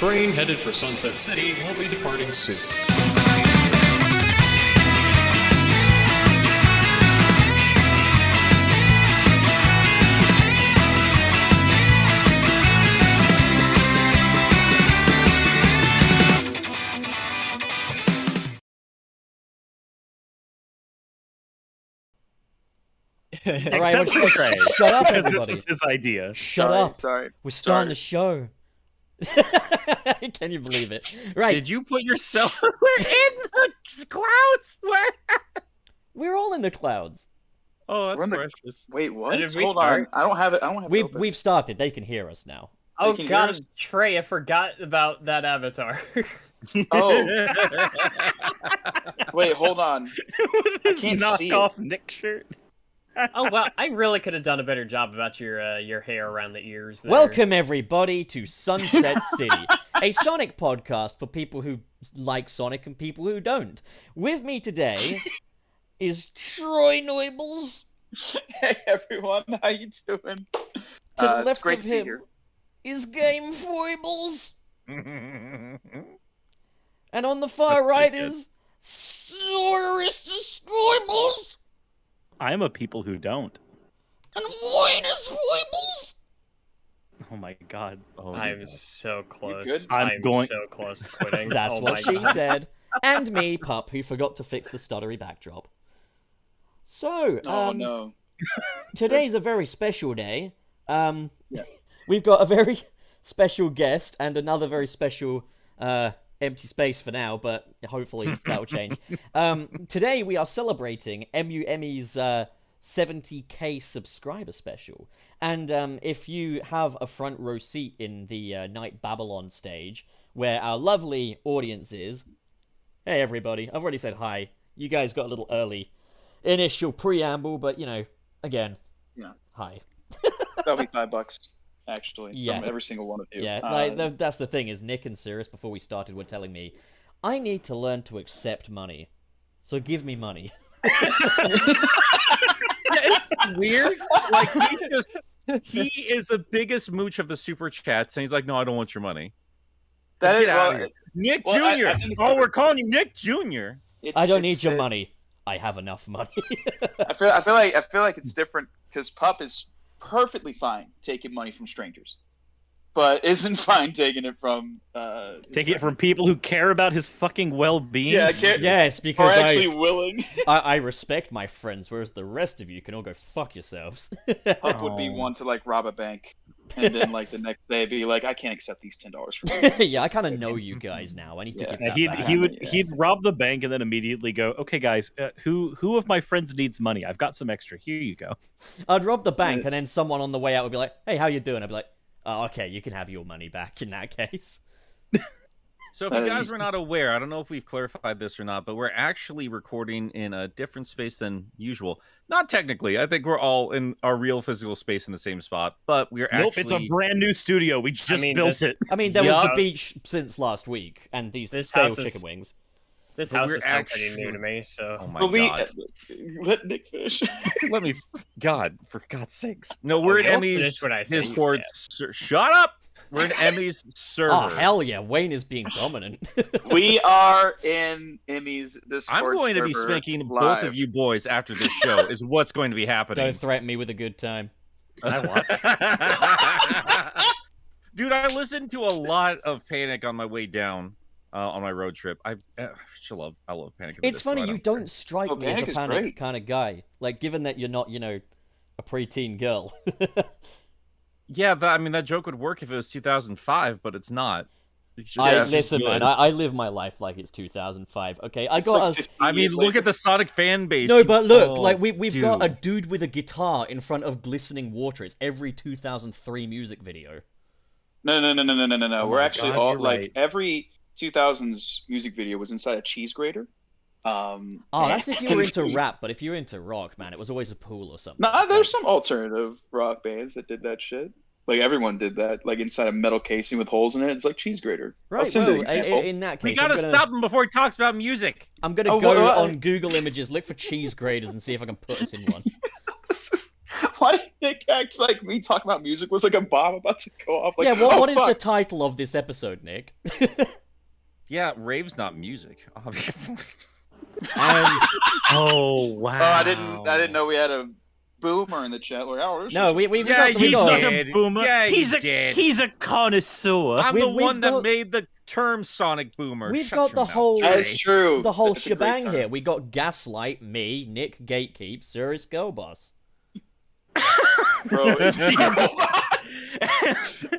train headed for Sunset City will be departing soon. All right, Trey. Shut up, Because everybody. this was his idea. Shut up. Sorry. We're starting the show. Can you believe it? Right. Did you put yourself? We're in the clouds. Where? We're all in the clouds. Oh, that's We're in the- precious. Wait, what? Did we Hold start? on. I don't have it. I don't have it open. We've started. They can hear us now. Oh can hear god, us? Trey, I forgot about that avatar. Oh. Wait, hold on. With his can't see it. knockoff Nick shirt. Oh wow, I really could have done a better job about your hair around the ears there. Welcome, everybody, to Sunset City, a Sonic podcast for people who like Sonic and people who don't. With me today is Troy Noibles. Hey everyone, how you doing? To the It's left great of to be him here. is Game Foibles. And on the far right is Suris the Scoibles. I'm a people who don't. And Wayne's Foibles. Oh my god. Oh, I'm so close. good? I'm going- so close to quitting. That's Oh what my she God. said. And me, Pup, who forgot to fix the stuttery backdrop. So, Oh no. today's a very special day. We've got a very special guest and another very special empty space for now, but hopefully that'll change. Today we are celebrating MUME's 70k subscriber special. And if you have a front row seat in the Night Babylon stage, where our lovely audience is... Hey everybody, I've already said hi. You guys got a little early initial preamble, but you know, again, Yeah. hi. That'll be $5, actually. Yeah. From every single one of you. Yeah, that's the thing, is Nick and Suris, before we started, were telling me, I need to learn to accept money. So give me money. It's weird. Like he is the biggest mooch of the super chats, and he's like, "No, I don't want your money." That is Get out of well, here. Nick well, I Jr. think it's Oh, we're calling you Nick Jr. I don't need your money. I have enough money. I feel like it's different because Pup is perfectly fine taking money from strangers, but isn't fine taking it from Taking it from people who care about his fucking well-being. Yeah, I can't. Yes, Are because actually willing. I respect my friends, whereas the rest of you can all go fuck yourselves. Pup would be Oh. one to like rob a bank, and then like the next day be like, I can't accept these $10 from you. Yeah, I kind of know you guys now. I need to Yeah. give Yeah, that back. he'd rob the bank and then immediately go, "Okay, guys, who of my friends needs money? I've got some extra. Here you go." I'd rob the bank, and then someone on the way out would be like, "Hey, how you doing?" I'd be like, "Oh, okay, you can have your money back in that case." So if you guys were not aware, I don't know if we've clarified this or not, but we're actually recording in a different space than usual. Not technically. I think we're all in our real physical space in the same spot, but we're Nope, actually... it's a brand new studio. We just built it. I mean, there was Yeah. the beach since last week, and these This stale house is- chicken wings. This But house we're is still pretty new actually- to me, so Oh my But god. let Nick finish. Let me... God, for God's sakes. No, we're in you'll Emmy's finish when I say you Discord... can't. Shut up! We're in Emmy's server. Oh, hell yeah, Wayne is being dominant. We are in Emmy's Discord. I'm going to be server spanking both live. of you boys after this show, is what's going to be happening. Don't threaten me with a good time. I watch. Dude, I listened to a lot of Panic on my way down on my road trip. I love Panic. It's funny, you don't strike Oh, me as a Panic is panic great. kind of guy. Like, given that you're not, you know, a preteen girl. Yeah, I mean, that joke would work if it was 2005, but it's not. It's just- I it's just listen, good. man. I live my life like it's 2005. Okay, I got like us. 15 I mean, years look later. at the Sonic fan base. No, but look, Oh, like we've got a dude. dude with a guitar in front of glistening water. It's every 2003 music video. No. Oh We're my actually God, all you're like right. every 2000s music video was inside a cheese grater. Oh, that's if you were and- into rap, but if you're into rock, man, it was always a pool or something. Nah, there's some alternative rock bands that did that shit. Like everyone did that, like inside a metal casing with holes in it. It's like cheese grater. I'll Right, send you well, an example. in that case, We gotta stop him before he talks about music. I'm gonna Oh, go what? on Google Images, look for cheese graters, and see if I can put us in one. Why did Nick act like me talking about music was like a bomb about to go off? Like, yeah, what is fuck. the title of this episode, Nick? Yeah, rave's not music, obviously. And Oh wow! Oh, I didn't know we had a boomer in the chat. Like, oh, no, we Yeah, got, we He's got not did. a boomer. Yeah, you he's a did. he's a connoisseur. I'm We've the one that got- made the term Sonic Boomer. We've Shut got your the mouth, whole- Trey. That's true. the whole That's a great shebang term. here. We got Gaslight, me, Nick Gatekeep, Suris Girl Boss. Bro, it's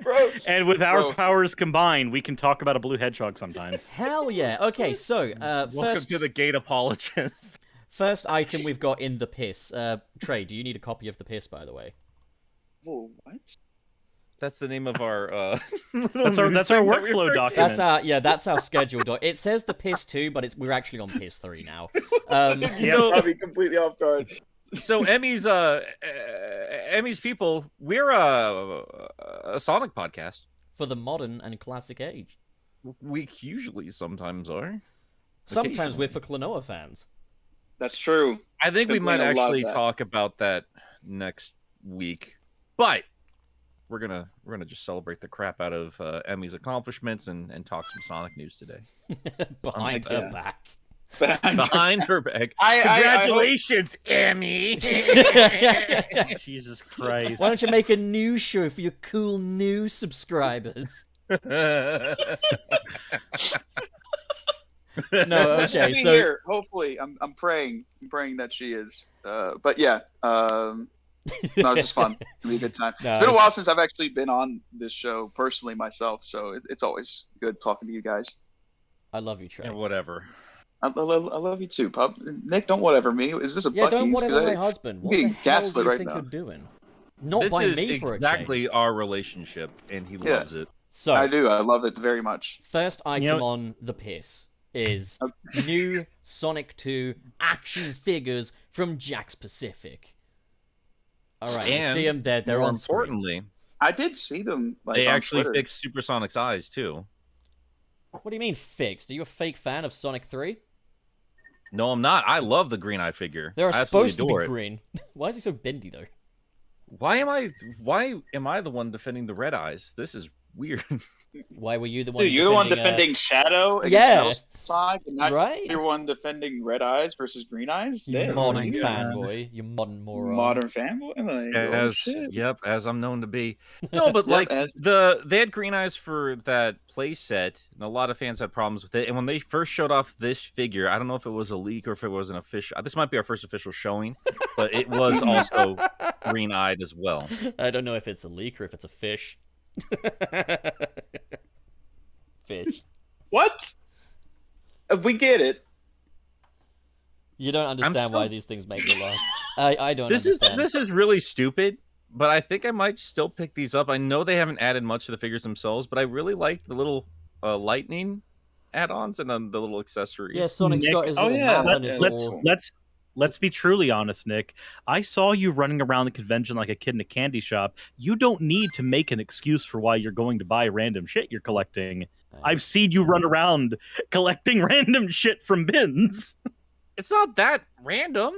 bro. And with our Bro. powers combined, we can talk about a blue hedgehog sometimes. Hell yeah. Okay, so Welcome to the Game Apologist. first item we've got in the piss. Trey, do you need a copy of the piss, by the way? Whoa, what? That's the name of our. That's our workflow document. That's our schedule. It says the piss 2, but we're actually on piss 3 now. You're probably completely off guard. So Emmy's people, we're a Sonic podcast. For the modern and classic age. We usually sometimes are. Sometimes we're for Klonoa fans. That's true. I think we might Complain a lot actually of that. talk about that next week, but we're gonna just celebrate the crap out of Emmy's accomplishments and talk some Sonic news today. Behind her back. Behind her back. I Congratulations, Emmy. Jesus Christ! Why don't you make a news show for your cool new subscribers? No, okay, She'll be so here. Hopefully, I'm praying. I'm praying that she is. But yeah, no, it's just fun. It'll be a good time. No, It's been a it's- while since I've actually been on this show personally myself, so it's always good talking to you guys. I love you, Trey. Yeah, whatever. I love you too, Pup. Nick, don't whatever me. Is this a Yeah, don't Buc-ee's? whatever 'Cause my husband. What being the hell do gaslit you right think now. you're doing? Not This by is me for a exactly change. our relationship, and he loves it. So, I do. I love it very much. first item You know- on the piss is new Sonic 2 action figures from Jack's Pacific. Alright, you And see them there. They're More on screen. importantly, I did see them. Like, they on actually Twitter. fixed Supersonic's eyes too. What do you mean fixed? Are you a fake fan of Sonic 3? No, I'm not. I love the green eye figure. They're I absolutely supposed to be adore it. green. Why is he so bendy though? Why am I the one defending the red eyes? This is weird. Why were you the one Dude, you're the one defending, defending Shadow against yeah. Metal Sonic, and not right? you're one defending Red Eyes versus Green Eyes. You Damn, modern you fanboy. You modern moron. modern fanboy. Like, oh, shit. As I'm known to be. No, but like as- they had green eyes for that play set, and a lot of fans had problems with it. And when they first showed off this figure, I don't know if it was a leak or if it was an official. This might be our first official showing, but it was also green eyed as well. I don't know if it's a leak or if it's a fish. Fish. What? We get it. You don't understand still- why these things make me laugh. I don't This understand. is really stupid, but I think I might still pick these up. I know they haven't added much to the figures themselves, but I really like the little lightning add-ons and then the little accessories. Yeah, Sonic's Nick- got his Oh, little yeah, map let- and his let's little... let's be truly honest, Nick. I saw you running around the convention like a kid in a candy shop. You don't need to make an excuse for why you're going to buy random shit you're collecting. I've seen you run around collecting random shit from bins. It's not that random,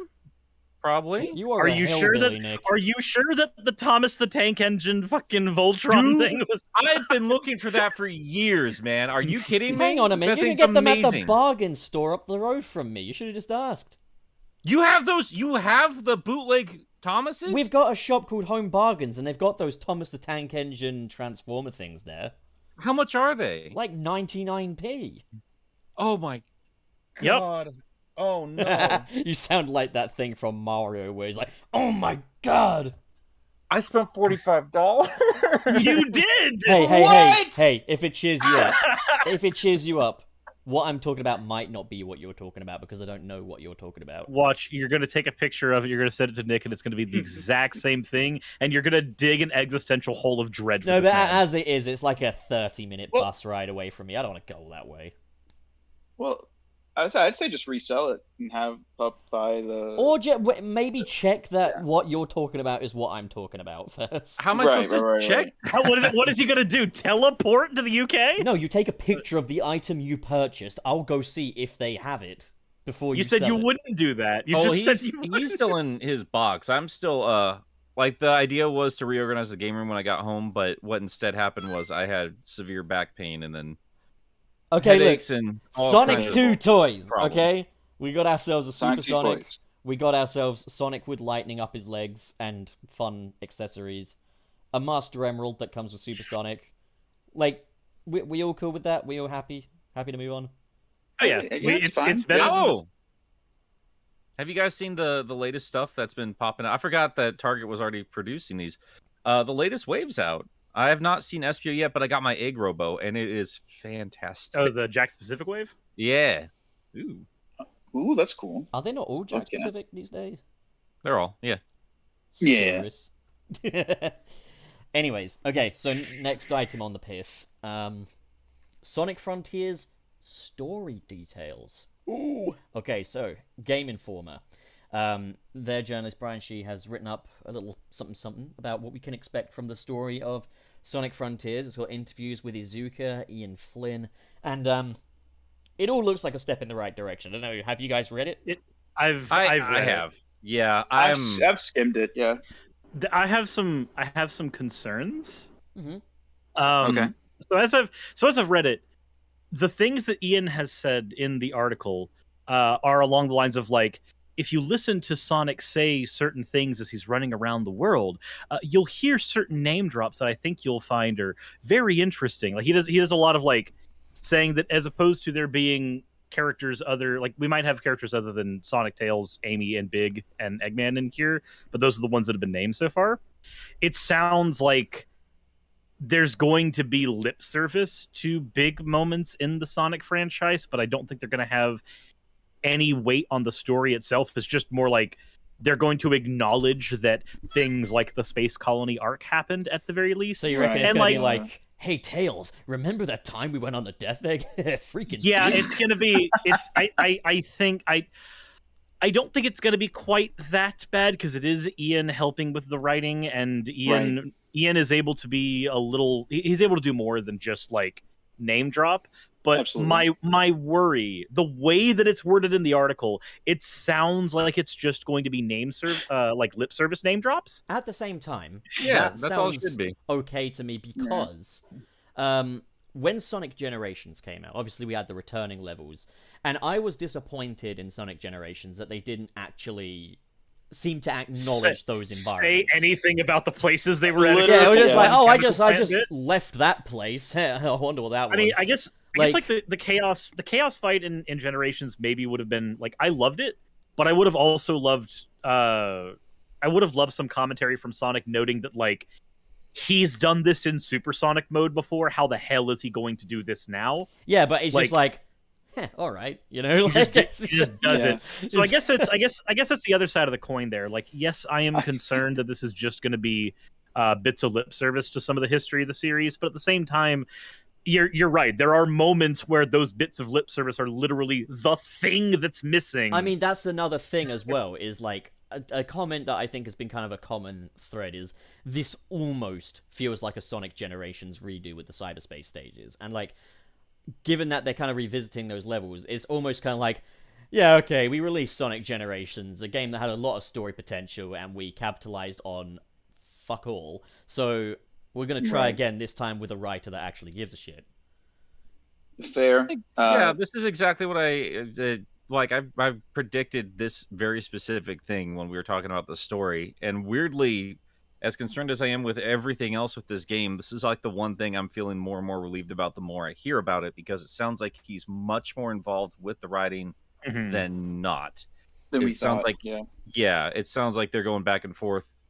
probably. You are Are a you sure that? hillbilly, Nick. Are you sure that the Thomas the Tank Engine fucking Voltron Dude. thing was? I've been looking for that for years, man. Are you kidding me? Hang on a minute. That You can thing's get them at the amazing. bargain store up the road from me. You should have just asked. You have those. You have the bootleg Thomases. We've got a shop called Home Bargains, and they've got those Thomas the Tank Engine Transformer things there. How much are they? Like 99p. Oh my Yep. god. Oh no. You sound like that thing from Mario where he's like, oh my god! I spent $45. You did. Hey, if it cheers you up, what I'm talking about might not be what you're talking about because I don't know what you're talking about. Watch, you're going to take a picture of it, you're going to send it to Nick, and it's going to be the exact same thing, and you're going to dig an existential hole of dread for No, this but man. as it is, it's like a 30-minute Well- bus ride away from me. I don't want to go that way. Well, I'd say just resell it and have Pup buy the. Or maybe check that what you're talking about is what I'm talking about first. How am I Right, supposed to right, check? What is he going to do? Teleport to the UK? No, you take a picture of the item you purchased. I'll go see if they have it before you You said sell you it. wouldn't do that. You Oh, just said you he's still in his box. I'm still Like, the idea was to reorganize the game room when I got home, but what instead happened was I had severe back pain and then Okay, look. headaches and all Sonic kinds of 2 toys, problems. okay? We got ourselves a Sonic 2 Supersonic. toys. We got ourselves Sonic with lightning up his legs and fun accessories. A Master Emerald that comes with Supersonic. Like, we all cool with that? We all happy? Happy to move on? Oh yeah, it's fine. it's better. Oh! Have you guys seen the latest stuff that's been popping out? I forgot that Target was already producing these. The latest wave's out. I have not seen Espio yet, but I got my egg robo, and it is fantastic. Oh, the Jack specific wave. Yeah. Ooh. Ooh, that's cool. Are they not all Jack Okay. specific these days? They're all, yeah. Yeah. Suris. Anyways, okay, so next item on the piss. Sonic Frontiers story details. Ooh. Okay, so Game Informer. Their journalist Brian Shee has written up a little something about what we can expect from the story of Sonic Frontiers. It's got interviews with Iizuka, Ian Flynn, and it all looks like a step in the right direction. I don't know. Have you guys read it? I read have. Yeah, I've skimmed it. Yeah. I have some concerns. Mhm. Okay. So as I've read it, the things that Ian has said in the article are along the lines of like, if you listen to Sonic say certain things as he's running around the world, you'll hear certain name drops that I think you'll find are very interesting. Like he does a lot of like saying that as opposed to there being characters we might have characters other than Sonic, Tails, Amy, and Big and Eggman in here, but those are the ones that have been named so far. It sounds like there's going to be lip service to big moments in the Sonic franchise, but I don't think they're going to have any weight on the story itself. It's just more like they're going to acknowledge that things like the Space Colony arc happened at the very least. So you reckon Right. it's And, going to be like- like, hey, Tails, remember that time we went on the Death Egg? Freaking Yeah, sick. it's gonna be. It's. I don't think it's gonna be quite that bad because it is Ian helping with the writing, and Ian is able to be a little. He's able to do more than just like name drop. But Absolutely. my worry, the way that it's worded in the article, it sounds like it's just going to be like lip service name drops. At the same time, Yeah, that that's all it sounds should be. okay to me because when Sonic Generations came out, obviously we had the returning levels, and I was disappointed in Sonic Generations that they didn't actually seem to acknowledge those environments. Say anything about the places they were at. Literally, Yeah, it was just Yeah. like, oh, I Chemical just plant bit. left that place. I wonder what that was. I mean, I guess Like- like the chaos fight in Generations maybe would have been like, I loved it, but I would have also loved some commentary from Sonic noting that like he's done this in Supersonic mode before. How the hell is he going to do this now? yeah, but it's just like, all right, you know, like, He just does Yeah. it. So I guess that's the other side of the coin there. Like, yes, I am concerned that this is just going to be bits of lip service to some of the history of the series, but at the same time, you're right. There are moments where those bits of lip service are literally the thing that's missing. I mean, that's another thing as well, is like a comment that I think has been kind of a common thread is this almost feels like a Sonic Generations redo with the cyberspace stages. And like, given that they're kind of revisiting those levels, it's almost kind of like, yeah, okay, we released Sonic Generations, a game that had a lot of story potential, and we capitalized on fuck all. So we're going to try Right. again, this time with a writer that actually gives a shit. Fair. Yeah, this is exactly what I like. I've predicted this very specific thing when we were talking about the story, and weirdly, as concerned as I am with everything else with this game, this is like the one thing I'm feeling more and more relieved about the more I hear about it, because it sounds like he's much more involved with the writing Mhm. than not. Than we it sounds thought, like- yeah. Yeah, it sounds like they're going back and forth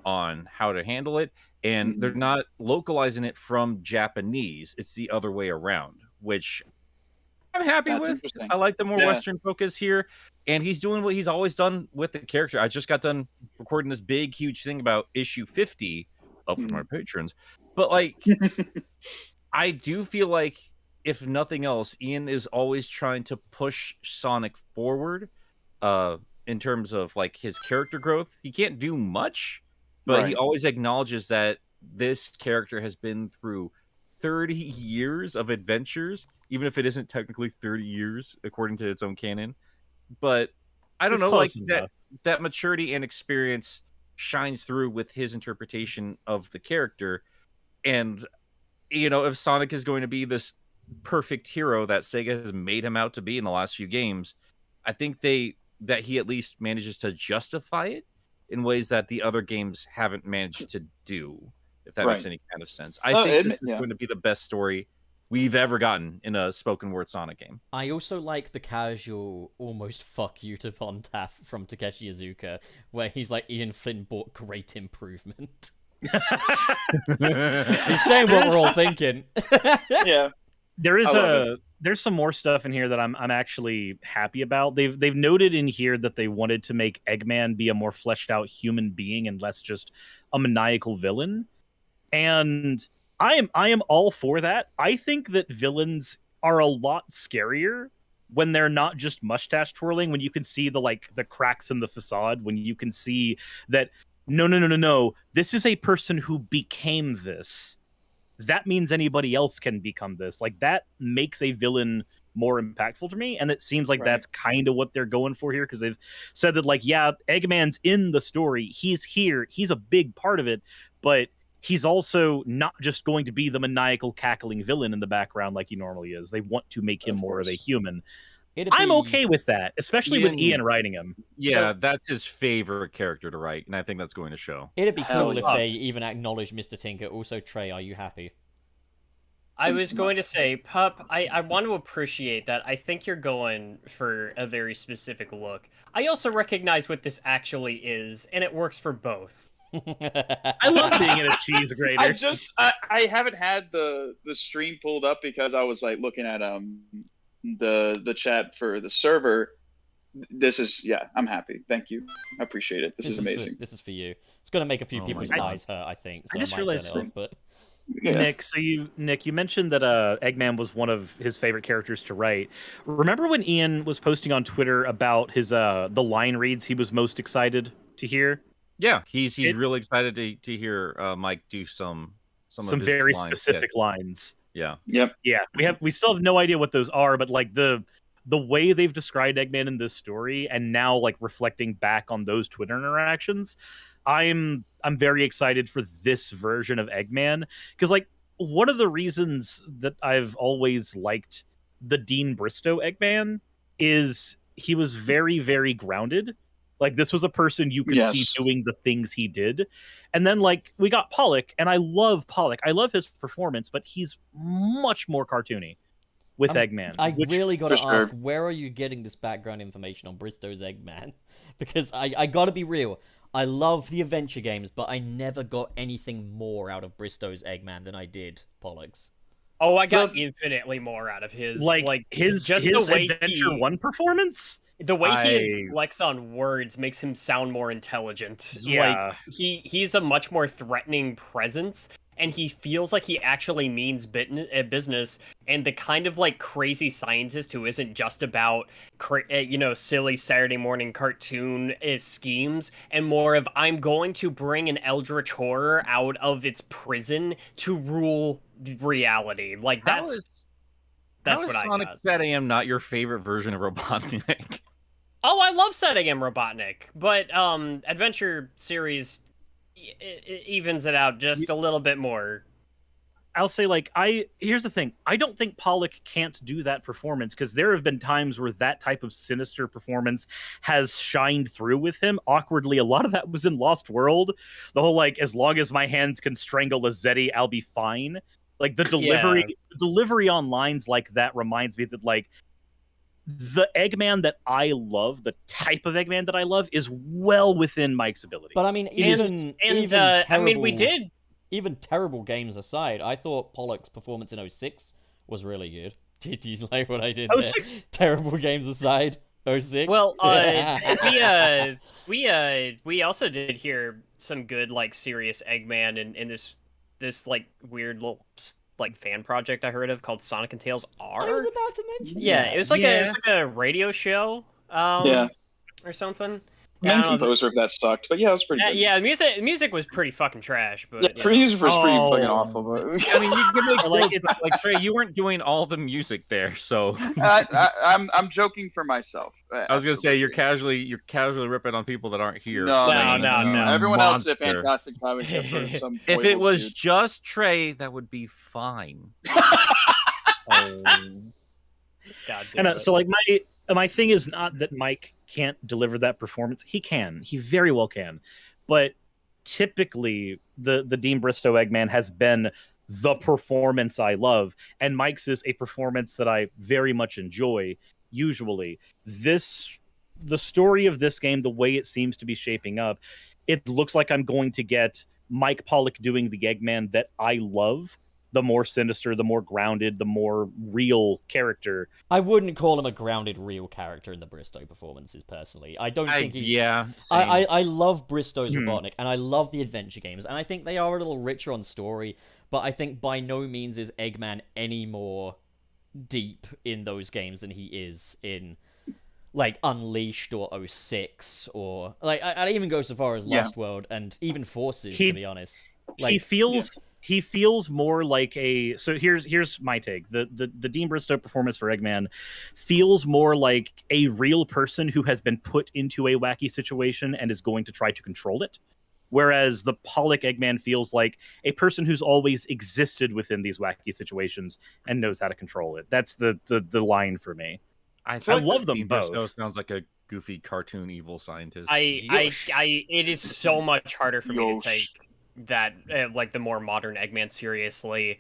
on how to handle it, and they're not localizing it from Japanese. It's the other way around, which I'm happy That's with. interesting. I like the more Yeah. Western focus here, and he's doing what he's always done with the character. I just got done recording this big, huge thing about issue 50 up for my patrons, but like, I do feel like, if nothing else, Ian is always trying to push Sonic forward, in terms of like his character growth. He can't do much, but he Right. always acknowledges that this character has been through 30 years of adventures, even if it isn't technically 30 years according to its own canon. But I don't It's know, like close enough. that maturity and experience shines through with his interpretation of the character. And, you know, if Sonic is going to be this perfect hero that Sega has made him out to be in the last few games, I think that he at least manages to justify it in ways that the other games haven't managed to do, if that makes any kind of sense. I think this is going to be the best story we've ever gotten in a spoken word Sonic game. I also like the casual, almost fuck you to Pontaff from Takeshi Iizuka, where he's like, Ian Flynn bought great improvement. He's saying what we're all thinking. Yeah. There's some more stuff in here that I'm actually happy about. They've noted in here that they wanted to make Eggman be a more fleshed out human being and less just a maniacal villain. And I am all for that. I think that villains are a lot scarier when they're not just mustache twirling, when you can see the cracks in the facade, when you can see that no, this is a person who became this. That means anybody else can become this. Like, that makes a villain more impactful to me, and it seems like that's kind of what they're going for here, because they've said that, like, yeah, Eggman's in the story, he's here, he's a big part of it, but he's also not just going to be the maniacal cackling villain in the background like he normally is. They want to make him more of a human. I'm okay with that, especially with Ian writing him. Yeah, that's his favorite character to write, and I think that's going to show. It'd be cool if they even acknowledge Mr. Tinker. Also, Trey, are you happy? I was going to say, Pup, I want to appreciate that. I think you're going for a very specific look. I also recognize what this actually is, and it works for both. I love being in a cheese grater. I haven't had the stream pulled up because I was like looking at the chat for the server. This is I'm happy. Thank you. I appreciate it. This is amazing. This is for you. It's gonna make a few people's eyes hurt, I think. So I might turn it off, but Nick, you mentioned that Eggman was one of his favorite characters to write. Remember when Ian was posting on Twitter about his the line reads he was most excited to hear? Yeah, he's really excited to hear Mike do some very specific lines. Yeah. Yep. Yeah. We still have no idea what those are, but like the way they've described Eggman in this story, and now like reflecting back on those Twitter interactions, I'm very excited for this version of Eggman, because like one of the reasons that I've always liked the Dean Bristow Eggman is he was very, very grounded. Like, this was a person you could see doing the things he did. And then, like, we got Pollock, and I love Pollock. I love his performance, but he's much more cartoony with Eggman. I really got to ask, where are you getting this background information on Bristow's Eggman? Because I got to be real. I love the adventure games, but I never got anything more out of Bristow's Eggman than I did Pollock's. Oh, I got infinitely more out of his. Like his the way Adventure 1 performance? The way he inflects on words makes him sound more intelligent. Yeah. Like, he's a much more threatening presence, and he feels like he actually means business, and the kind of like crazy scientist who isn't just about silly Saturday morning cartoon schemes, and more of, I'm going to bring an eldritch horror out of its prison to rule reality. Like, that's what Sonic I got. Fat AM not your favorite version of Robotnik? Oh, I love setting him Robotnik, but Adventure series evens it out just a little bit more. I'll say, like, here's the thing. I don't think Pollock can't do that performance, because there have been times where that type of sinister performance has shined through with him. Awkwardly, a lot of that was in Lost World. The whole, like, as long as my hands can strangle a Zeddy, I'll be fine. Like, the delivery on lines like that reminds me that, like, the Eggman that I love, the type of Eggman that I love, is well within Mike's ability. But I mean, even terrible games aside, I thought Pollock's performance in 06 was really good. Did you like what I did there? 06? Terrible games aside, 06. Well, we also did hear some good, like, serious Eggman in this like weird little like fan project I heard of called Sonic and Tails R. I was about to mention. Yeah, it was like a radio show, or something. main don't know. composer of that sucked, but yeah, it was pretty good. Yeah, the music was pretty fucking trash, but Yeah, music was pretty fucking Oh. awful. But I mean, you can make Like, like it's like Trey, you weren't doing all the music there, so I'm joking for myself. I was gonna say Absolutely. you're casually ripping on people that aren't here. No. Everyone else did Monster. fantastic time except for some. If it foibles, was dude. just Trey, that would be fine. God damn And it. so like my thing is not that Mike can't deliver that performance. He can. He very well can. But typically the Dean Bristow Eggman has been the performance I love, and Mike's is a performance that I very much enjoy. Usually, the story of this game, the way it seems to be shaping up, it looks like I'm going to get Mike Pollock doing the Eggman that I love. The more sinister, the more grounded, the more real character. I wouldn't call him a grounded, real character in the Bristow performances, personally. I don't think he's... Yeah, same. I love Bristow's Robotnik, and I love the adventure games, and I think they are a little richer on story, but I think by no means is Eggman any more deep in those games than he is in, like, Unleashed or 06, or... Like, I'd even go so far as Lost World, and even Forces, to be honest. Like, he feels more like a. So here's my take. The Dean Bristow performance for Eggman feels more like a real person who has been put into a wacky situation and is going to try to control it. Whereas the Pollock Eggman feels like a person who's always existed within these wacky situations and knows how to control it. That's the line for me. I love them both. Bristow sounds like a goofy cartoon evil scientist. It is so much harder for me to Yosh. take that like the more modern Eggman seriously.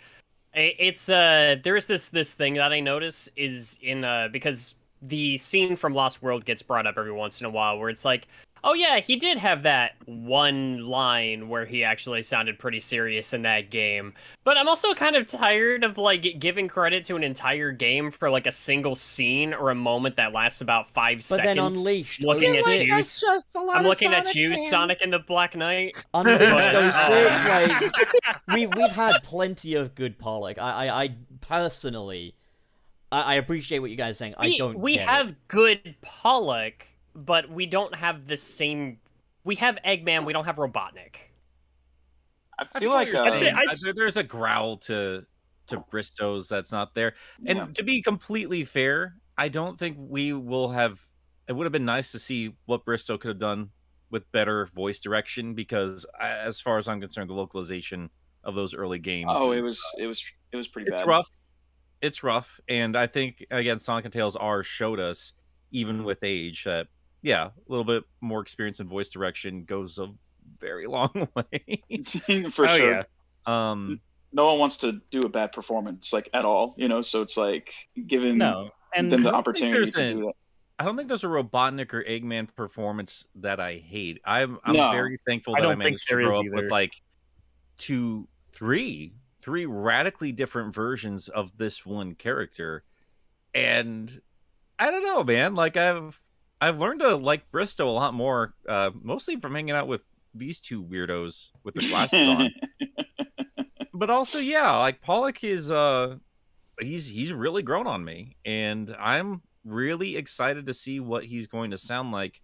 It's there's this thing that I notice is in because the scene from Lost World gets brought up every once in a while where it's like, oh yeah, he did have that one line where he actually sounded pretty serious in that game. But I'm also kind of tired of like giving credit to an entire game for like a single scene or a moment that lasts about 5 but seconds. then Unleashed, Looking at 06. you, I'm looking at you, Sonic and the Black Knight. Unleashed 06, like, we've had plenty of good Pollock. I personally, I appreciate what you guys are saying. I don't We get have it. good Pollock, but we don't have the same. We have Eggman. We don't have Robotnik. I feel like there's a growl to Bristow's that's not there. And to be completely fair, I don't think we will have. It would have been nice to see what Bristow could have done with better voice direction, because as far as I'm concerned, the localization of those early games. Oh, it was pretty bad. It's rough. It's rough, and I think again, Sonic and Tails R showed us, even with age, that a little bit more experience in voice direction goes a very long way. For sure. Yeah. No one wants to do a bad performance, like, at all, so it's like giving them the opportunity to do that. I don't think there's a Robotnik or Eggman performance that I hate. I'm No. very thankful that I managed to grow up with like three radically different versions of this one character, and I don't know, man. Like I've learned to like Bristow a lot more, mostly from hanging out with these two weirdos with the glasses on. But also, like Pollock is he's really grown on me, and I'm really excited to see what he's going to sound like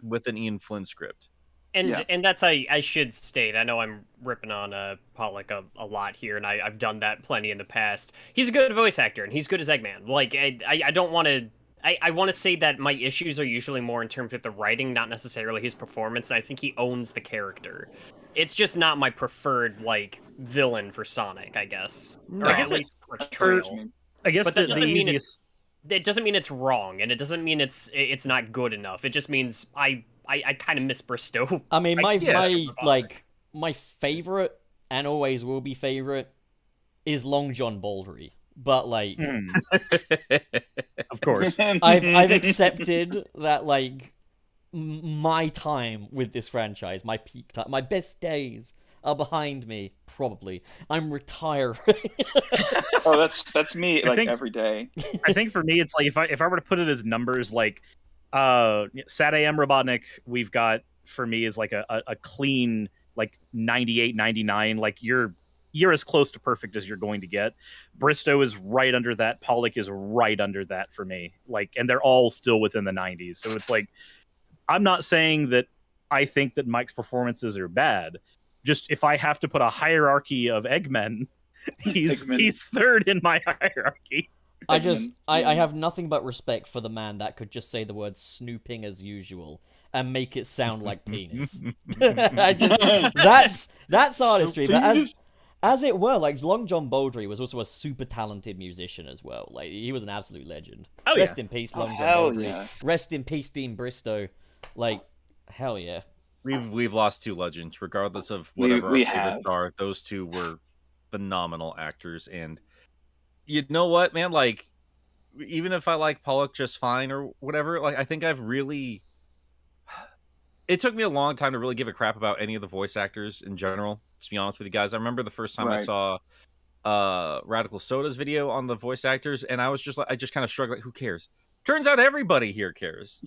with an Ian Flynn script. And that's I should state. I know I'm ripping on Pollock a lot here, and I've done that plenty in the past. He's a good voice actor, and he's good as Eggman. Like I don't want to. I want to say that my issues are usually more in terms of the writing, not necessarily his performance. And I think he owns the character. It's just not my preferred like villain for Sonic, I guess, or at least portrayal. I guess but that doesn't mean easiest... it doesn't mean it's wrong, and it doesn't mean it's not good enough. It just means I kind of miss Bristow. I mean, my favorite, and always will be favorite, is Long John Baldry. But like, of course, I've accepted that like my time with this franchise, my peak time, my best days are behind me. Probably, I'm retiring. Oh, that's me. Like every day. I think for me, it's like if I were to put it as numbers, like Sat AM Robotnik, we've got for me is like a clean like 98, 99. Like you're as close to perfect as you're going to get. Bristow is right under that. Pollock is right under that for me. Like, and they're all still within the 90s. So it's like I'm not saying that I think that Mike's performances are bad. Just if I have to put a hierarchy of Eggmen, he's third in my hierarchy. I have nothing but respect for the man that could just say the word snooping as usual and make it sound like penis. That's artistry. But as it were, like Long John Baldry was also a super talented musician as well. Like he was an absolute legend. Oh, Rest in peace, Long John Baldry. Yeah. Rest in peace, Dean Bristow. Like, hell yeah. We've lost two legends, regardless of whatever we our have. favorites are. Those two were phenomenal actors, and you know what, man? Like, even if I like Pollock just fine or whatever, like I think I've really. It took me a long time to really give a crap about any of the voice actors in general. To be honest with you guys, I remember the first time I saw Radical Soda's video on the voice actors, and I was just like, I just kind of shrugged, like, who cares? Turns out everybody here cares.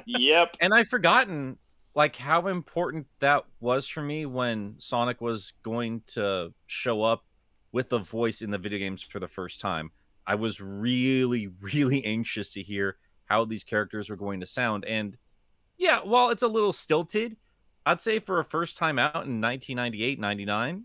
Yep. And I've forgotten like how important that was for me when Sonic was going to show up with a voice in the video games for the first time. I was really, really anxious to hear how these characters were going to sound. And yeah, while it's a little stilted, I'd say for a first time out in 1998, 99,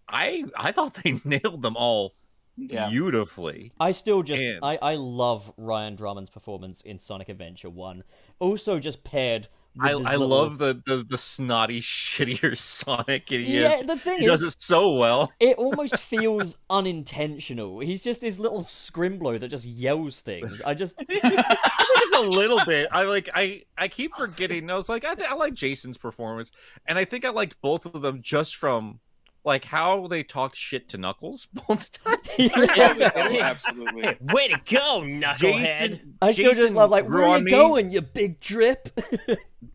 I thought they nailed them all beautifully. I still just I love Ryan Drummond's performance in Sonic Adventure 1. Also just paired with I love the snotty, shittier Sonic. The thing he does it so well. It almost feels unintentional. He's just this little scrimbler that just yells things. I think it's a little bit. I keep forgetting. I was like, I like Jason's performance, and I think I liked both of them just from like how they talked shit to Knuckles both times. Absolutely. Hey, way to go, Knucklehead! I still just love like, where are you going, you big drip?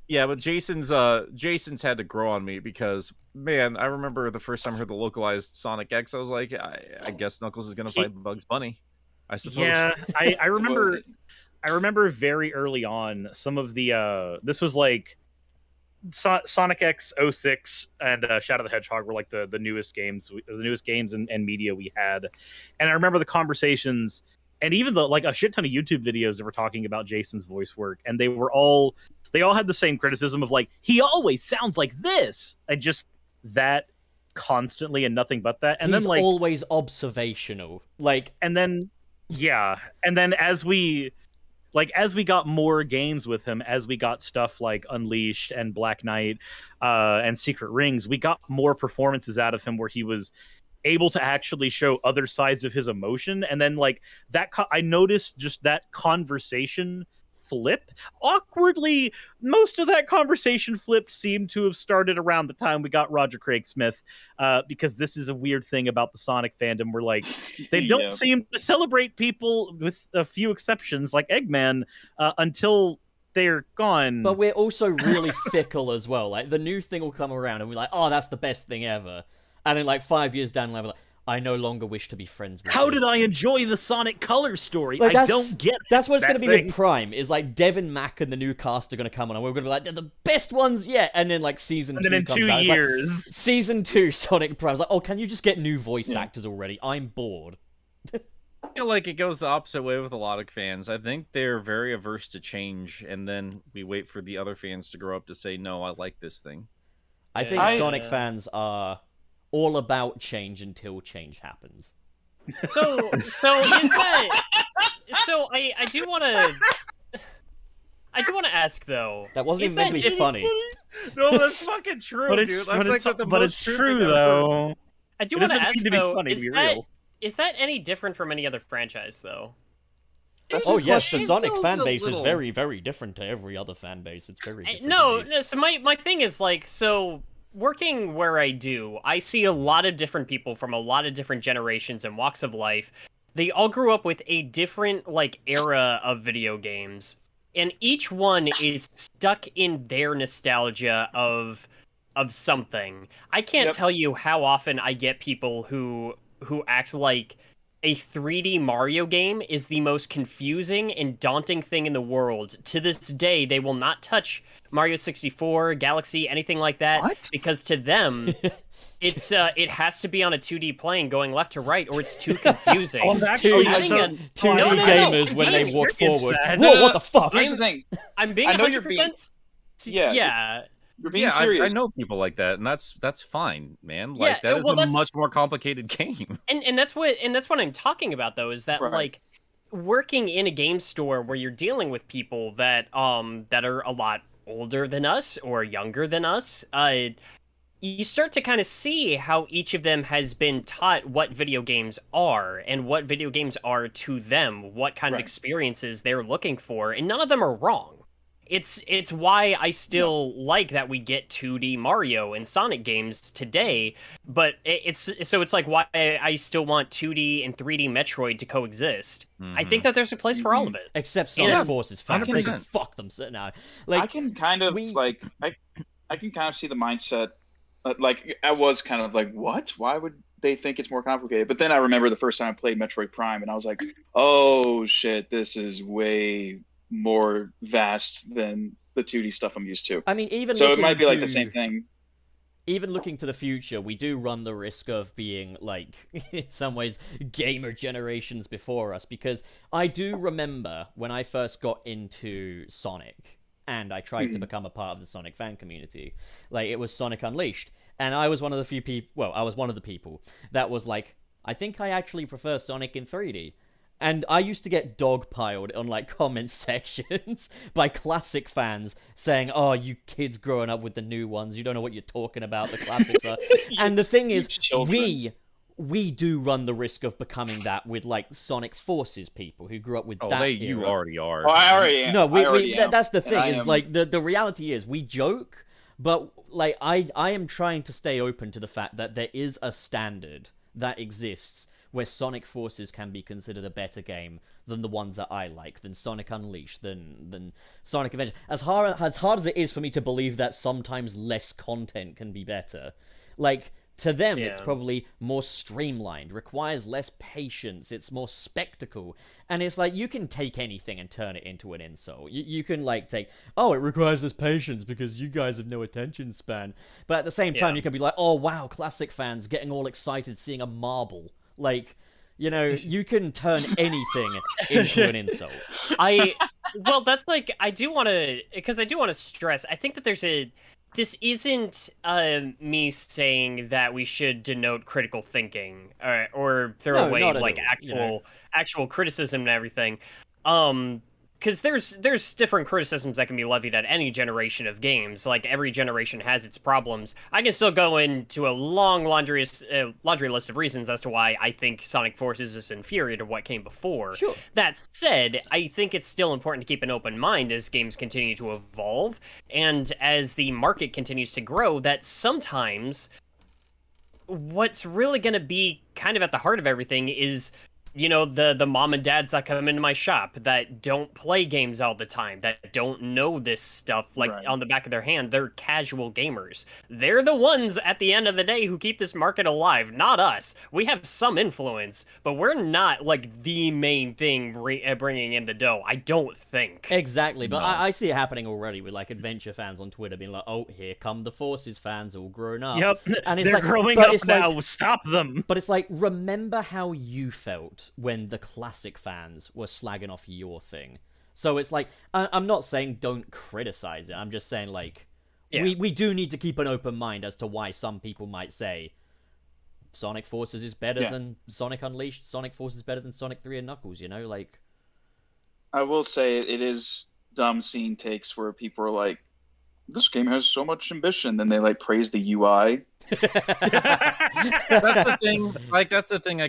Yeah, but Jason's had to grow on me because, man, I remember the first time I heard the localized Sonic X, I was like, I guess Knuckles is gonna fight Bugs Bunny, I suppose. Yeah, I remember very early on some of the this was like Sonic X 06 and Shadow the Hedgehog were like the newest games and media we had, and I remember the conversations and even like a shit ton of YouTube videos that were talking about Jason's voice work, and they all had the same criticism of like, he always sounds like this, and just that constantly and nothing but that. And he's then like always observational, like, and then as we got more games with him, as we got stuff like Unleashed and Black Knight and Secret Rings, we got more performances out of him where he was able to actually show other sides of his emotion. And then like that, I noticed just that conversation flip awkwardly. Most of that conversation flip seemed to have started around the time we got Roger Craig Smith, because this is a weird thing about the Sonic fandom where like they don't seem to celebrate people, with a few exceptions like Eggman, until they're gone. But we're also really fickle as well. Like the new thing will come around and we're like, oh, that's the best thing ever, and then like 5 years down the line, we're like, I no longer wish to be friends with How this. did I enjoy the Sonic Color story? Like, I don't get it. That's what it's going to be with Prime, is like Devin Mack and the new cast are going to come on and we're going to be like, they're the best ones yet. And then like season 2 in comes 2 out. years. Like, season 2 Sonic Prime's like, oh, can you just get new voice actors already? I'm bored. I feel like it goes the opposite way with a lot of fans. I think they're very averse to change, and then we wait for the other fans to grow up to say, no, I like this thing. I think Sonic fans are all about change until change happens. So is that? So I do want to ask though. That wasn't even meant to be funny. No, that's fucking true, dude. It's true though. I do want to ask though. Funny, Is that any different from any other franchise though? Oh yes, the Sonic fan base is very, very different to every other fan base. It's very different. No. So my thing is like, so working where I do, I see a lot of different people from a lot of different generations and walks of life. They all grew up with a different like era of video games, and each one is stuck in their nostalgia of something. I can't tell you how often I get people who act like a 3D Mario game is the most confusing and daunting thing in the world. To this day, they will not touch Mario 64, Galaxy, anything like that, because to them, It's it has to be on a 2D plane going left to right, or it's too confusing. Oh, actually, Two- so- Two No, new no, no. gamers when they Here's- walk forward. that. Whoa, what the fuck? Here's the thing. I'm being I know you're 100%. Yeah. Yeah. You're being Yeah, serious. I know people like that, and that's fine, man. Like Yeah, that is well, a that's- much more complicated game. And that's what I'm talking about though, is that Right. like working in a game store where you're dealing with people that are a lot older than us or younger than us, you start to kind of see how each of them has been taught what video games are and what video games are to them, what kind of Right. experiences they're looking for, and none of them are wrong. It's why I still like that we get 2D Mario and Sonic games today, but it's like why I still want 2D and 3D Metroid to coexist. I think that there's a place for all of it. Except Sonic Yeah, Forces fans, they can 100%. fuck them. No, I can kind of I can kind of see the mindset. Like I was kind of like, what? Why would they think it's more complicated? But then I remember the first time I played Metroid Prime, and I was like, oh shit, this is way more vast than the 2D stuff I'm used to. I mean, even So it looking might be like to- the same thing. Even looking to the future, we do run the risk of being, like, in some ways, gamer generations before us, because I do remember when I first got into Sonic, and I tried to become a part of the Sonic fan community, like, it was Sonic Unleashed, and I was one of the few people, well, I was one of the people that was like, I think I actually prefer Sonic in 3D. And I used to get dogpiled on, like, comment sections by classic fans saying, oh, you kids growing up with the new ones, you don't know what you're talking about, the classics are. And the thing is, children. we do run the risk of becoming that with, like, Sonic Forces people who grew up with that You era. already are. Oh, I already am. No, I already am. that's the And thing, I is, am- like, the reality is, we joke, but, like, I am trying to stay open to the fact that there is a standard that exists where Sonic Forces can be considered a better game than the ones that I like, than Sonic Unleashed, than Sonic Adventure. As hard as it is for me to believe that sometimes less content can be better, like, to them it's Yeah. probably more streamlined, requires less patience, it's more spectacle, and it's like, you can take anything and turn it into an insult. You can, like, take, oh, it requires less patience because you guys have no attention span, but at the same time, Yeah. you can be like, oh wow, classic fans getting all excited seeing a marble. Like, you know, you can turn anything into an insult. Well, that's like, I do want to stress, I think that this isn't me saying that we should denote critical thinking or throw No, away not at like all, actual you know. actual criticism and everything. Because there's different criticisms that can be levied at any generation of games. Like, every generation has its problems. I can still go into a long laundry list of reasons as to why I think Sonic Forces is inferior to what came before. Sure. That said, I think it's still important to keep an open mind as games continue to evolve, and as the market continues to grow, that sometimes what's really going to be kind of at the heart of everything is, you know, the mom and dads that come into my shop that don't play games all the time, that don't know this stuff like Right. on the back of their hand. They're casual gamers. They're the ones at the end of the day who keep this market alive, not us. We have some influence, but we're not like the main thing bringing in the dough, I don't think. Exactly, but No. I see it happening already with, like, adventure fans on Twitter being like, oh, here come the Forces fans all grown up. Yep, And it's they're like, growing but up it's now. like- Stop them. But it's like, remember how you felt when the classic fans were slagging off your thing. So it's like, I'm not saying don't criticize it. I'm just saying, like, Yeah. we do need to keep an open mind as to why some people might say Sonic Forces is better Yeah. than Sonic Unleashed, Sonic Forces is better than Sonic 3 and Knuckles, you know? Like, I will say it is dumb seeing takes where people are like, this game has so much ambition, then they like praise the UI. That's the thing. Like, that's the thing.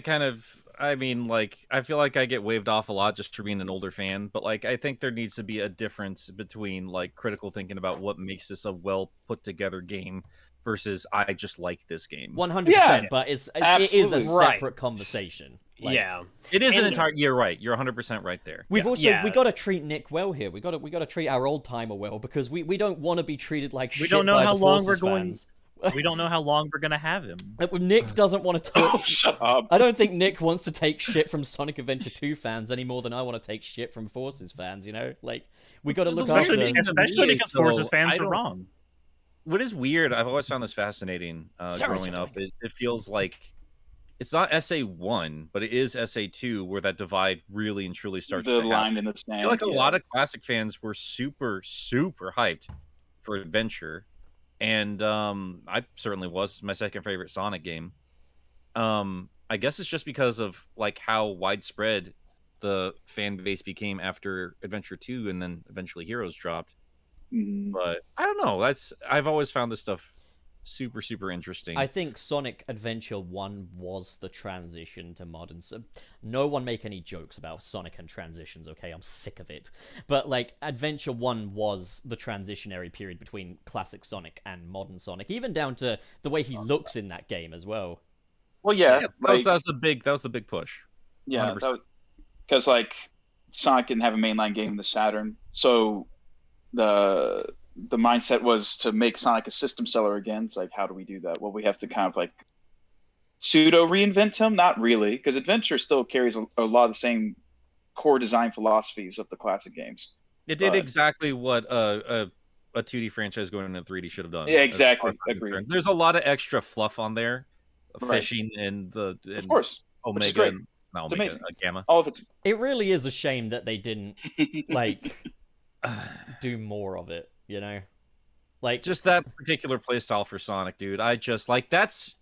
I mean, like, I feel like I get waved off a lot just for being an older fan, but like, I think there needs to be a difference between like critical thinking about what makes this a well put together game versus I just like this game. 100%, Yeah, but it is a absolutely. separate Right. conversation. Like, Yeah. It is an And- entire. You're right. You're 100% right there. We've also Yeah. we got to treat Nick well here. We got to treat our old timer well, because we don't want to be treated like We shit don't know by how the long Forces we're going- fans. We don't know how long we're gonna have him. Nick doesn't want to Oh, talk. shut up. I don't think Nick wants to take shit from Sonic Adventure 2 fans any more than I want to take shit from Forces fans, you know? Like, we got to look Especially after... because me, Forces so fans I are don't- wrong. what is weird, I've always found this fascinating growing up. It feels like it's not SA1, but it is SA2 where that divide really and truly starts to happen. The line in the sand. I feel like a lot of classic fans were super, super hyped for Adventure. And I certainly was. My second favorite Sonic game. I guess it's just because of like how widespread the fan base became after Adventure 2 and then eventually Heroes dropped. But I don't know. I've always found this stuff super, super interesting. I think Sonic Adventure 1 was the transition to modern. So no one make any jokes about Sonic and transitions, okay? I'm sick of it. But, like, Adventure 1 was the transitionary period between classic Sonic and modern Sonic, even down to the way he looks in that game as well. Well, yeah. that was the big push. Yeah, because, like, Sonic didn't have a mainline game in the Saturn, so the mindset was to make Sonic a system seller again. It's like, how do we do that? Well, we have to kind of like pseudo reinvent him. Not really, because Adventure still carries a lot of the same core design philosophies of the classic games. It did exactly what a 2D franchise going into 3D should have done. Yeah, exactly. Agreed. There's a lot of extra fluff on there, fishing and of course, Omega and not Omega, Gamma. All of it's. It really is a shame that they didn't like do more of it. You know, like just that particular playstyle for Sonic, dude. I just like that's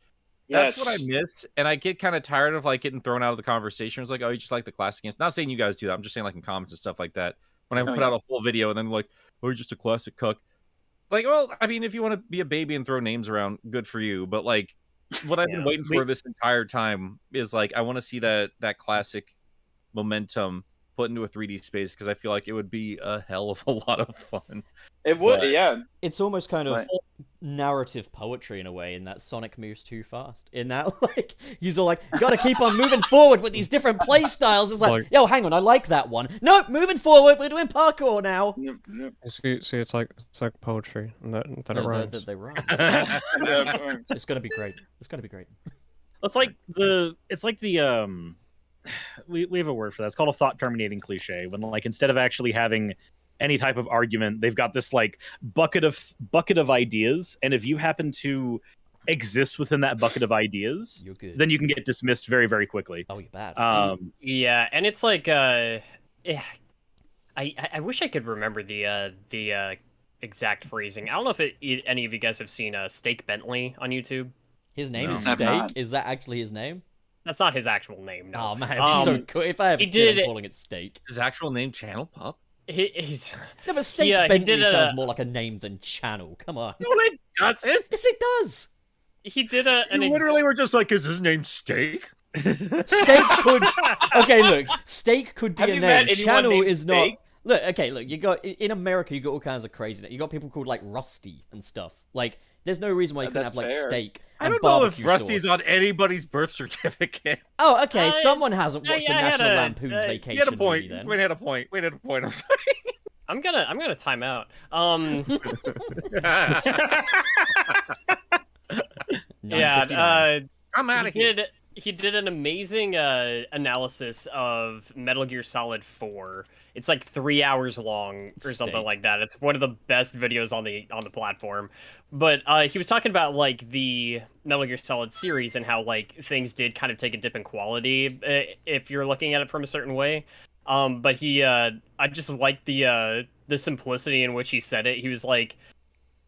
what I miss, and I get kind of tired of like getting thrown out of the conversation. It's like, oh, you just like the classic games. Not saying you guys do that. I'm just saying like in comments and stuff like that. When I put out a full video and then like, oh, you're just a classic cuck. Like, well, I mean, if you want to be a baby and throw names around, good for you. But like, what I've been waiting for this entire time is like, I want to see that classic momentum put into a 3D space because I feel like it would be a hell of a lot of fun. It would, yeah. It's almost kind of narrative poetry in a way, in that Sonic moves too fast. In that, like, he's all like, gotta keep on moving forward with these different play styles. It's like, yo, hang on, I like that one. Nope, moving forward, we're doing parkour now. Yep. See, it's like poetry, and that it rhymes. They rhyme. It's gonna be great. It's gonna be great. It's like the we have a word for that. It's called a thought terminating cliche. When like instead of actually having any type of argument, they've got this like bucket of ideas, and if you happen to exist within that bucket of ideas, you're good. Then you can get dismissed very, very quickly. Oh, you're bad. Yeah, and it's like I wish I could remember the exact phrasing. I don't know if any of you guys have seen Steak Bentley on YouTube. His name is Steak. Is that actually his name? That's not his actual name. No. Oh man, he's so cool. If I have a kid, I'm calling it Steak. His actual name, Channel Pup. He's no, but Steak Bentley sounds more like a name than Channel. Come on. No, it doesn't. Yes, it does. He did You literally were just like, is his name Steak? Steak could. Okay, look. Steak could be a name. Channel is not. Steak? Look, okay, look. You got in America, you got all kinds of craziness. You got people called like Rusty and stuff. Like, there's no reason why you couldn't have like steak and barbecue sauce. I don't know if Rusty's on anybody's birth certificate. Oh, okay. Someone hasn't watched the National Lampoon's Vacation. You had a point. Movie, then. Wait, had a point. I'm sorry. I'm gonna time out. Yeah. I'm out of here. He did an amazing analysis of Metal Gear Solid 4. It's like 3 hours long or something like that. It's one of the best videos on the platform. But he was talking about like the Metal Gear Solid series and how like things did kind of take a dip in quality if you're looking at it from a certain way. But he I just liked the simplicity in which he said it. He was like,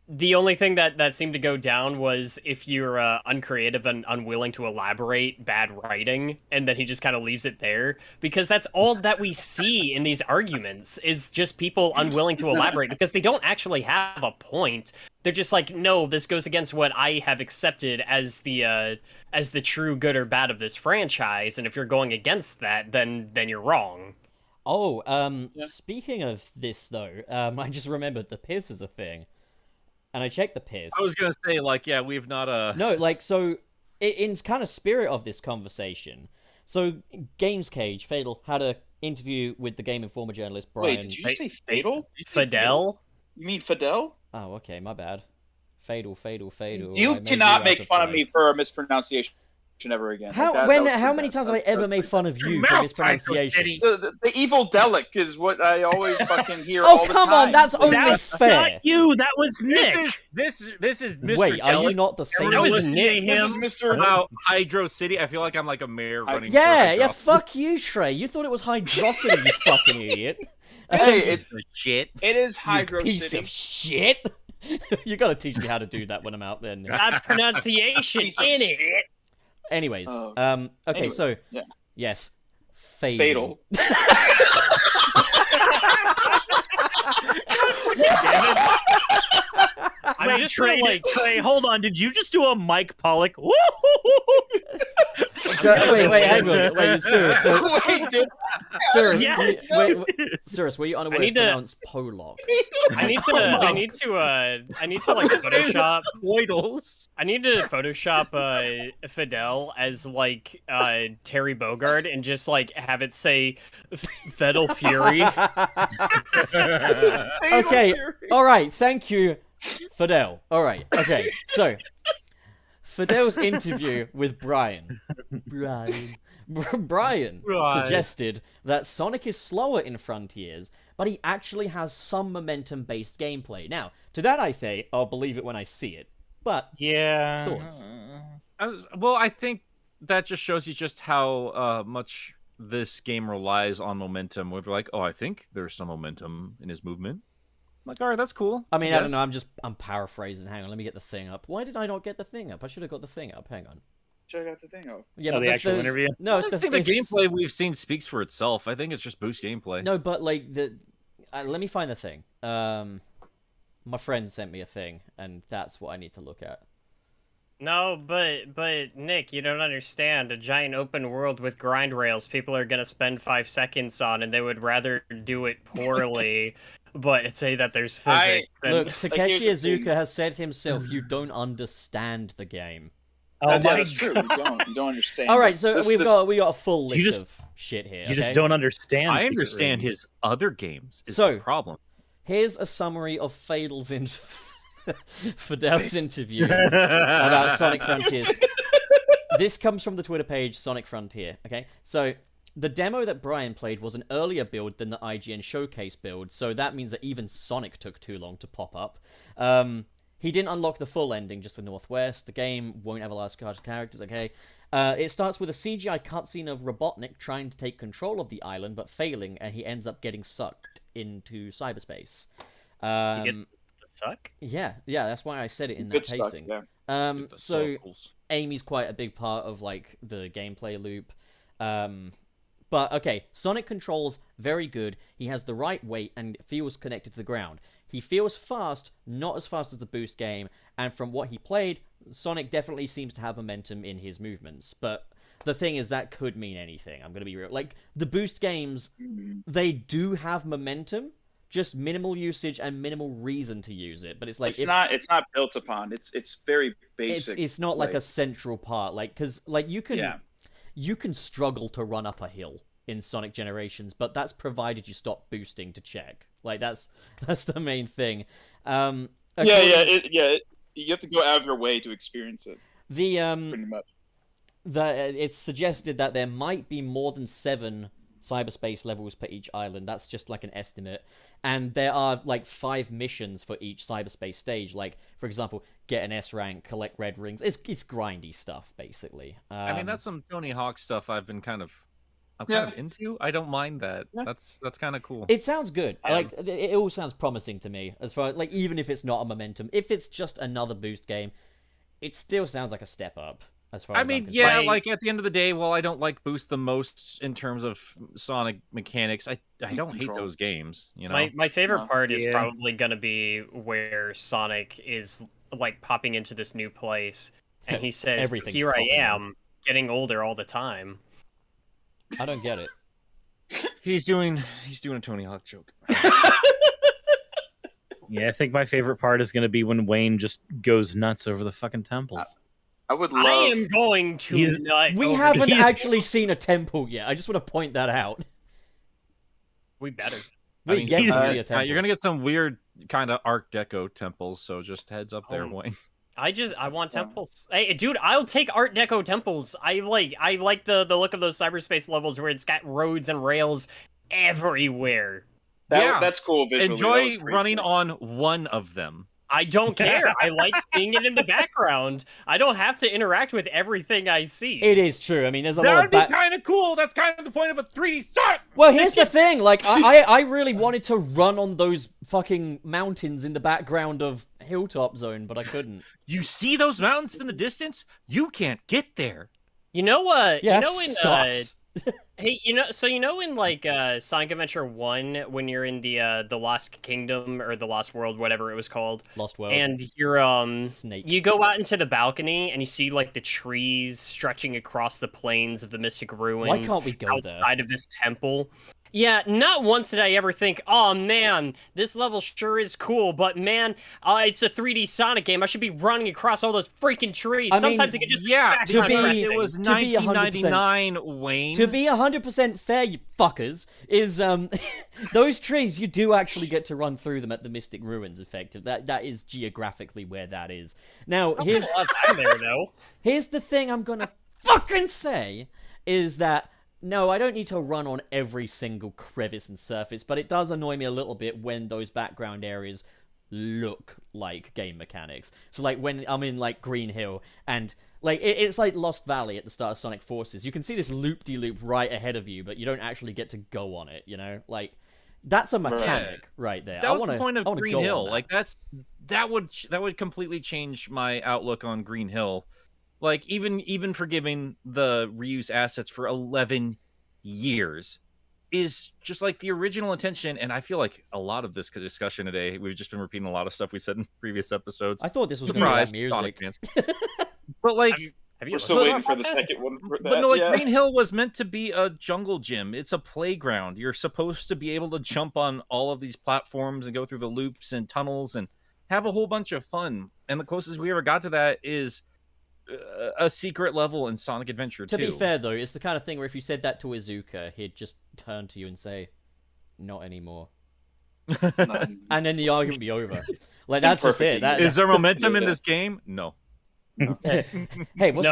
the only thing that seemed to go down was if you're uncreative and unwilling to elaborate, bad writing, and then he just kind of leaves it there. Because that's all that we see in these arguments is just people unwilling to elaborate because they don't actually have a point. They're just like, no, this goes against what I have accepted as the true good or bad of this franchise, and if you're going against that, then you're wrong. Oh, speaking of this though, I just remembered the piss is a thing. And I checked the piss. I was gonna say, like, yeah, we've not No, like, so in kind of spirit of this conversation. So Games Cage, Fatal, had an interview with the Game Informer journalist Brian. Wait, did you say Fatal? Fidel? You mean Fidel? Oh, okay, my bad. Fatal. You cannot make fun of me for a mispronunciation ever again. How Like, that was how pretty many bad. times have I ever made fun of you for mouth, mispronunciation? The evil delic is what I always fucking hear Oh, all the come time. on, that's only That's fair. not you. That was Nick. This is Mr. Wait, are you Delic. not the same? That was Listening to Nick. him This is Mr. about Hydro City. I feel like I'm like a mayor running. Yeah, for yeah, job. fuck you, Trey. You thought it was Hydrocity, you fucking idiot. Hey, Shit. it is You Hydro piece City. of shit. You gotta teach me how to do that when I'm out there. Nick. That pronunciation Piece of in shit. it. Anyways, Oh. okay, Anyway, so yeah. yes, Fatal. I'm Wait, just Trey, like Trey, hold on. Did you just do a Mike Pollock? Woo! Wait, hang on. Wait, Suris, Wait, dude. Suris, Yes, wait, you did. Suris, were you unaware I it's need to- pronounced Pollock? I need to like Photoshop. Foidles. I need to Photoshop Fidel as like Terry Bogard and just like have it say Fidel Fury. Okay, alright, thank you, Fidel. Alright, okay, so, Fidel's interview with Brian. Brian suggested that Sonic is slower in Frontiers, but he actually has some momentum-based gameplay. Now, to that I say, I'll believe it when I see it. But, Yeah. thoughts? Well, I think that just shows you just how much this game relies on momentum. Where they're like, oh, I think there's some momentum in his movement. I'm like, all right, that's cool. I mean, I don't guess. know, I'm paraphrasing. Hang on, let me get the thing up. Why did I not get the thing up? I should have got the thing up. Hang on. Check out the thing. Oh. Yeah, Oh, the actual interview? No, I it's think the gameplay we've seen speaks for itself. I think it's just boost gameplay. No, but like let me find the thing. My friend sent me a thing, and that's what I need to look at. No, but Nick, you don't understand. A giant open world with grind rails, people are gonna spend 5 seconds on, and they would rather do it poorly. But say that there's physics. Look, then- Takeshi here's the Iizuka thing. has said himself, "You don't understand the game." Oh Yeah, my that's true. You don't understand. All right, so This- we this- got a full You list just- of shit here. You just okay? don't understand. I Secret understand Rings. his other games. Is So- the problem. Here's a summary of Fidel's interview about Sonic Frontiers. This comes from the Twitter page Sonic Frontier, okay? So, the demo that Brian played was an earlier build than the IGN showcase build, so that means that even Sonic took too long to pop up. He didn't unlock the full ending, just the Northwest. The game won't have a lot of characters, okay? It starts with a CGI cutscene of Robotnik trying to take control of the island, but failing, and he ends up getting sucked into cyberspace. He gets suck. Yeah, that's why I said it in Good that stuff, pacing. yeah. The So circles. Amy's quite a big part of like the gameplay loop. But okay, Sonic controls very good. He has the right weight and feels connected to the ground. He feels fast, not as fast as the Boost game, and from what he played, Sonic definitely seems to have momentum in his movements. But the thing is, that could mean anything. I'm gonna be real. Like the Boost games, they do have momentum, just minimal usage and minimal reason to use it. But it's like It's not built upon. It's very basic. it's not like a central part, like because like you can struggle to run up a hill in Sonic Generations, but that's provided you stop boosting to check. Like that's the main thing. You have to go out of your way to experience it. The Pretty much. it's suggested that there might be more than 7 cyberspace levels per each island. That's just like an estimate, and there are like 5 missions for each cyberspace stage. Like for example, get an S rank, collect red rings. It's grindy stuff basically. I mean, that's some Tony Hawk stuff I've been kind of into. I don't mind that. Yeah. That's kind of cool. It sounds good. Like it all sounds promising to me. As far like even if it's not a momentum, if it's just another Boost game, it still sounds like a step up. As far as I I'm mean, concerned. yeah, like at the end of the day, while I don't like Boost the most in terms of Sonic mechanics, I don't hate Control. those games. You know, My favorite No. part is Yeah. probably gonna be where Sonic is like popping into this new place, and he says, Everything's "Here I popping in. am, getting older all the time." I don't get it. he's doing a Tony Hawk joke. Yeah, I think my favorite part is going to be when Wayne just goes nuts over the fucking temples. I would love. I am going to He's- nut. We over haven't these- actually seen a temple yet. I just want to point that out. We better. We get to see a temple. You're gonna get some weird kind of Art Deco temples, so just heads up there, Wayne. I want temples. Hey, dude, I'll take Art Deco temples. I like the look of those cyberspace levels where it's got roads and rails everywhere. That's cool visually. Enjoy running on one of them. I don't care. I like seeing it in the background. I don't have to interact with everything I see. It is true. I mean, there's a That lot would of be kind of cool. That's kind of the point of a 3D Sonic. Well, here's the thing. Like, I really wanted to run on those fucking mountains in the background of Hilltop Zone, but I couldn't. You see those mountains in the distance? You can't get there. You know what? Yeah, you know sucks. Hey, in like Sonic Adventure 1 when you're in the Lost Kingdom or the Lost World, whatever it was called. Lost World. And you're Snake. you go out into the balcony and you see like the trees stretching across the plains of the Mystic Ruins. Why can't we go there? Outside of this temple? Yeah, not once did I ever think, oh man, this level sure is cool, but man, it's a 3D Sonic game. I should be running across all those freaking trees. I mean, Sometimes it could just Yeah, to be- because it was to be 1999, Wayne. To be 100% fair, you fuckers, is those trees, you do actually get to run through them at the Mystic Ruins, effective. That is geographically where that is. Now, here's there though. here's the thing I'm gonna fucking say, is that no, I don't need to run on every single crevice and surface, but it does annoy me a little bit when those background areas look like game mechanics. So, like, when I'm in, like, Green Hill, and, like, it's like Lost Valley at the start of Sonic Forces. You can see this loop-de-loop right ahead of you, but you don't actually get to go on it, you know? Like, that's a mechanic right there. That was the point of Green Hill. That. Like, that would completely change my outlook on Green Hill. Like, even forgiving the reuse assets for 11 years is just like the original intention. And I feel like a lot of this discussion today, we've just been repeating a lot of stuff we said in previous episodes. I thought this was going to be about Sonic music. fans. But like, We're still waiting for the second one. but no, like Green Hill was meant to be a jungle gym. It's a playground. You're supposed to be able to jump on all of these platforms and go through the loops and tunnels and have a whole bunch of fun. And the closest we ever got to that is a secret level in Sonic Adventure 2. To be fair, though, it's the kind of thing where if you said that to Izuka, he'd just turn to you and say, not anymore. And then the argument would be over. Like, that's just it. Is there momentum in this game? No. Hey, what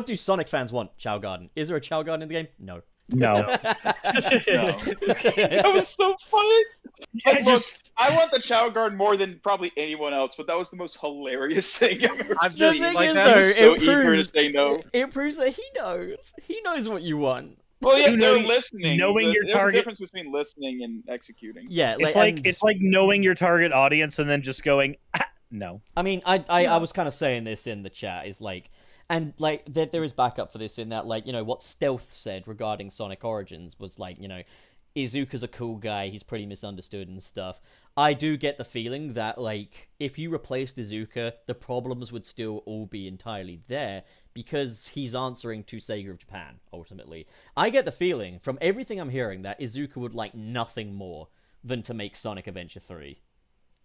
do Sonic fans want? Chow Garden. Is there a Chow Garden in the game? No. No. That was so funny. Like, look, I want the Chow Garden more than probably anyone else, but that was the most hilarious thing I've ever seen. The thing Like, is, that though, was so it eager to say no. It proves that he knows. He knows what you want. Well, yeah, they're listening. knowing your There's a target- difference between listening and executing. Yeah, It's like knowing your target audience and then just going, no. I mean, I was kind of saying this in the chat, is like, and like there is backup for this in that, like, you know, what Stealth said regarding Sonic Origins was like, you know, Izuka's a cool guy, he's pretty misunderstood and stuff. I do get the feeling that, like, if you replaced Izuka, the problems would still all be entirely there, because he's answering to Sega of Japan, ultimately. I get the feeling, from everything I'm hearing, that Izuka would like nothing more than to make Sonic Adventure 3.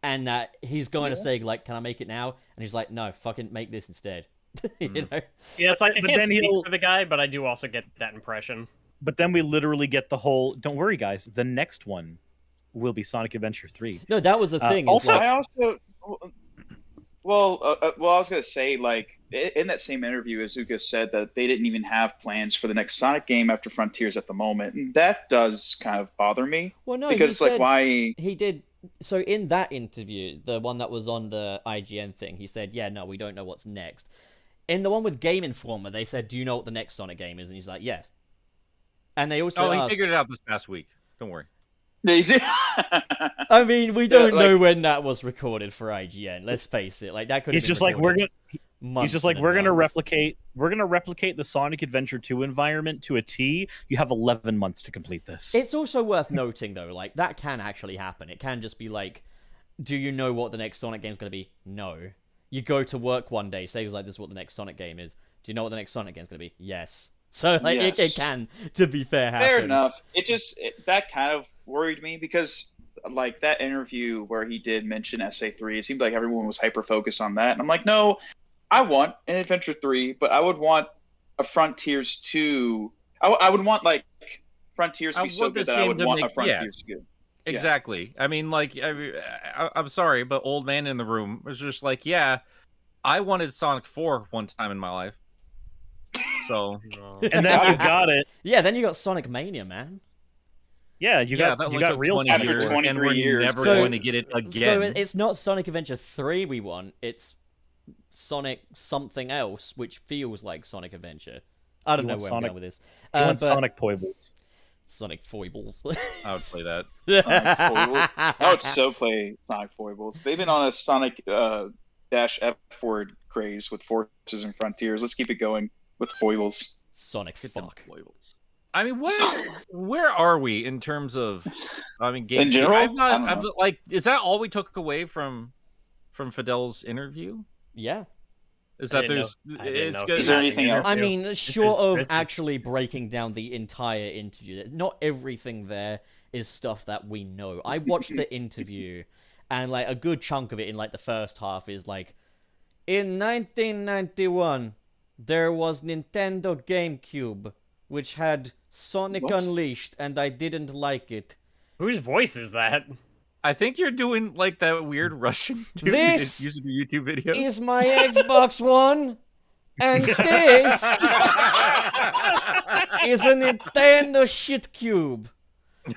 And that he's going to say, like, can I make it now? And he's like, no, fucking make this instead. You know? Yeah, it's like I But can't then speak he'll- for the guy, but I do also get that impression. But then we literally get the whole, don't worry, guys, the next one will be Sonic Adventure 3. No, that was the thing. is also- like, I also, well, I was gonna say, like, in that same interview, Izuka said that they didn't even have plans for the next Sonic game after Frontiers at the moment, and that does kind of bother me. well, no, because, he like, said why? he did. So in that interview, the one that was on the IGN thing, he said, yeah, no, we don't know what's next. In the one with Game Informer, they said, do you know what the next Sonic game is? And he's like, yeah. And they also he asked, figured it out this past week. Don't worry. They did. I mean, we don't like- know when that was recorded for IGN. Let's face it. Like, that could have He's been just like, recorded he's months just like, in we're gonna advance. replicate the Sonic Adventure 2 environment to a T. You have 11 months to complete this. It's also worth noting, though, like, that can actually happen. It can just be like, do you know what the next Sonic game's going to be? No. You go to work one day, say, like, this is what the next Sonic game is. Do you know what the next Sonic game's going to be? Yes. So, like, Yes. it can, to be fair, happen. Fair enough. That kind of worried me because, like, that interview where he did mention SA3, it seemed like everyone was hyper focused on that, and I'm like, no, I want an Adventure 3, but I would want a Frontiers 2. I would want, like, Frontiers to I be so want good this that I game would to want a make- Frontiers to be good. Exactly. I mean, like, I'm sorry, but old man in the room was just like, yeah, I wanted Sonic 4 one time in my life. So, And then you got it. Yeah, then you got Sonic Mania, man. Yeah, you got real 20 Sonic. After 23 and we're years. never So- going to get it again. So it's not Sonic Adventure 3 we want, it's Sonic something else, which feels like Sonic Adventure. I don't You know want where I'm Sonic- going with this. You want but Sonic Poibles. Sonic Foibles. I would play that. Sonic Foibles. I would so play Sonic Foibles. They've been on a Sonic dash F word craze with Forces and Frontiers. Let's keep it going with Foibles. Sonic Get them fuck. foibles. I mean, where are we in terms of, I mean, games? In general? I'm not, I don't know. like, is that all we took away from Fidel's interview? Yeah. Is I that didn't there's know- I didn't know if good? Is there anything else? I mean, short of this is- actually breaking down the entire interview, not everything there is stuff that we know. I watched the interview, and like a good chunk of it in like the first half is like, in 1991, there was Nintendo GameCube, which had Sonic What? Unleashed, and I didn't like it. Whose voice is that? I think you're doing like that weird Russian dude This using the YouTube videos. Is my Xbox One, and this is a Nintendo shit cube.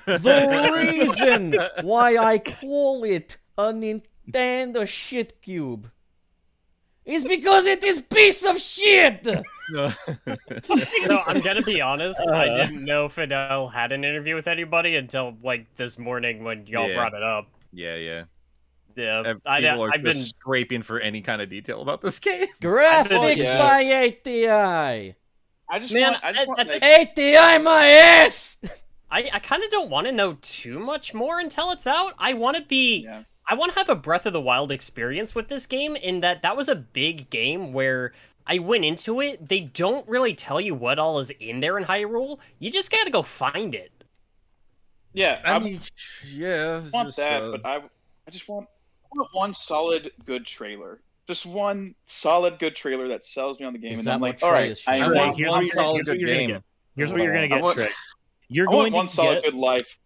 The reason why I call it a Nintendo shit cube is because it is piece of shit. No, I'm gonna be honest. I didn't know Fidel had an interview with anybody until like this morning when y'all Yeah. brought it up. Yeah. Yeah, People are I've been. just scraping for any kind of detail about this game. Graphics Yeah. by ATI. I just Man, want. I just want at like, this- ATI my ass. I kind of don't want to know too much more until it's out. I want to be. yeah. I want to have a Breath of the Wild experience with this game, in that was a big game where I went into it. They don't really tell you what all is in there in Hyrule. You just gotta go find it. Yeah, I I mean, yeah. it's want just, that, but I just want one solid good trailer. Just one solid good trailer that sells me on the game, Is and that I'm what like, all right, trailers should I be? want Here's one what you're- solid here's what good you're gonna game. get. Here's what you're gonna I get, want- Trick. You're I want going one to solid get. good life.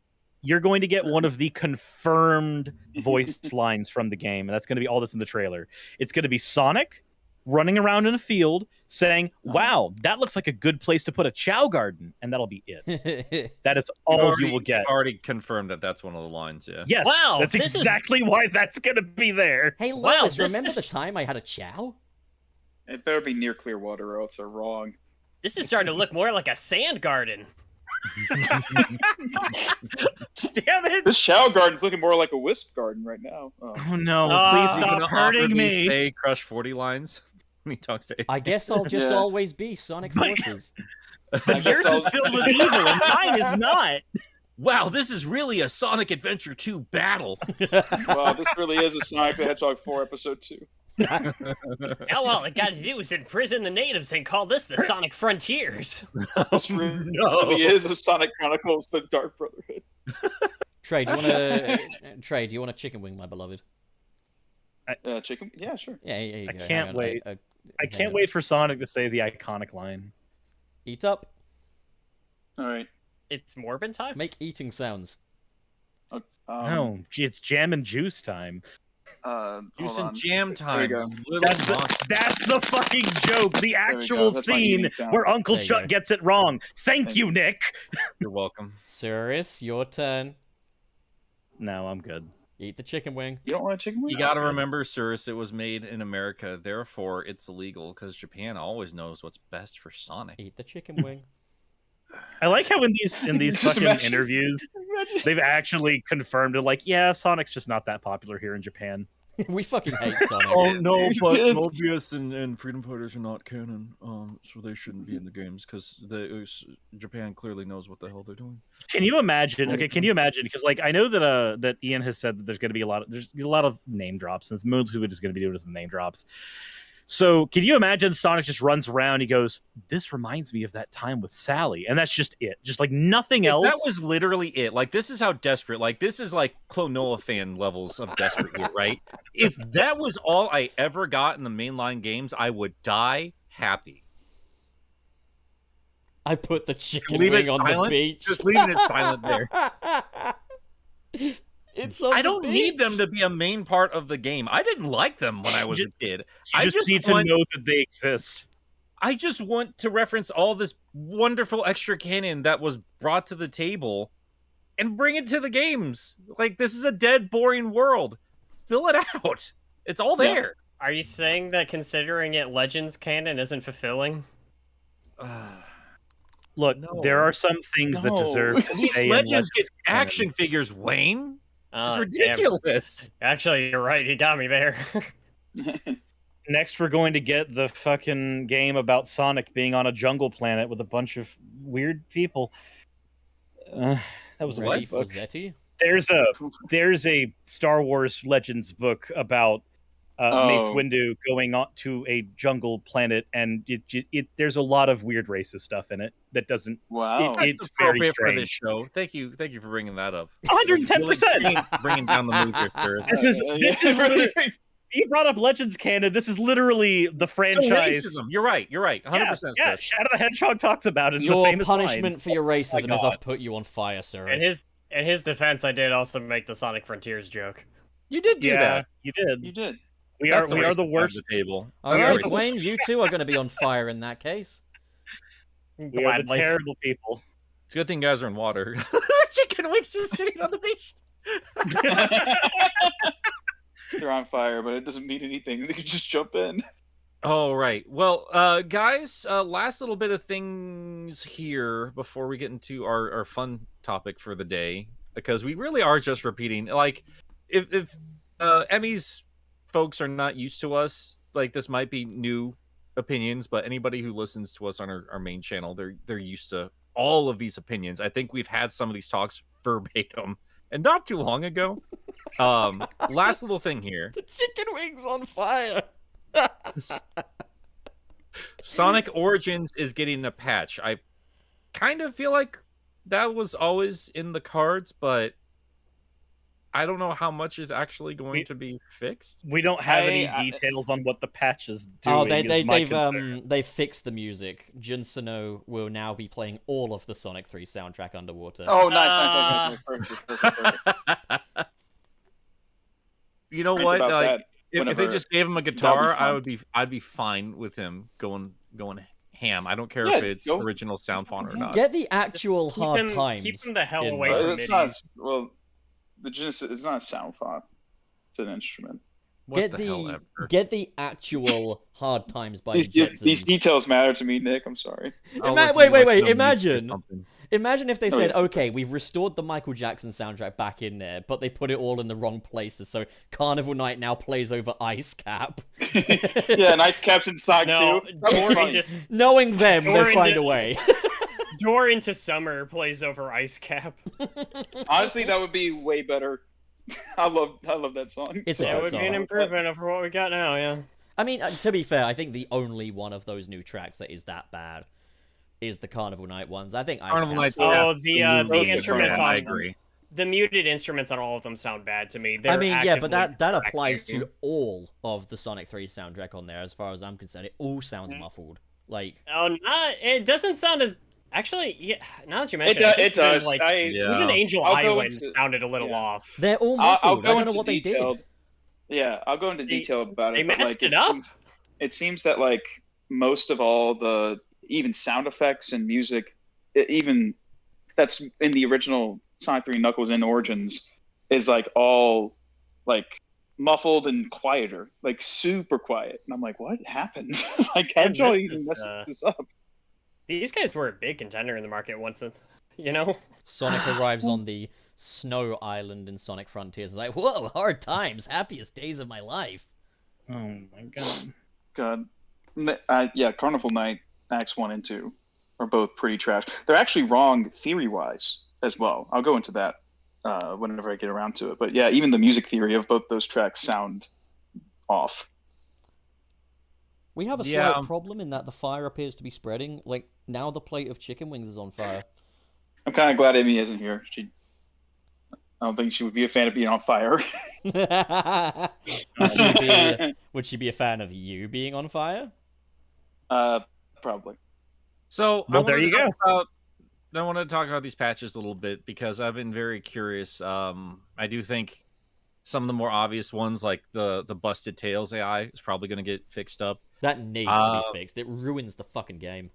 You're going to get one of the confirmed voice lines from the game, and that's going to be all that's in the trailer. It's going to be Sonic running around in a field saying, "Wow, that looks like a good place to put a Chow Garden," and that'll be it. That is all you will get. Already confirmed that that's one of the lines. Yeah. Yes, Wow, that's this is- exactly why that's going to be there. Hey, Wow, Lois, this remember is- the time I had a chow? It better be near Clearwater, or else they're wrong. This is starting to look more like a sand garden. Damn it! This Chow Garden's looking more like a Wisp Garden right now. Oh. Oh no! Oh, Please He's stop hurting me. Say Crush 40 lines. When he talks to. I guess I'll just Yeah. always be Sonic Forces. I guess Yours I'll- is filled with evil, and mine is not. Wow, this is really a Sonic Adventure 2 battle. Wow, this really is a Sonic the Hedgehog 4 episode 2. Now all I gotta do is imprison the natives and call this the Sonic Frontiers. This really is a Sonic Chronicles: The Dark Brotherhood. Trey, do you want a chicken wing, my beloved? Chicken? Yeah, sure. Yeah, here you I go. can't Hang on, wait. I hang can't on. wait for Sonic to say the iconic line. Eat up. All right. It's Morbin time. Make eating sounds. No, it's jam and juice time. Hold Juice on. and jam time. There you go. Little That's the fucking joke. The we go. actual That's my scene eating sound. where Uncle There you Chuck go. gets it wrong. Thank Thank you, you. Nick. You're welcome. Suris, your turn. No, I'm good. Eat the chicken wing. You don't want a chicken wing? You got to remember, Suris, it was made in America, therefore it's illegal because Japan always knows what's best for Sonic. Eat the chicken wing. I like how in these Just fucking imagine- interviews Imagine- they've actually confirmed it. Like, yeah, Sonic's just not that popular here in Japan. We fucking hate Sonic. Oh no, but Yes. Mobius and Freedom Fighters are not canon, so they shouldn't be in the games because Japan clearly knows what the hell they're doing. Can you imagine? Okay, can you imagine? Because like I know that that Ian has said that there's going to be a lot of name drops, since Moon's who is going to be doing some name drops. So can you imagine Sonic just runs around? He goes, "This reminds me of that time with Sally," and that's just it. Just like nothing If else. that was literally it. Like this is how desperate. Like this is like Clonoa fan levels of desperate here, right? If that was all I ever got in the mainline games, I would die happy. I put the chicken Leave it wing on silent? the beach. Just leaving it silent there. It's on I the don't need them beach. to be a main part of the game. I didn't like them when I was a kid. You just need to know that they exist. I just want to reference all this wonderful extra canon that was brought to the table and bring it to the games. Like, this is a dead, boring world. Fill it out. It's all there. Are you saying that considering it Legends canon isn't fulfilling? Look, No. there are some things that deserve to These stay in Legends get canon. action figures, Wayne. It's Damn. ridiculous. Actually, you're right. You got me there. Next, we're going to get the fucking game about Sonic being on a jungle planet with a bunch of weird people. That was a Ready weird for book. Zeti? There's a Star Wars Legends book about Mace Windu going on to a jungle planet, and there's a lot of weird racist stuff in it that doesn't. Wow. It's That's very appropriate for strange. this show. Thank you for bringing that up. 110%. Bringing down the mood here, Suris. This is literally, you brought up Legends canon. This is literally the So franchise. racism. You're right. 100%. Yeah, Suris. Shadow the Hedgehog talks about it. In Your the famous punishment line. for your racism is God. I've put you on fire, sir. In his defense, I did also make the Sonic Frontiers joke. You did do that. You did. You did. We That's are the racist side of worst. the table. All We are right, the- Wayne, you two are going to be on fire in that case. We are the Gladly. terrible people. It's a good thing you guys are in water. Chicken wings just sitting on the beach. They're on fire, but it doesn't mean anything. They can just jump in. Oh, right. Well, guys, last little bit of things here before we get into our fun topic for the day, because we really are just repeating. Like, if Emmy's folks are not used to us, like, this might be new opinions, but anybody who listens to us on our main channel, they're used to all of these opinions. I think we've had some of these talks verbatim, and not too long ago. Last little thing here. The chicken wings on fire. Sonic Origins is getting a patch. I kind of feel like that was always in the cards, but I don't know how much is actually going to be fixed. We don't have any I- details on what the patch is doing. Oh, is my concern. they've fixed the music. Jun Sano will now be playing all of the Sonic 3 soundtrack underwater. Oh, nice. Perfect. You know It's what? about Like, that if they whenever- just gave him a that'll be guitar, fun. I'd be fine with him going ham. I don't care Yeah, if it's go- original sound font or not. Get the actual hard times. Keep him the hell in away mind. from It's middies. not. Well, the Genesis is not a sound font. It's an instrument. What Get the hell ever. get the actual hard times by These Jetsons. details matter to me, Nick. I'm sorry. I'll Ima- let wait, you wait, let wait, know music or imagine. something. Imagine if they Oh, said, yeah. okay, we've restored the Michael Jackson soundtrack back in there, but they put it all in the wrong places, so Carnival Night now plays over Ice Cap. Yeah, nice caps inside No, too. That was Door funny. into, Knowing them, Door they find into- a way. Door into Summer plays over Ice Cap. Honestly, that would be way better. I love that song. It's That a good would be an song. improvement over what we got now, yeah. I mean, to be fair, I think the only one of those new tracks that is that bad is the Carnival Night ones. I think Ice Carnival Cap's Night's fine. Oh, absolutely the good. instruments I on agree. the muted instruments on all of them sound bad to me. I They're mean, yeah, but actively that applies distracting. to all of the Sonic 3 soundtrack on there, as far as I'm concerned. It all sounds Mm. muffled. Like, Oh, it doesn't sound as actually. Yeah, now that you mention It, it, I it think even, does. Like Yeah. even Angel I'll go Island into- sounded a little yeah. off. they're all I'll muffled. go I don't into know what they detail. did. Yeah, I'll go into detail about They it. But messed like, it up. It seems that like most of all the even sound effects and music, even that's in the original Sonic 3 Knuckles in Origins, is like all like muffled and quieter, like super quiet. And I'm like, what happened? Like, how did y'all this even is, mess this up? These guys were a big contender in the market once, you know. Sonic arrives on the snow island in Sonic Frontiers. It's like, whoa, hard times, happiest days of my life. Oh my god. God. Yeah, Carnival Night Acts 1 and 2 are both pretty trash. They're actually wrong theory-wise as well. I'll go into that whenever I get around to it. But yeah, even the music theory of both those tracks sound off. We have a Yeah. slight problem in that the fire appears to be spreading. Like, now the plate of chicken wings is on fire. I'm kind of glad Amy isn't here. I don't think she would be a fan of being on fire. Would she be a fan of you being on fire? Probably. So Well, I there wanted you to talk about I want to talk about these patches a little bit because I've been very curious. I do think some of the more obvious ones, like the busted tails AI, is probably going to get fixed up. That needs to be fixed. It ruins the fucking game.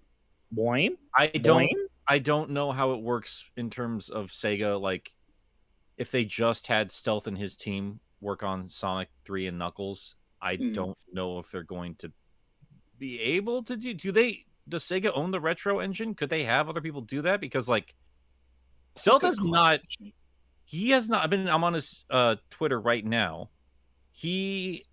Boing. I don't know how it works in terms of Sega. Like, if they just had Stealth and his team work on Sonic 3 and Knuckles, I don't know if they're going to be able to does Sega own the retro engine? Could they have other people do that? Because like Stealth has not, I'm on his Twitter right now. He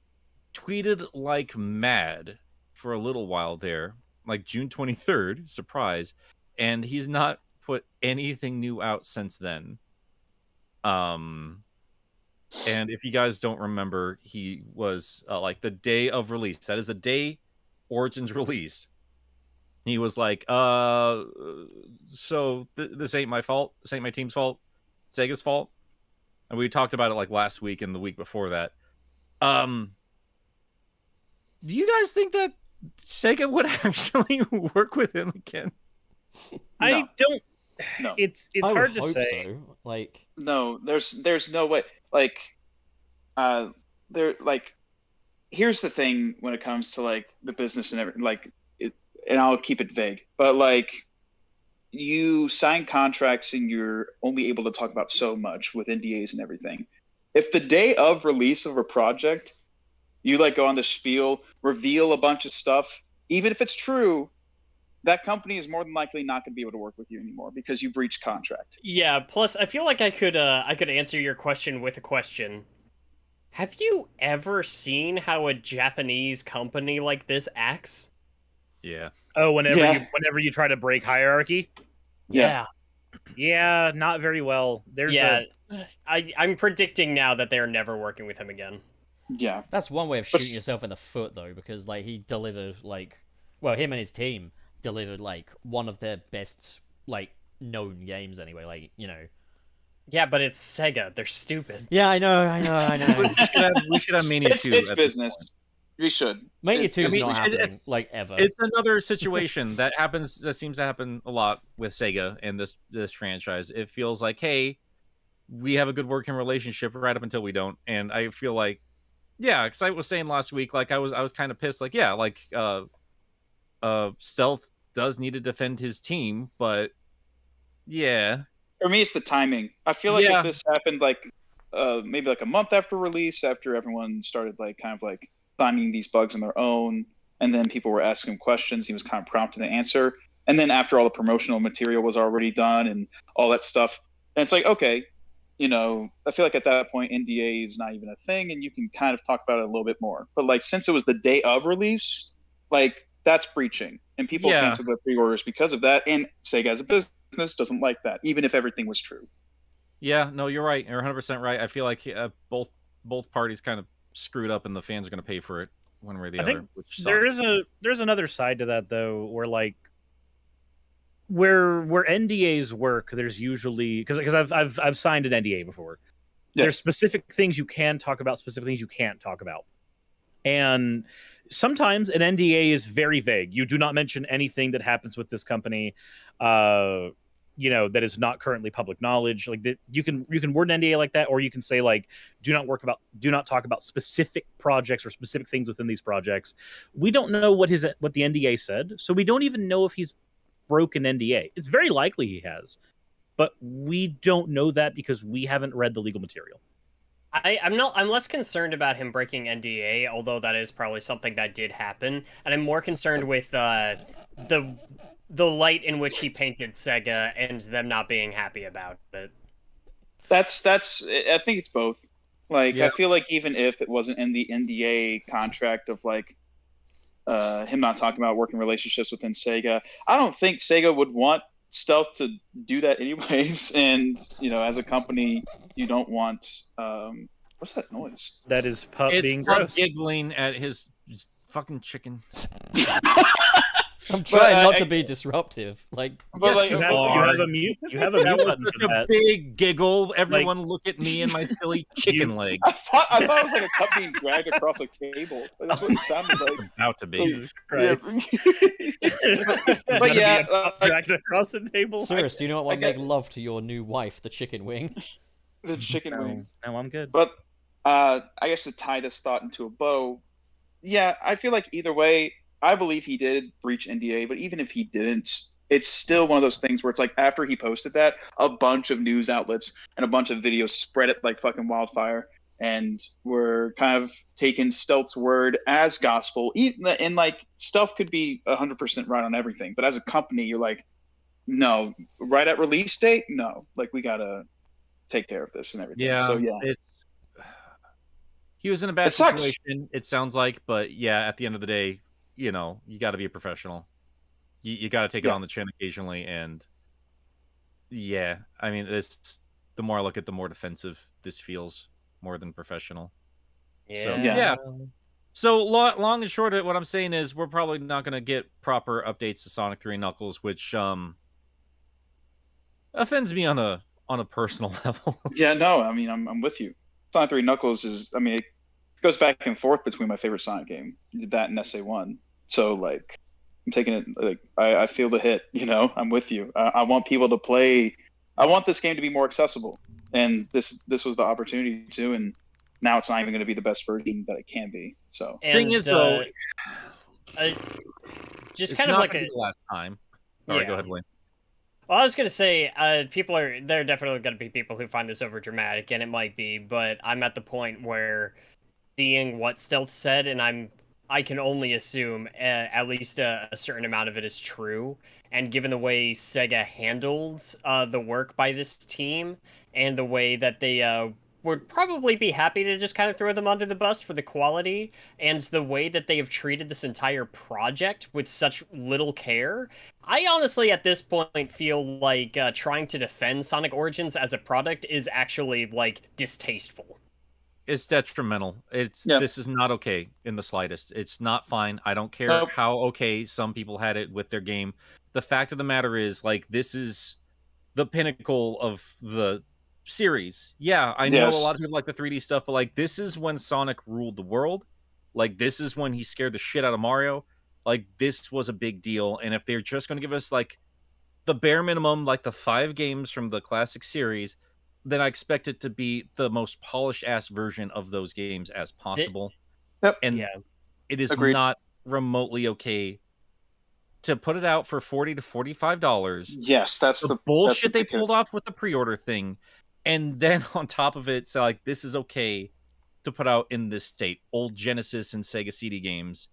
tweeted like mad for a little while there, like June 23rd, surprise, and he's not put anything new out since then. And if you guys don't remember, he was like the day of release. That is the day Origins released. He was like, so this ain't my fault. This ain't my team's fault. Sega's fault. And we talked about it like last week and the week before that. Do you guys think that Sega would actually work with him again? No. I don't. No. It's I hard would to hope say. so. Like, No, there's no way. Like, here's the thing when it comes to like the business and everything. Like, and I'll keep it vague, but like, you sign contracts and you're only able to talk about so much with NDAs and everything. If the day of release of a project, you like go on the spiel, reveal a bunch of stuff, even if it's true, that company is more than likely not going to be able to work with you anymore because you breached contract. Yeah, plus I feel like I could answer your question with a question. Have you ever seen how a Japanese company like this acts? Yeah. Oh, whenever you try to break hierarchy. Yeah. Yeah, not very well. I'm predicting now that they're never working with him again. Yeah. that's one way of shooting yourself in the foot, though, because like he delivered him and his team delivered like one of their best like known games anyway. Like, you know. Yeah, but it's Sega. They're stupid. Yeah, I know. we should have Mania 2. It's business. We should. Mania 2 is I mean, not happening it's- like ever. It's another situation that seems to happen a lot with Sega and this franchise. It feels like, hey, we have a good working relationship right up until we don't. And I feel like, yeah, because I was saying last week, like I was kind of pissed, like, yeah, like Stealth does need to defend his team, but yeah. For me, it's the timing. I feel like if this happened like maybe like a month after release, after everyone started like kind of like finding these bugs on their own, and then people were asking him questions, he was kind of prompted to answer. And then after all the promotional material was already done and all that stuff, and it's like, okay, you know, I feel like at that point NDA is not even a thing, and you can kind of talk about it a little bit more. But like since it was the day of release, like that's breaching, and people canceled their pre-orders because of that. And Sega as a business doesn't like that, even if everything was true. Yeah, no, you're right. You're 100% right. I feel like both parties kind of screwed up, and the fans are going to pay for it one way or the I other. think Which sucks. there's another side to that though, where like where NDAs work. There's usually because I've signed an NDA before. Yes. There's specific things you can talk about, specific things you can't talk about, and sometimes an NDA is very vague. You do not mention anything that happens with this company. You know, that is not currently public knowledge. Like that, you can word an NDA like that, or you can say like, do not talk about specific projects or specific things within these projects. We don't know what the NDA said, so we don't even know if he's broken NDA. It's very likely he has, but we don't know that because we haven't read the legal material. I'm less concerned about him breaking NDA, although that is probably something that did happen, and I'm more concerned with the light in which he painted Sega and them not being happy about it. That's I think it's both. Like I feel like even if it wasn't in the NDA contract of like him not talking about working relationships within Sega, I don't think Sega would want Stealth to do that anyways. And you know, as a company, you don't want what's that noise? That is Pup It's being Pup gross. giggling at his fucking chicken. I'm trying But, not to be disruptive. Like, But like, you have a mute. You have a That mute was button such for a that. big giggle. Everyone look at me and my silly chicken leg. I thought it was like a cup being dragged across a table. That's what it sounded like. About to be. Jesus Yeah. Christ. But yeah, dragged across the table. Suris, do you not want to I make love to your new wife, the chicken wing? the chicken wing. No, I'm good. But I guess to tie this thought into a bow, yeah, I feel like either way, I believe he did breach NDA, but even if he didn't, it's still one of those things where it's like after he posted that, a bunch of news outlets and a bunch of videos spread it like fucking wildfire, and were kind of taking Steltz's word as gospel. And like Stealth could be 100% right on everything, but as a company, you're like, no, right at release date, no, like we gotta take care of this and everything. Yeah. So yeah, He was in a bad It sucks. situation, it sounds like, but yeah, at the end of the day, you know, you got to be a professional. You got to take it Yeah. on the chin occasionally, and yeah, I mean, the more I look at, the more defensive this feels, more than professional. So yeah. So long and short of it, what I'm saying is we're probably not going to get proper updates to Sonic 3 and Knuckles, which offends me on a personal level. Yeah, no, I mean, I'm with you. Sonic 3 Knuckles is, I mean, it goes back and forth between my favorite Sonic game. Did that and SA1. So, like, I'm taking it, like, I feel the hit, you know? I'm with you. I want people to play. I want this game to be more accessible. And this was the opportunity to, and now it's not even going to be the best version that it can be. So, Thing is, though, just it's kind of not like gonna a be the last time. All right, Yeah. go ahead, Wayne. Well, I was gonna say, there are definitely gonna be people who find this over dramatic, and it might be, but I'm at the point where seeing what Stealth said, and I can only assume at least a certain amount of it is true. And given the way Sega handled the work by this team, and the way that they would probably be happy to just kind of throw them under the bus for the quality, and the way that they have treated this entire project with such little care, I honestly, at this point, feel like trying to defend Sonic Origins as a product is actually, like, distasteful. It's detrimental. This is not okay in the slightest. It's not fine. I don't care Nope. how okay some people had it with their game. The fact of the matter is, like, this is the pinnacle of the series. Yeah, I know Yes. a lot of people like the 3D stuff, but like this is when Sonic ruled the world. Like this is when he scared the shit out of Mario. Like this was a big deal. And if they're just going to give us like the bare minimum, like the 5 games from the classic series, then I expect it to be the most polished ass version of those games as possible. Yep. And Yeah. it is Agreed. not remotely okay to put it out for $40 to $45. yes, that's The the bullshit they that's the pulled off with the pre-order thing, and then on top of it, so like this is okay to put out in this state, old Genesis and Sega CD games,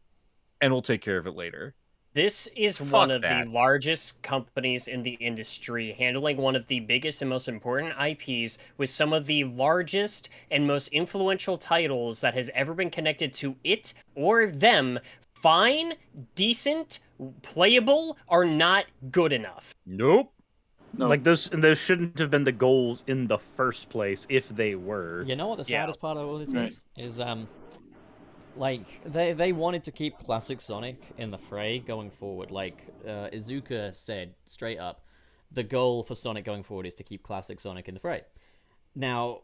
and we'll take care of it later. This is Fuck one of that. the largest companies in the industry, handling one of the biggest and most important IPs with some of the largest and most influential titles that has ever been connected to it or them. Fine, decent, playable, are not good enough. Nope. No. Like those shouldn't have been the goals in the first place if they were. You know what the Yeah. saddest part of all this Right. is like they wanted to keep classic Sonic in the fray going forward. Like Izuka said straight up, the goal for Sonic going forward is to keep classic Sonic in the fray. Now,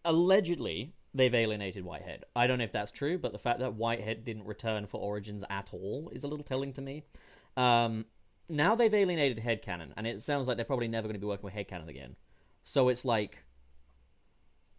allegedly, they've alienated Whitehead. I don't know if that's true, but the fact that Whitehead didn't return for Origins at all is a little telling to me. Now they've alienated Headcanon, and it sounds like they're probably never going to be working with Headcanon again. So it's like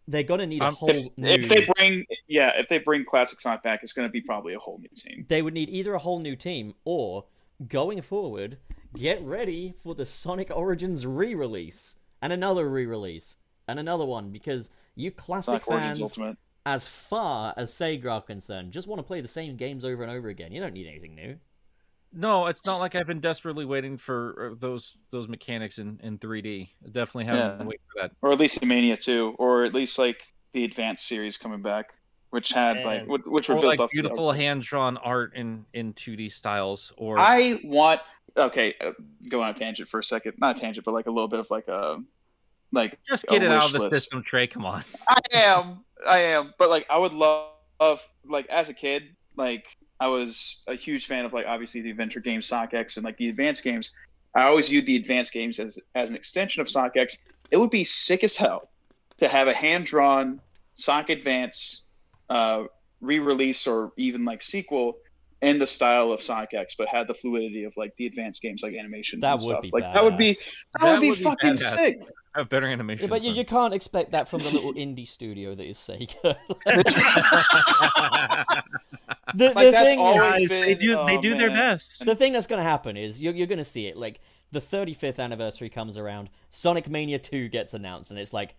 they're going to need a whole new... if they bring classic Sonic back, it's going to be probably a whole new team. They would need either a whole new team or, going forward, get ready for the Sonic Origins re-release and another re-release and another one, because you classic Sonic Origins fans, Ultimate. as far as Sega are concerned, just want to play the same games over and over again. You don't need anything new. No, it's not like I've been desperately waiting for those mechanics in 3D. I definitely haven't been waiting for that. Or at least Mania 2, or at least like the Advanced series coming back, which had like which were Or built like off beautiful hand-drawn art in 2D styles. Or I want go on a tangent for a second, not a tangent, but like a little bit of like a just get it out of wish the list. system, Trey. Come on. I am, but like I would love like as a kid, like I was a huge fan of like obviously the adventure games, Sonic X, and like the advanced games. I always viewed the advanced games as an extension of Sonic X. It would be sick as hell to have a hand-drawn Sonic Advance re-release or even like sequel in the style of Sonic X, but had the fluidity of like the advanced games, like animations That and would stuff. be Like badass. that would be fucking badass. sick. Have better animation. Yeah, but you can't expect that from the little indie studio that is Sega. the Like that's thing, always Guys, been. they do their best. the thing that's gonna happen is you're gonna see it. Like the 35th anniversary comes around, Sonic Mania 2 gets announced, and it's like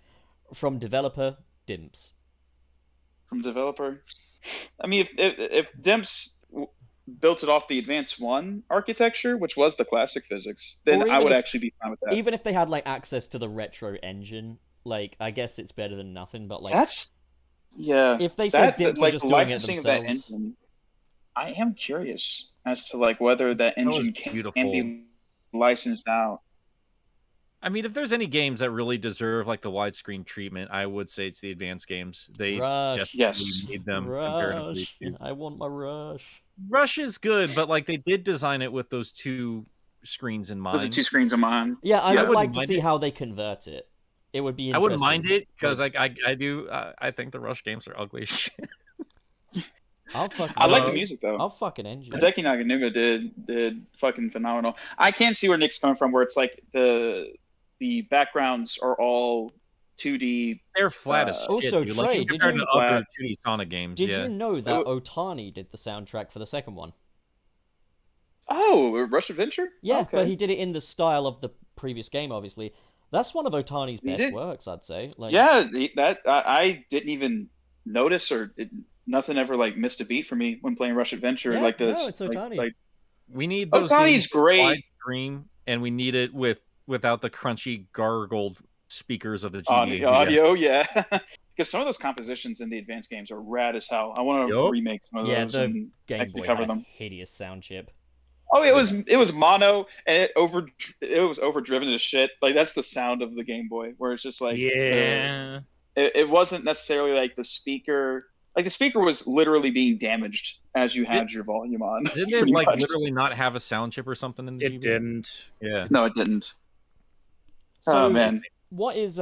from developer Dimps. From developer. I mean, if Dimps built it off the Advance 1 architecture, which was the classic physics, then Or I even would if- actually be fine with that. Even if they had like access to the retro engine, like I guess it's better than nothing. But like That's yeah. if they said That Dimps are like just the doing it licensing of that themselves, engine, I am curious as to like whether that was engine can beautiful. be licensed out. I mean, if there's any games that really deserve like the widescreen treatment, I would say it's the advanced games. They Rush. just Yes. made them comparatively. Rush. I want my Rush. Rush is good, but like they did design it with those two screens in With the mind. two screens of mine. Yeah, I Yeah, I would wouldn't like to mind see it. how they convert it. It would be I interesting. wouldn't mind it because I do I think the Rush games are ugly as shit. I'll fucking. I like the Uh, music though. I'll fucking engine. Hideki Naganuga did fucking phenomenal. I can see where Nick's coming from, where it's like the backgrounds are all 2D. They're flat as shit. Also, dude. Trey, like, did compared you- to other 2D Sonic games? Did yeah. you know that Otani did the soundtrack for the second one? Oh, Rush Adventure? Yeah, Okay. but he did it in the style of the previous game. Obviously, that's one of Otani's He best did. works, I'd say. Like, Yeah, I didn't even notice nothing ever like missed a beat for me when playing Rush Adventure. Yeah, like this, no, it's Otani. Like, We need those Otani's games great. widescreen, and we need it without the crunchy gargled speakers of the GBA. audio, yeah. Because some of those compositions in the advanced games are rad as hell. I want to Yup. remake some of yeah, those the and Game actually Boy cover had a them. hideous sound chip. Oh, it was mono and it was overdriven to shit. Like that's the sound of the Game Boy, where it's just like Yeah. it wasn't necessarily like the speaker. Like the speaker was literally being damaged as you had your volume on. Didn't it pretty like much. literally not have a sound chip or something in the It GBA? didn't. Yeah. No, it didn't. So, Oh man, what is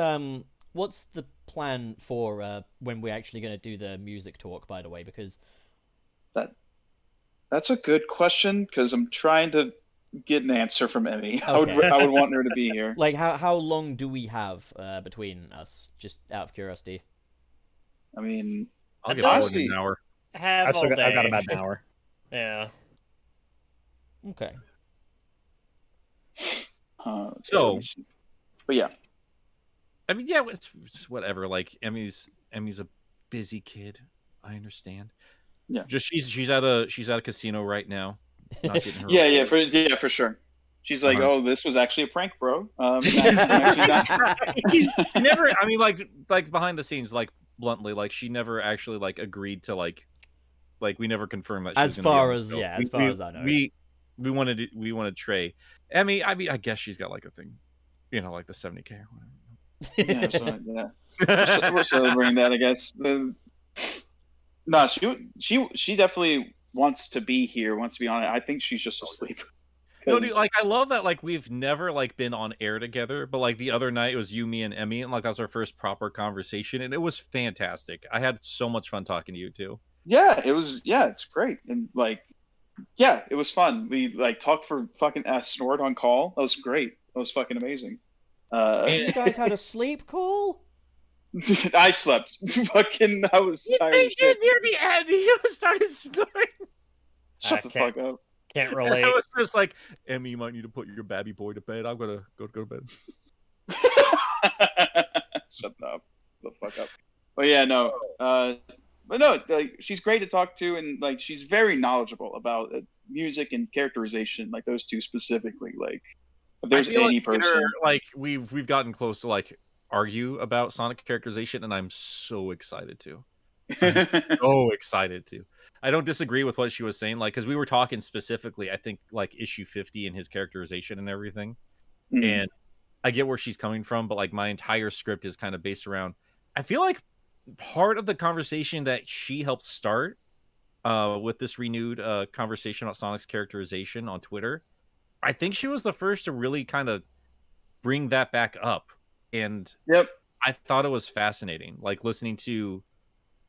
what's the plan for when we're actually going to do the music talk? By the way, because that's a good question because I'm trying to get an answer from Emmy. I Okay. would want her to be here. like how long do we have between us? Just out of curiosity. I mean, I'll get Honestly- forward in an hour. Have I've all still got, day. I've got about an hour. Yeah. Okay. So- let me see. But yeah, I mean, yeah, it's whatever. Like Emmy's a busy kid. I understand. Yeah. Just she's at a casino right now. Not getting her yeah, for sure. She's like, Uh-huh. "Oh, this was actually a prank, bro." Actually not. she never. I mean, like behind the scenes, like bluntly, like she never actually like agreed to like we never confirmed that. She As was gonna be far on the as- show. yeah, as far as I know. we wanted Trey. Emmy, I mean, I guess she's got like a thing, like the 70K or whatever. Yeah, so, yeah. We're celebrating that, I guess. No, she definitely wants to be here. Wants to be on it. I think she's just asleep. No, dude, like I love that. Like we've never like been on air together, but like the other night it was you, me, and Emmy, and like that was our first proper conversation, and it was fantastic. I had so much fun talking to you too. Yeah, it was. Yeah, it's great, and like, yeah, it was fun. We like talked for fucking snored on call. That was great. That was fucking amazing. You guys had a sleep call? I slept. Fucking, I was tired as shit. near the end, he started snoring. Shut the Okay. fuck up. Can't I relate. was just like, Emmy, you might need to put your babby boy to bed. I'm gonna go to bed. Shut the fuck up. But yeah, no. But no, like she's great to talk to, and like she's very knowledgeable about music and characterization, like those two specifically. Like, if there's I feel any like person, Peter, like we've gotten close to like argue about Sonic characterization, and I'm so excited to. So excited to. I don't disagree with what she was saying, like because we were talking specifically, I think like issue 50 and his characterization and everything. Mhm. And I get where she's coming from, but like my entire script is kind of based around. I feel like part of the conversation that she helped start with this renewed conversation about Sonic's characterization on Twitter. I think she was the first to really kind of bring that back up. And Yep. I thought it was fascinating, like listening to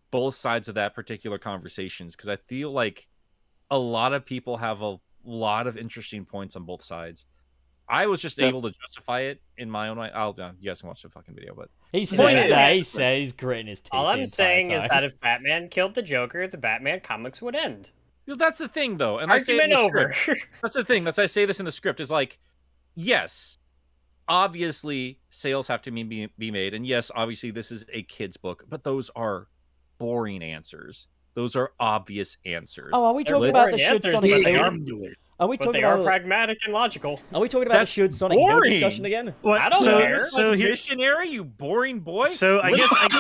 both sides of that particular conversations, because I feel like a lot of people have a lot of interesting points on both sides. I was just able to justify it in my own way. You guys can watch the fucking video, but He says that. He says he's gritting his teeth. All the I'm entire saying is time. that if Batman killed the Joker, the Batman comics would end. that's the thing, though. And I say it in Argument the over. script. That's the thing. I say this in the script is like, yes, obviously sales have to be made, and yes, obviously this is a kid's book, but those are boring answers. Those are obvious answers. Oh, are we talking They're about the boring should answers, Sonic? but they are- Are we But talking they are about? pragmatic and logical. Are we talking about the That's should Sonic Hill boring. discussion again? What? I don't care. So Like here, missionary, you boring boy. so I guess into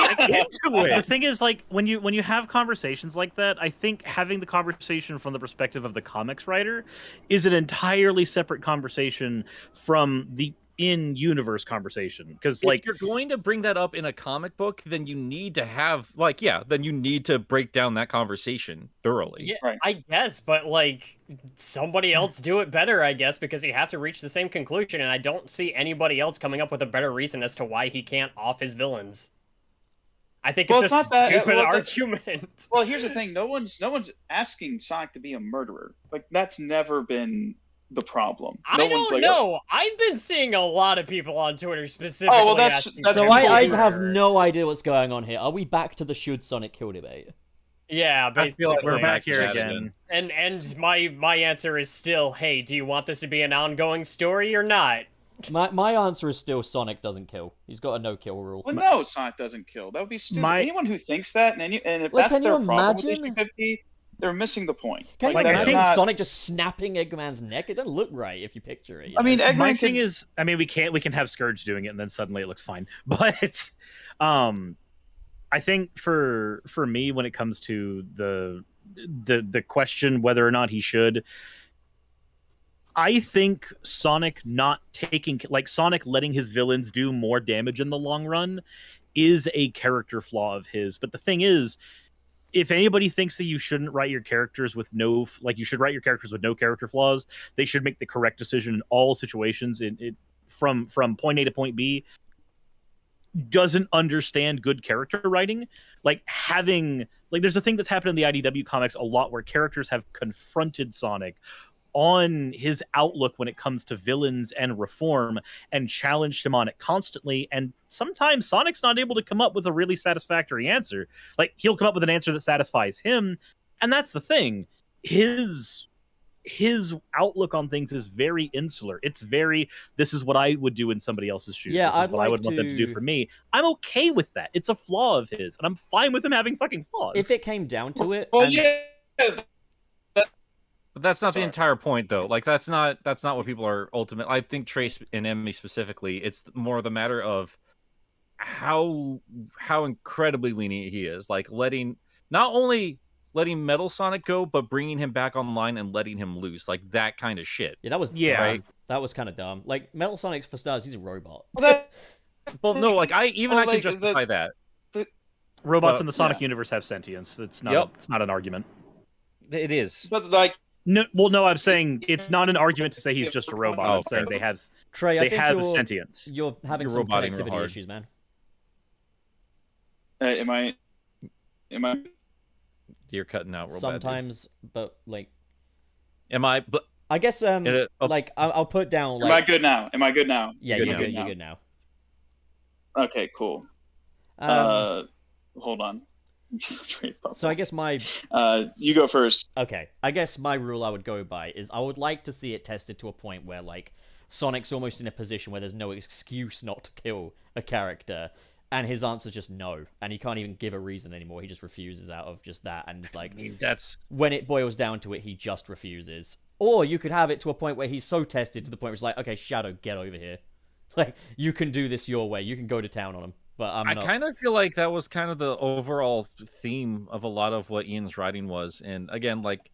the it. thing is, like, when you have conversations like that, I think having the conversation from the perspective of the comics writer is an entirely separate conversation from the in-universe conversation. Because, like, if you're going to bring that up in a comic book, then you need to have, then you need to break down that conversation thoroughly. Yeah, Right. I guess, but like somebody else do it better, I guess, because you have to reach the same conclusion, and I don't see anybody else coming up with a better reason as to why he can't off his villains. I think Well, it's it's a not that- stupid well, argument. Well, here's the thing. No one's asking Sonic to be a murderer. Like, that's never been the problem. I No one's don't like, know. I've been seeing a lot of people on Twitter specifically. Oh, well, that's asking that's So for I completely have murder. no idea what's going on here. Are we back to the should Sonic kill debate? Yeah, I basically. feel like we're back here Yes. again. And my answer is still, hey, do you want this to be an ongoing story or not? My answer is still Sonic doesn't kill. He's got a no kill rule. Well, no, Sonic doesn't kill. That would be stupid. My- Anyone who thinks that, and if Like, that's can you their problem with imagine? issue 50, they're missing the point. Can you Like, imagine that's not- Sonic just snapping Eggman's neck? It doesn't look right if you picture it. You I mean, know? Eggman My can, thing is, I mean, we can have Scourge doing it, and then suddenly it looks fine. But, I think for me, when it comes to the question whether or not he should, I think Sonic Sonic letting his villains do more damage in the long run is a character flaw of his. But the thing is, if anybody thinks that you shouldn't write your characters with you should write your characters with no character flaws, they should make the correct decision in all situations. From point A to point B, doesn't understand good character writing. There's a thing that's happened in the IDW comics a lot where characters have confronted Sonic on his outlook when it comes to villains and reform and challenged him on it constantly, and sometimes Sonic's not able to come up with a really satisfactory answer. Like, he'll come up with an answer that satisfies him, and that's the thing. His outlook on things is very insular. It's very, this is what I would do in somebody else's shoes. Yeah, This is I'd what I like would want them to do to- for me. I'm okay with that. It's a flaw of his, and I'm fine with him having fucking flaws. if it came down to it, well, and- yeah, But that's not Sorry. the entire point, though. Like, that's not what people are ultimate. I think Trace and Emmy specifically, it's more the matter of how incredibly lenient he is. Like, not only letting Metal Sonic go, but bringing him back online and letting him loose. Like, that kind of shit. yeah, that was Yeah. dumb. That was kind of dumb. Like Metal Sonic, for starters, he's a robot. well, Well, no, like I can like, justify that. Robots Well, in the Sonic yeah. universe have sentience. It's not. Yep. It's not an argument. It is. but like, No, well, no, I'm saying it's not an argument to say he's just a robot. Oh, I'm saying okay. Trey, I they think have you're sentience. having You're some roboting real connectivity hard. issues, man. am I? You're cutting out real bad, dude. Sometimes, but like, Am I? But I guess like I'll put down Am like, I good now? Am I good now? yeah, Good you're now. good. You're good now. Okay, cool. Hold on. So I guess my You go first. okay, I guess my rule I would go by is I would like to see it tested to a point where like Sonic's almost in a position where there's no excuse not to kill a character, and his answer's just no, and he can't even give a reason anymore. He just refuses out of just that, and it's like that's when it boils down to it, he just refuses. Or you could have it to a point where he's so tested to the point where it's like, okay, Shadow, get over here. Like, you can do this your way. You can go to town on him. But I'm I not. kind of feel like that was kind of the overall theme of a lot of what Ian's writing was. And again, like,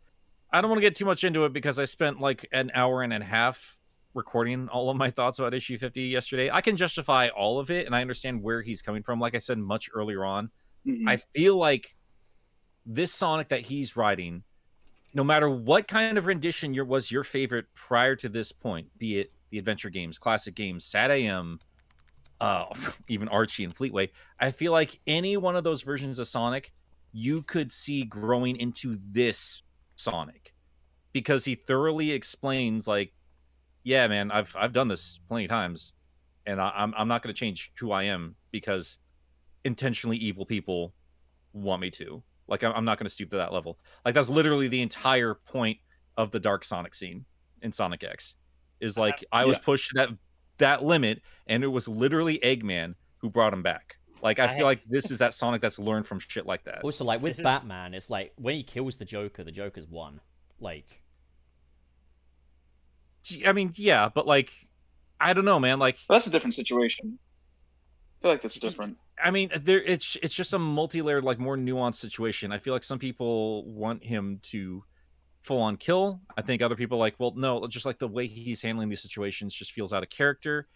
I don't want to get too much into it because I spent like an hour and a half recording all of my thoughts about issue 50 yesterday. I can justify all of it, and I understand where he's coming from. Like I said much earlier on, Mhm. I feel like this Sonic that he's writing, no matter what kind of rendition was your favorite prior to this point, be it the adventure games, classic games, Sad AM, even Archie and Fleetway, I feel like any one of those versions of Sonic, you could see growing into this Sonic, because he thoroughly explains, like, yeah, man, I've done this plenty of times, and I'm not going to change who I am because intentionally evil people want me to. Like, I'm not going to stoop to that level. Like, that's literally the entire point of the Dark Sonic scene in Sonic X. Is like, I was pushed to that limit, and it was literally Eggman who brought him back. Like, I feel like this is that Sonic that's learned from shit like that. Also, like, with Batman, it's like, when he kills the Joker's won. Like... I mean, yeah, but, like, I don't know, man. Like, that's a different situation. I feel like that's different. I mean, it's just a multi-layered, like, more nuanced situation. I feel like some people want him to full-on kill. I think other people like, well, no, just like the way he's handling these situations just feels out of character.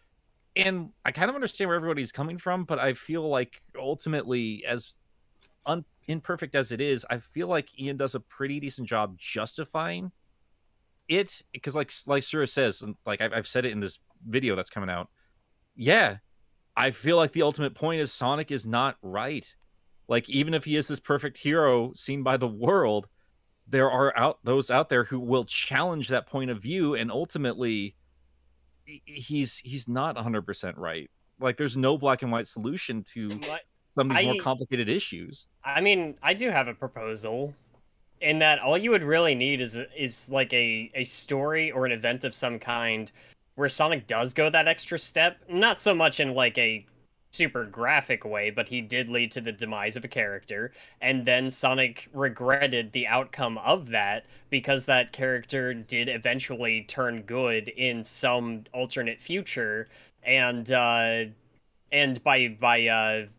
And I kind of understand where everybody's coming from, but I feel like ultimately, as imperfect as it is, I feel like Ian does a pretty decent job justifying it, because like Suris says, and like I've said it in this video that's coming out, yeah, I feel like the ultimate point is Sonic is not right. Like, even if he is this perfect hero seen by the world, there are those out there who will challenge that point of view, and ultimately he's not 100% right. Like, there's no black and white solution to some of these more complicated issues. I mean, I do have a proposal, in that all you would really need is like a story or an event of some kind where Sonic does go that extra step. Not so much in like a super graphic way, but he did lead to the demise of a character, and then Sonic regretted the outcome of that because that character did eventually turn good in some alternate future, and by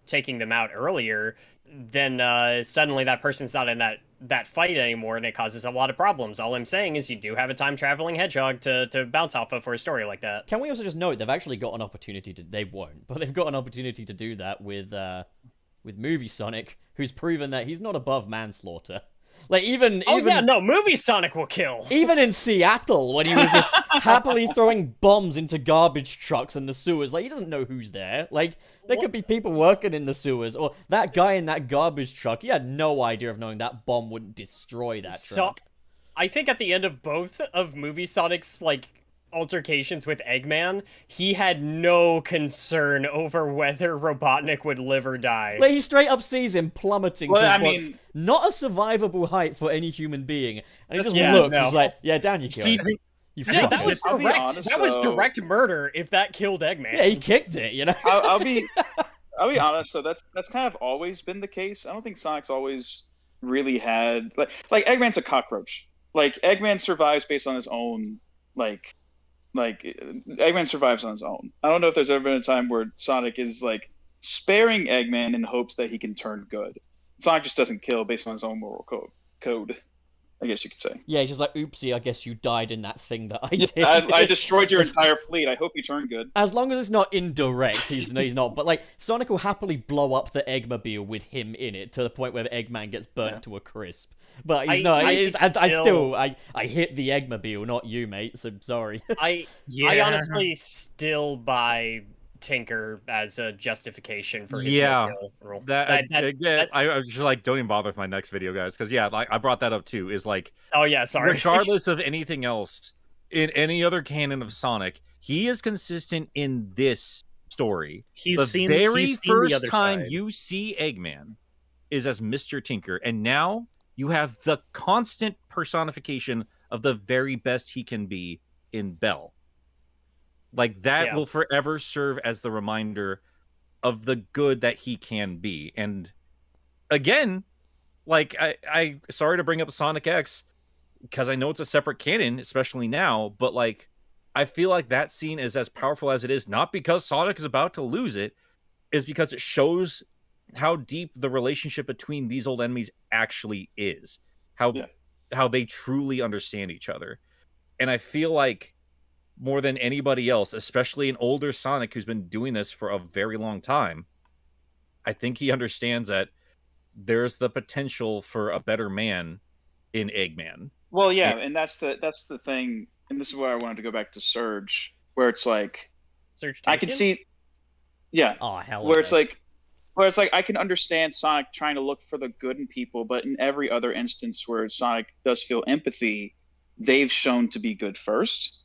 taking them out earlier, then suddenly that person's not in that fight anymore, and it causes a lot of problems. All I'm saying is you do have a time-traveling hedgehog to bounce off of for a story like that. Can we also just note they've actually got an opportunity to... They won't, but they've got an opportunity to do that with Movie Sonic, who's proven that he's not above manslaughter. Like, even Movie Sonic will kill. Even in Seattle, when he was just happily throwing bombs into garbage trucks in the sewers, like, he doesn't know who's there. Like, there could be people working in the sewers, or that guy in that garbage truck, he had no idea of knowing that bomb wouldn't destroy that truck. I think at the end of both of Movie Sonic's, like, altercations with Eggman, he had no concern over whether Robotnik would live or die. Like, he straight up sees him plummeting to what's not a survivable height for any human being, and he just looks, he's like, yeah, down you go. That was direct murder if that killed Eggman. Yeah, he kicked it, you know? I'll be honest, though, that's kind of always been the case. I don't think Sonic's always really had... Like Eggman's a cockroach. Like, Eggman survives based on his own, like Eggman survives on his own. I don't know if there's ever been a time where Sonic is like sparing Eggman in hopes that he can turn good. Sonic just doesn't kill based on his own moral code, I guess you could say. Yeah, he's just like, oopsie, I guess you died in that thing that I did. I destroyed your entire fleet. I hope you turn good. As long as it's not indirect, he's not. But like, Sonic will happily blow up the Eggmobile with him in it to the point where Eggman gets burnt to a crisp. But he's not. I hit the Eggmobile, not you, mate. So sorry. I honestly still buy Tinker as a justification for his rule. I was just like, don't even bother with my next video, guys, because I brought that up too. Is like, oh yeah, sorry. Regardless of anything else in any other canon of Sonic, he is consistent in this story. The very first time you see Eggman is as Mr. Tinker, and now you have the constant personification of the very best he can be in Bell. Like, that will forever serve as the reminder of the good that he can be. And again, like, I sorry to bring up Sonic X, because I know it's a separate canon, especially now, but like, I feel like that scene is as powerful as it is, not because Sonic is about to lose it, is because it shows how deep the relationship between these old enemies actually is. How they truly understand each other. And I feel like more than anybody else, especially an older Sonic who's been doing this for a very long time, I think he understands that there's the potential for a better man in Eggman. Well, yeah, and that's the thing, and this is where I wanted to go back to Surge, where it's like Surge I can see, yeah, Oh hell. where it's like I can understand Sonic trying to look for the good in people, but in every other instance where Sonic does feel empathy, they've shown to be good first.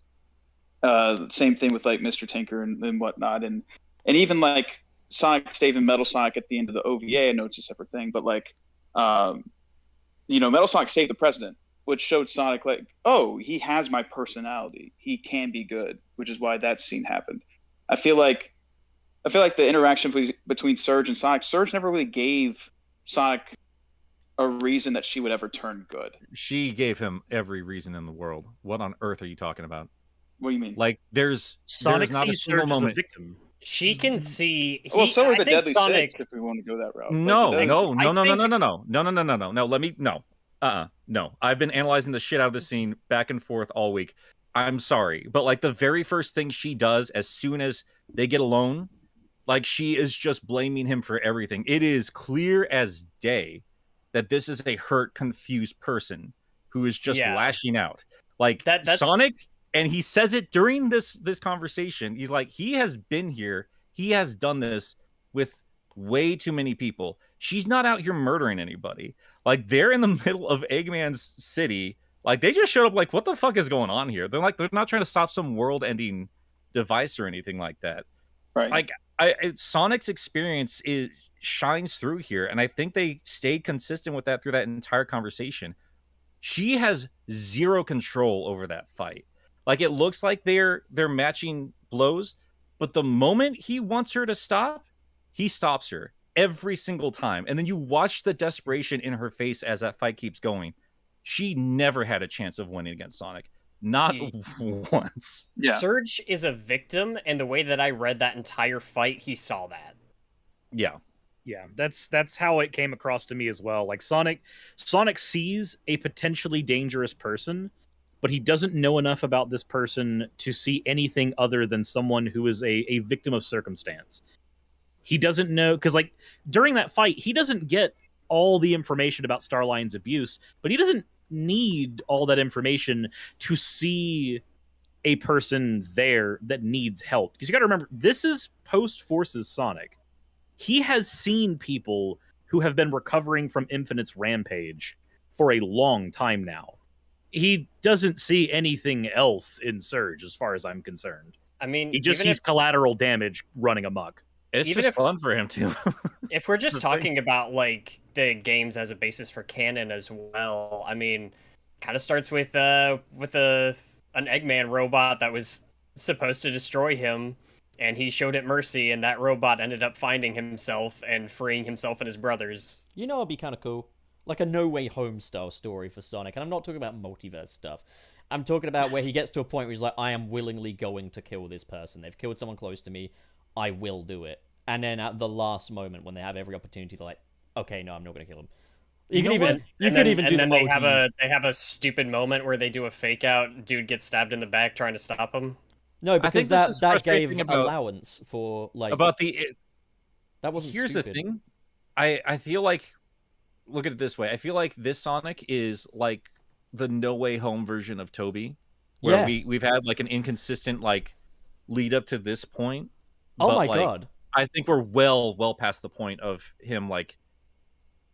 Same thing with like Mr. Tinker and whatnot, and even like Sonic saving Metal Sonic at the end of the OVA. I know it's a separate thing, but like, Metal Sonic saved the president, which showed Sonic like, oh, he has my personality. He can be good, which is why that scene happened. I feel like the interaction between Surge and Surge never really gave Sonic a reason that she would ever turn good. She gave him every reason in the world. What on earth are you talking about? What do you mean? Like, Sonic not a sees single Surge as a moment. victim. She can see. Well, so are I the think Deadly Sonic, Six, if we want to go that route. No, Like, no. I No. I've been analyzing the shit out of the scene back and forth all week. I'm sorry, but like the very first thing she does as soon as they get alone, like she is just blaming him for everything. It is clear as day that this is a hurt, confused person who is just lashing out. Like that's... Sonic, and he says it during this conversation. He's like, he has been here. He has done this with way too many people. She's not out here murdering anybody. Like, they're in the middle of Eggman's city. Like, they just showed up like, what the fuck is going on here? They're not trying to stop some world-ending device or anything like that. Right. Like, Sonic's experience shines through here, and I think they stayed consistent with that through that entire conversation. She has zero control over that fight. Like, it looks like they're matching blows, but the moment he wants her to stop, he stops her every single time. And then you watch the desperation in her face as that fight keeps going. She never had a chance of winning against Sonic. Not once. Yeah. Surge is a victim, and the way that I read that entire fight, he saw that. Yeah. Yeah, that's how it came across to me as well. Like Sonic sees a potentially dangerous person, but he doesn't know enough about this person to see anything other than someone who is a victim of circumstance. He doesn't know, because like during that fight, he doesn't get all the information about Starline's abuse, but he doesn't need all that information to see a person there that needs help. Because you got to remember, this is post-Forces Sonic. He has seen people who have been recovering from Infinite's rampage for a long time now. He doesn't see anything else in Surge, as far as I'm concerned. I mean, he just sees collateral damage running amok. It's even just fun for him too. If we're just talking about like the games as a basis for canon as well, I mean, kind of starts with an Eggman robot that was supposed to destroy him, and he showed it mercy, and that robot ended up finding himself and freeing himself and his brothers. You know, it'd be kind of cool. Like a No Way Home style story for Sonic. And I'm not talking about multiverse stuff. I'm talking about where he gets to a point where he's like, I am willingly going to kill this person. They've killed someone close to me. I will do it. And then at the last moment, when they have every opportunity, they're like, okay, no, I'm not going to kill him. You could even do the they have a stupid moment where they do a fake out. Dude gets stabbed in the back trying to stop him. No, because that gave allowance for like that wasn't. Here's stupid. the thing, I feel like, look at it this way. I feel like this Sonic is like the No Way Home version of Toby, where we've had like an inconsistent like lead up to this point. Oh my god! I think we're well past the point of him like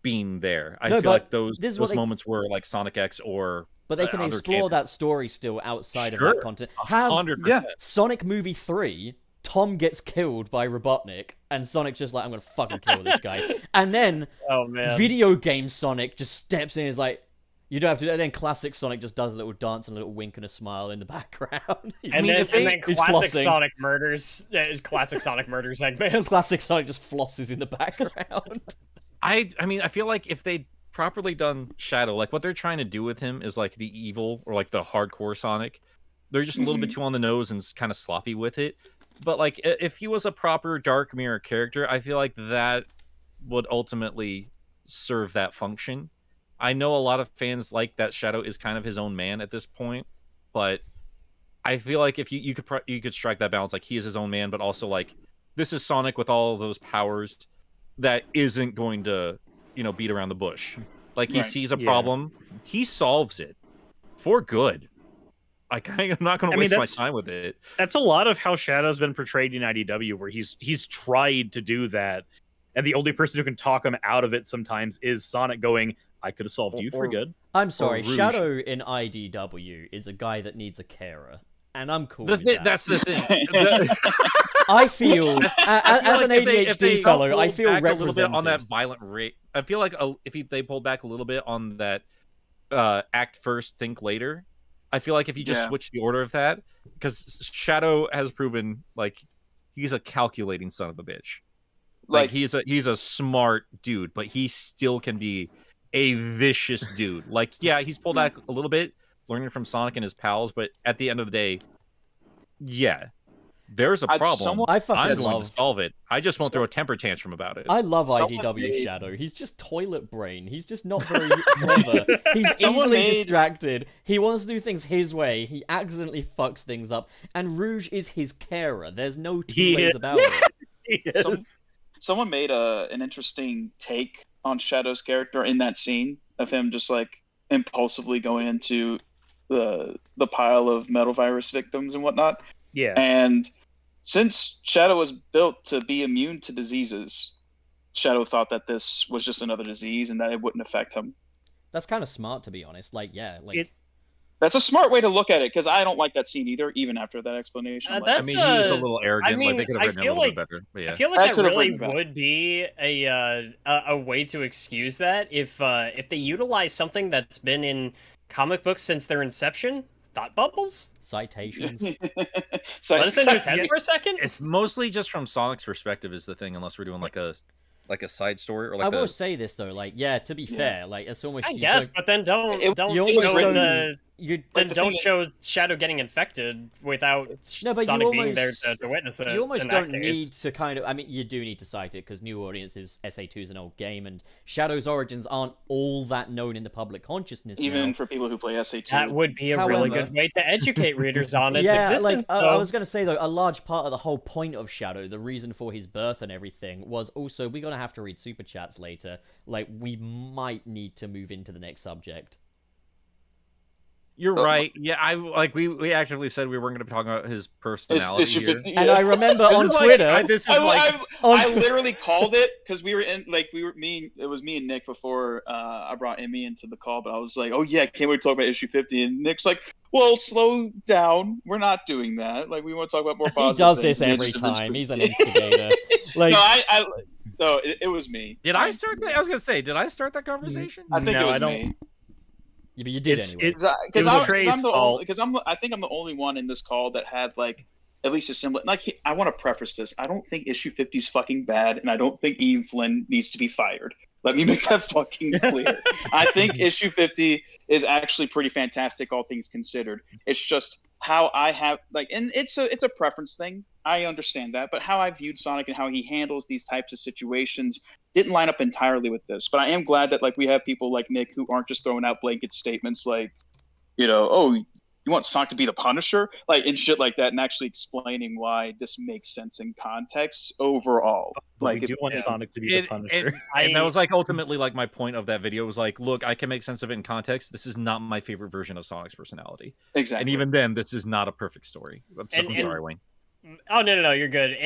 being there. I feel like those moments were like Sonic X or. But they can explore that story still outside of that content. 100%. Sonic Movie 3, Tom gets killed by Robotnik, and Sonic's just like, I'm gonna fucking kill this guy. And then video game Sonic just steps in and is like, you don't have to. And then classic Sonic just does a little dance and a little wink and a smile in the background. and then classic Sonic murders. Classic Sonic murders Eggman. Classic Sonic just flosses in the background. I mean, I feel like if they properly done Shadow, like what they're trying to do with him is like the evil or like the hardcore Sonic. They're just a little bit too on the nose and kind of sloppy with it. But like if he was a proper Dark Mirror character, I feel like that would ultimately serve that function. I know a lot of fans like that Shadow is kind of his own man at this point, but I feel like if you could strike that balance, like he is his own man, but also like this is Sonic with all those powers that isn't going to beat around the bush. Like he Right. sees a problem, he solves it for good. I'm not going to waste my time with it. That's a lot of how Shadow's been portrayed in IDW, where he's tried to do that, and the only person who can talk him out of it sometimes is Sonic going, "I could have solved you for good." I'm sorry, Rouge. Shadow in IDW is a guy that needs a carer, and I'm cool with that. That's the thing. I feel, as an ADHD if they fellow, pulled I feel back represented. a little bit on that violent rate. I feel like if they pulled back a little bit on that act first, think later. I feel like if you just switch the order of that, because Shadow has proven like he's a calculating son of a bitch. Like he's a smart dude, but he still can be a vicious dude. Like, yeah, he's pulled back a little bit, learning from Sonic and his pals, but at the end of the day, yeah, there's a problem. I fucking I'm going love to solve it. I just won't throw a temper tantrum about it. I love IDW Shadow. He's just toilet brain. He's just not very clever. He's easily distracted. He wants to do things his way. He accidentally fucks things up. And Rouge is his carer. There's no two ways about it. Someone made an interesting take on Shadow's character in that scene of him just like impulsively going into the pile of metal virus victims and whatnot. Yeah. And since Shadow was built to be immune to diseases, Shadow thought that this was just another disease and that it wouldn't affect him. That's kind of smart, to be honest. Like, yeah, like that's a smart way to look at it, because I don't like that scene either, even after that explanation. I mean, he's a little arrogant. Like, they could have written it a little bit better. But yeah. I feel like that really would be a way to excuse that if they utilize something that's been in comic books since their inception. Thought bubbles? Citations. Let us into his head for a second. It's mostly just from Sonic's perspective is the thing, unless we're doing like a side story or like I will say this though, like, yeah, to be fair, like, it's almost I guess, but then don't show Shadow getting infected without Sonic being there to witness it. You almost don't need to kind of. I mean, you do need to cite it because New Audiences SA2 is an old game, and Shadow's origins aren't all that known in the public consciousness. Even for people who play SA2, that would be a really good way to educate readers on its existence. I was going to say though, a large part of the whole point of Shadow, the reason for his birth and everything, was also we're going to have to read super chats later. Like, we might need to move into the next subject. You're right. Yeah, we actually said we weren't going to be talking about his personality here. And I remember on Twitter, I literally called it because it was me and Nick before I brought Emmy into the call, but I was like, oh yeah, can't wait to talk about issue 50, and Nick's like, well, slow down. We're not doing that. Like, we want to talk about more positive. He does this every time. He's an instigator. Like, no, it was me. Did I start that? I was going to say, did I start that conversation? I think it was me. Yeah, but you did anyway. Because I think I'm the only one in this call that had like at least a similar. Like, I want to preface this. I don't think issue 50 is fucking bad, and I don't think Ian Flynn needs to be fired. Let me make that fucking clear. I think issue 50 is actually pretty fantastic, all things considered. It's just how I have and it's a preference thing. I understand that, but how I viewed Sonic and how he handles these types of situations didn't line up entirely with this. But I am glad that we have people like Nick who aren't just throwing out blanket statements like, oh, you want Sonic to be the Punisher, and shit like that, and actually explaining why this makes sense in context overall. We do want Sonic to be the Punisher. And that was ultimately my point of that video was look, I can make sense of it in context. This is not my favorite version of Sonic's personality. Exactly. And even then, this is not a perfect story. I'm sorry, Wayne. Oh no, you're good.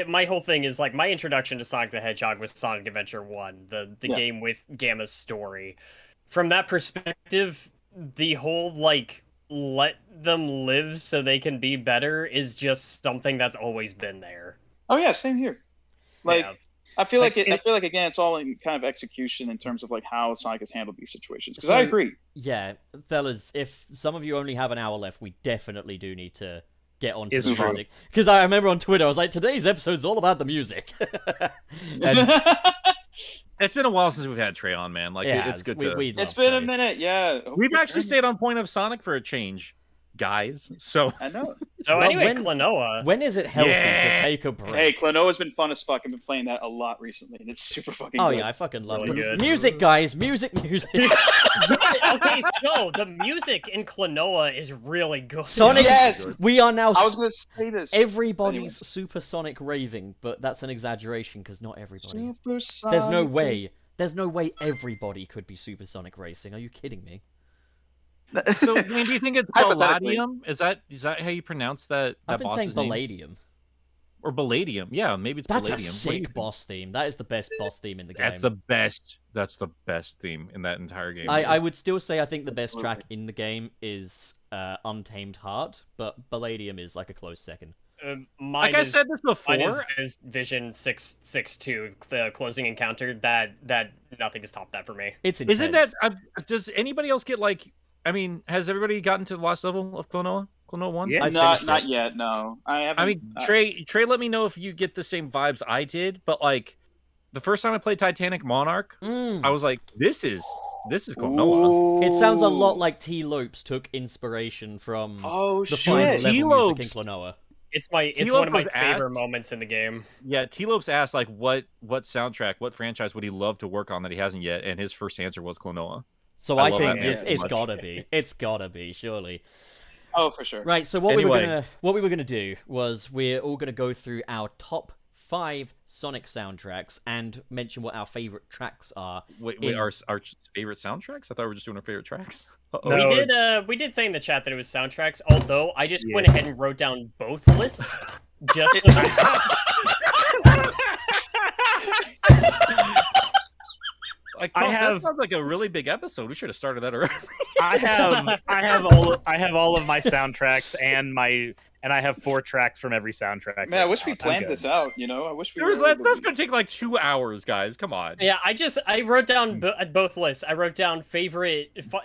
My whole thing is my introduction to Sonic the Hedgehog was Sonic Adventure 1, the game with Gamma's story. From that perspective, the whole let them live so they can be better is just something that's always been there. Oh yeah, same here. I feel like again, it's all in kind of execution in terms of how Sonic has handled these situations. Because I agree. Yeah, fellas, if some of you only have an hour left, we definitely do need to get onto the music. Because I remember on Twitter, I was like, today's episode's all about the music. It's been a while since we've had Trey on, man. It's good to... It's been a minute, yeah. We've actually stayed on point of Sonic for a change, guys. So I know. So anyway, Klonoa. When is it healthy to take a break? Hey, Klonoa's been fun as fuck. I've been playing that a lot recently, and it's super fucking good. Oh yeah, I fucking love it. Music, guys. Music. Okay, so the music in Klonoa is really good. Sonic, yes! We are now... I was going to say this. Everybody's Supersonic Raving, but that's an exaggeration, because not everybody... There's no way There's no way everybody could be Supersonic Racing. Are you kidding me? So, I mean, do you think it's Hypothetically. Palladium? Is that how you pronounce that I've been saying boss's name? Palladium. Or Palladium? Yeah, maybe it's That's Palladium. a What do you sick think? boss theme. That is the best boss theme in the game. That's the best. That's the best theme in that entire game. I would still say I think the best track in the game is Untamed Heart, but Palladium is like a close second. Mine like I is, said this before. mine is Vision 662, the closing encounter. That nothing has topped that for me. It's intense. Isn't that? Does anybody else get like? I mean, has everybody gotten to the last level of Klonoa? Klonoa 1? Yeah. Not yet. No, I haven't. I mean, Trey, let me know if you get the same vibes I did. But like, the first time I played Titanic Monarch, I was like, this is Klonoa. It sounds a lot like T. Lopes took inspiration from the final T. level Lopes. music in Klonoa. It's T. one of my Lopes favorite asked- moments in the game. Yeah, T. Lopes asked like, what soundtrack, what franchise would he love to work on that he hasn't yet, and his first answer was Klonoa. So I I love think that it's man so much. gotta be. It's gotta be, surely. Oh, for sure. Right, so what Anyway. we were gonna do was we're all gonna go through our top 5 Sonic soundtracks and mention what our favorite tracks are. Wait, in- our favorite soundtracks? I thought we were just doing our favorite tracks. Uh-oh. No. We did say in the chat that it was soundtracks, although I just went ahead and wrote down both lists just so Like, I that have- sounds like a really big episode. We should have started that early. I have all of my soundtracks and I have 4 tracks from every soundtrack. Man, I wish we I'm planned good. this out. You know, I wish we. That's were going to take like 2 hours, guys. Come on. Yeah, I wrote down both lists. I wrote down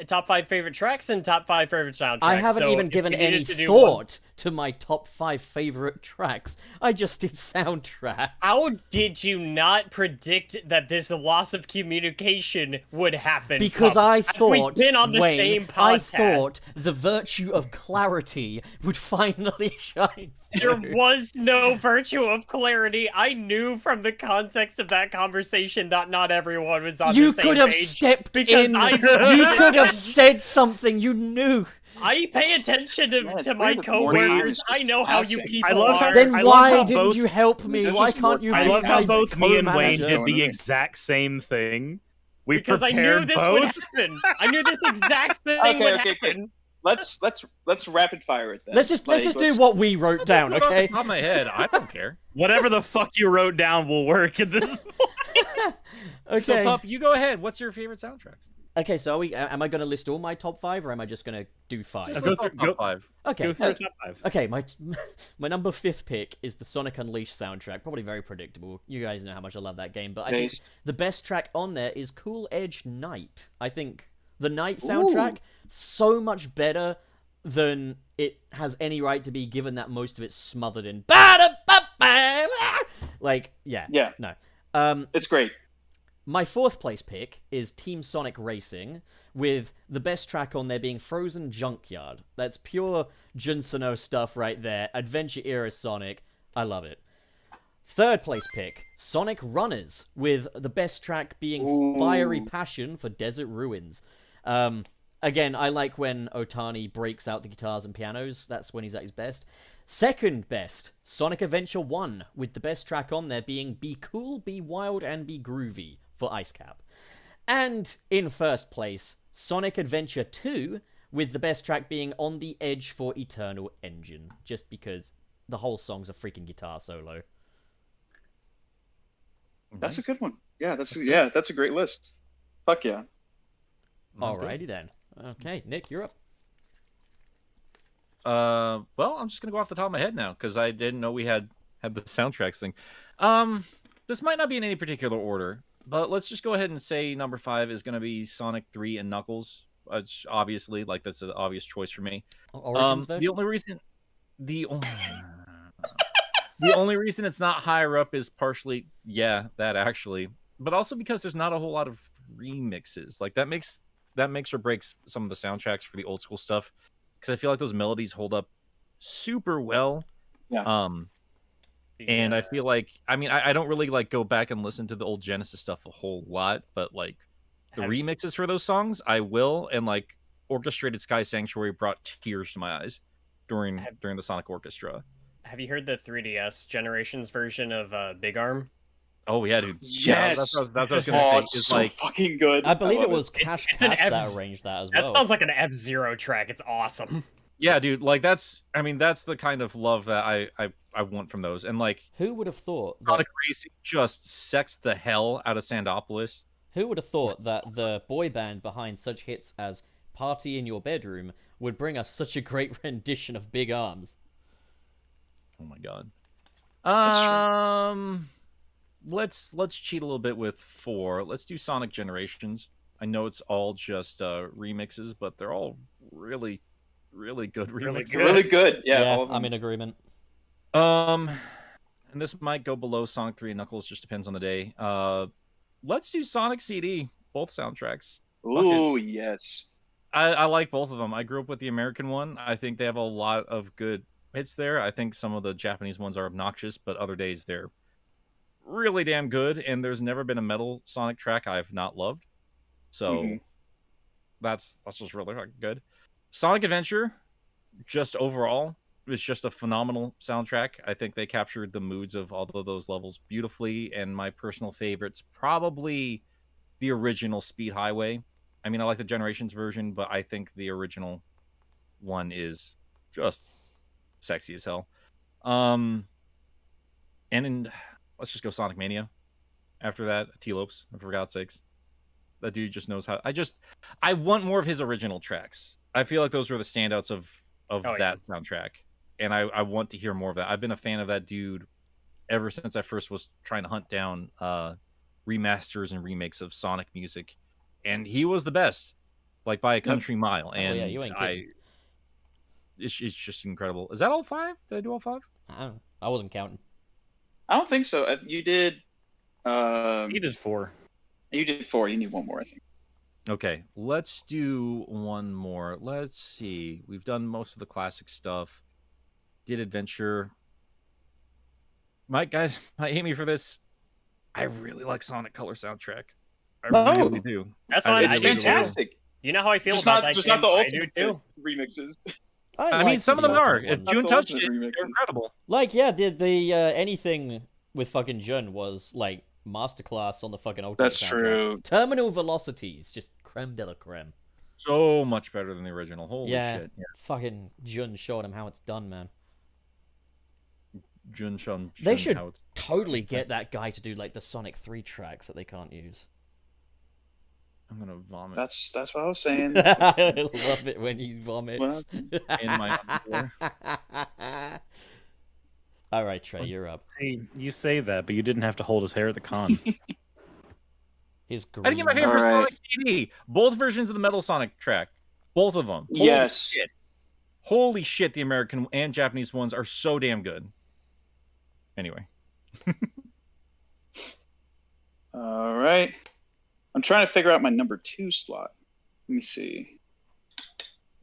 top 5 favorite tracks and top 5 favorite soundtracks. I haven't So even if given we needed any to do thought to my top 5 favorite tracks. I just did soundtrack. How did you not predict that this loss of communication would happen? Because Pup? I We've thought, been on the Wayne, same I podcast. thought the virtue of clarity would finally shine There through. was no virtue of clarity. I knew from the context of that conversation that not everyone was on You the same could have page. stepped because in. I- You could have said something. You knew. I pay attention to my it's weird that the morning coworkers. is I know how you passing. people I love how- are. Then I love why how didn't both- you help me? There's Why just can't you more I be love how my both me and Wayne co-manager? did the exact same thing. We because I prepared knew this both. would happen. I knew this exact thing Okay, would okay. happen. Let's rapid fire it then. Let's just do what we wrote down, Off the okay? top of my head, I don't care. Whatever the fuck you wrote down will work at this point. Okay. So, Pup, you go ahead. What's your favorite soundtracks? Okay, so am I going to list all my top 5, or am I just going to do 5? Just Go list through- our top 5. Okay. Go through the top 5. Okay, my number 5th pick is the Sonic Unleashed soundtrack. Probably very predictable. You guys know how much I love that game, but I think Based. the best track on there is Cool Edge Night. I think the Night soundtrack so much better than it has any right to be, given that most of it's smothered in like Yeah. no. It's great. My 4th place pick is Team Sonic Racing, with the best track on there being Frozen Junkyard. That's pure Junsono stuff right there. Adventure era Sonic. I love it. 3rd place pick, Sonic Runners, with the best track being Fiery Passion for Desert Ruins. Again, I like when Otani breaks out the guitars and pianos. That's when he's at his best. 2nd best, Sonic Adventure 1, with the best track on there being Be Cool, Be Wild, and Be Groovy for Ice Cap. And in 1st place, Sonic Adventure 2, with the best track being On the Edge for Eternal Engine, just because the whole song's a freaking guitar solo. That's a good one. Yeah, that's a great list. Fuck yeah. Alrighty then. Okay, Nick, you're up. Well, I'm just gonna go off the top of my head now because I didn't know we had the soundtracks thing. This might not be in any particular order, but let's just go ahead and say number 5 is gonna be Sonic 3 and Knuckles. Which obviously, like, that's an obvious choice for me. Origins version? The only reason it's not higher up is partially that actually, but also because there's not a whole lot of remixes. Like that makes or breaks some of the soundtracks for the old school stuff, because I feel like those melodies hold up super well. Yeah. And I feel like, I mean, I don't really like go back and listen to the old Genesis stuff a whole lot, but like the remixes for those songs, I will. And like Orchestrated Sky Sanctuary brought tears to my eyes during the Sonic Orchestra. Have you heard the 3DS Generations version of Big Arm? Oh yeah, dude. Yes. Yeah, that's what I was gonna Oh, say. it's Is so like fucking good. I believe love it was Cash It's an Cash that F- arranged that as That well. sounds like an F-Zero track. It's awesome. yeah, dude. Like that's the kind of love that I want from those. And like Who would have thought that? Sonic Racing just sexed the hell out of Sandopolis. Who would have thought that the boy band behind such hits as "Party in Your Bedroom" would bring us such a great rendition of "Big Arms"? Oh my god. That's Let's cheat a little bit with 4. Let's do Sonic Generations. I know it's all just remixes, but they're all really, really good remixes. Really good. Yeah, all of them. I'm in agreement. And this might go below Sonic 3 and Knuckles, just depends on the day. Let's do Sonic CD, both soundtracks. Ooh, yes. I like both of them. I grew up with the American one. I think they have a lot of good hits there. I think some of the Japanese ones are obnoxious, but other days they're really damn good. And there's never been a Metal Sonic track I've not loved. So that's just really fucking good. Sonic Adventure, just overall, is just a phenomenal soundtrack. I think they captured the moods of all of those levels beautifully. And my personal favorite's probably the original Speed Highway. I mean, I like the Generations version, but I think the original one is just sexy as hell. And let's just go Sonic Mania. After that, T-Lopes, for God's sakes. That dude just knows how. I want more of his original tracks. I feel like those were the standouts of that soundtrack. And I want to hear more of that. I've been a fan of that dude ever since I first was trying to hunt down remasters and remakes of Sonic music. And he was the best, like by a country mile. And yeah, you ain't kidding. It's just incredible. Is that all 5? Did I do all 5? I don't know. I wasn't counting. I don't think so. You did. He did 4. You did 4. You need one more, I think. Okay, let's do one more. Let's see. We've done most of the classic stuff. Did Adventure. Guys might hate me for this. I really like Sonic Color soundtrack. I really do. That's why It's fantastic. You know how I feel Just about not, that just game? not the I do ultimate too. remixes. I mean, some of them are. If Ones. June the touched ultimate it, remixes. they're incredible. Like, yeah, the anything with fucking Jun was like masterclass on the fucking ultimate That's soundtrack. true. Terminal Velocities, just creme de la creme. So much better than the original. Holy Yeah, shit. Yeah. fucking Jun showed him how it's done, man. Jun Shun. They should totally get that guy to do like the Sonic 3 tracks that they can't use. I'm gonna vomit That's what I was saying. I love it when he vomits. in my underwear. All right, Trey, you're up. See, you say that, but you didn't have to hold his hair at the con. His green. I didn't get my favorite All right. Sonic CD. Both versions of the Metal Sonic track. Both of them. Yes. Holy shit, the American and Japanese ones are so damn good. Anyway. All right. I'm trying to figure out my number 2 slot. Let me see.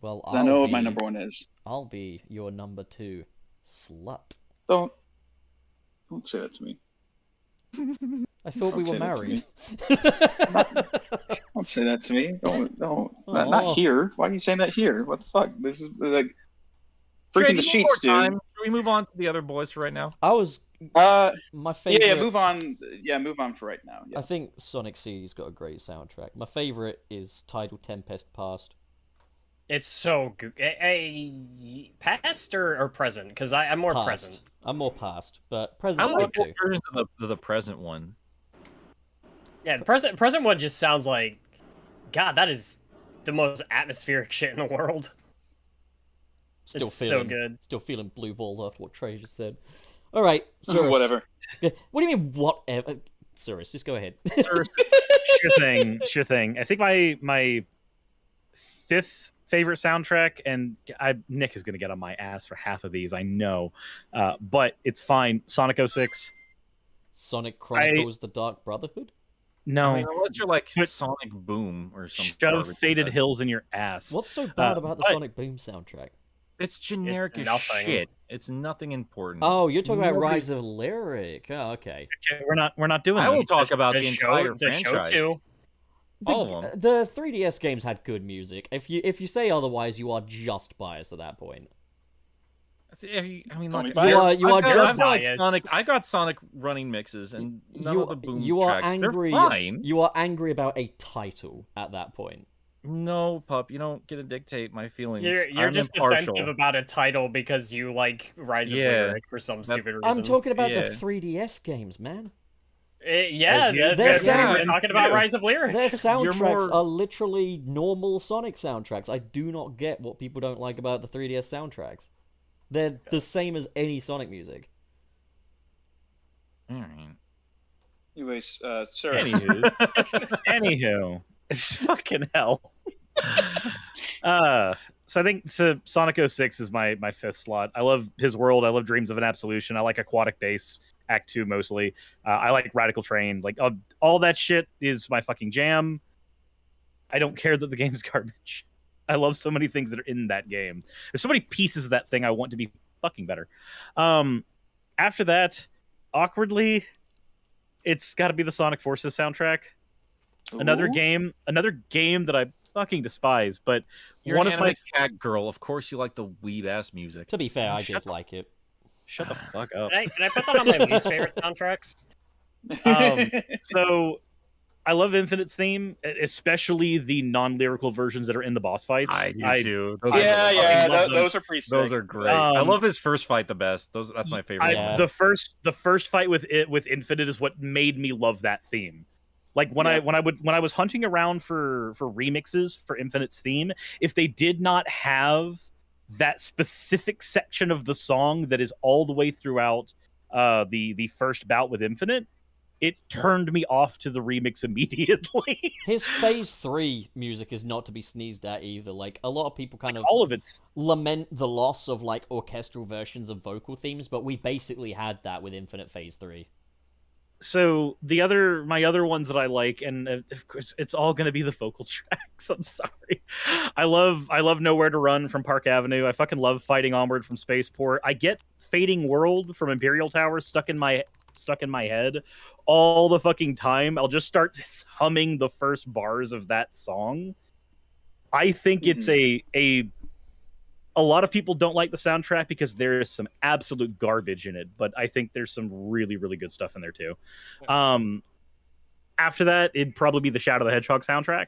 Well, 'Cause I know what my number 1 is. I'll be your number 2 slut. Don't say that to me. I thought we Don't were say that to married. Don't say that to me. Don't. Oh. Not here. Why are you saying that here? What the fuck? This is like Trey, freaking the give me sheets, more time. dude. Should we move on to the other boys for right now? I was My favorite. yeah. Move on. Yeah, move on for right now. Yeah. I think Sonic C's got a great soundtrack. My favorite is Tidal Tempest Past. It's so good. Past or present? Because I'm more Past. present. I'm more past, but I present's like good both too. versions of the present one. Yeah, the present one just sounds like, God, that is the most atmospheric shit in the world. Still It's so feeling good. Still feeling blue balled after what Trey just said. All right, Suris. Whatever. What do you mean whatever? Suris, just go ahead. Sure thing. I think my 5th favorite soundtrack, and Nick is gonna get on my ass for half of these, I know, but it's fine. Sonic 06. Sonic Chronicles: The Dark Brotherhood. No, I mean, unless you're like Sonic Boom or something. shove Faded Hills in your ass. What's so bad about the but- Sonic Boom soundtrack? It's generic It's as nothing. shit. It's nothing important. Oh, you're talking about Nobody- Rise of Lyric. Oh, okay. Okay, we're not doing I will this. talk about the entire the show franchise. too. All of them. The 3DS games had good music. If you say otherwise, you are just biased at that point. I mean, Tony look, Bias. You are I've got- just I've got, like, biased. Sonic. I got Sonic running mixes, and none of the boom you are tracks. angry. They're fine. You are angry about a title at that point. No, pup, you don't get to dictate my feelings. You're I'm just impartial. defensive about a title because you like Rise of Yeah. Lyric for some stupid reason. I'm talking about Yeah. the 3DS games, man. Yeah, Their Their that's sound- we're talking about Rise of Lyric. Their soundtracks more- are literally normal Sonic soundtracks. I do not get what people don't like about the 3DS soundtracks. They're the same as any Sonic music. All right. Anyways, sir. Anywho, it's fucking hell. So I think Sonic 06 is my fifth slot. I love his world. I love Dreams of an Absolution. I like Aquatic Base Act 2 mostly. I like Radical Train. Like all that shit is my fucking jam. I don't care that the game's garbage. I love so many things that are in that game. There's so many pieces of that thing I want to be fucking better. After that, awkwardly, it's got to be the Sonic Forces soundtrack. Another game that I fucking despise, but You're one an of anime my cat girl. Of course, you like the weeb ass music. To be fair, I Shut did like it. shut the fuck up. Can I put that on my least favorite soundtracks? So I love Infinite's theme, especially the non-lyrical versions that are in the boss fights. I do too. Those Yeah, love them. those are pretty sick. Those are great. I Um, love his first fight the best. That's my favorite. Yeah. one. The first fight with Infinite is what made me love that theme. Like when I was hunting around for remixes for Infinite's theme, if they did not have that specific section of the song that is all the way throughout the first bout with Infinite, it turned me off to the remix immediately. His Phase 3 music is not to be sneezed at either. Like, a lot of people kind of All of it's lament the loss of, like, orchestral versions of vocal themes, but we basically had that with Infinite Phase 3. so my other ones that I like, and of course it's all going to be the vocal tracks. I'm sorry. I love Nowhere to Run from Park Avenue. I fucking love Fighting Onward from Spaceport. I get Fading World from Imperial Tower stuck in my head all the fucking time. I'll just start humming the first bars of that song. I think it's a lot of people don't like the soundtrack because there is some absolute garbage in it, but I think there's some really, really good stuff in there too. After that, it'd probably be the Shadow the Hedgehog soundtrack.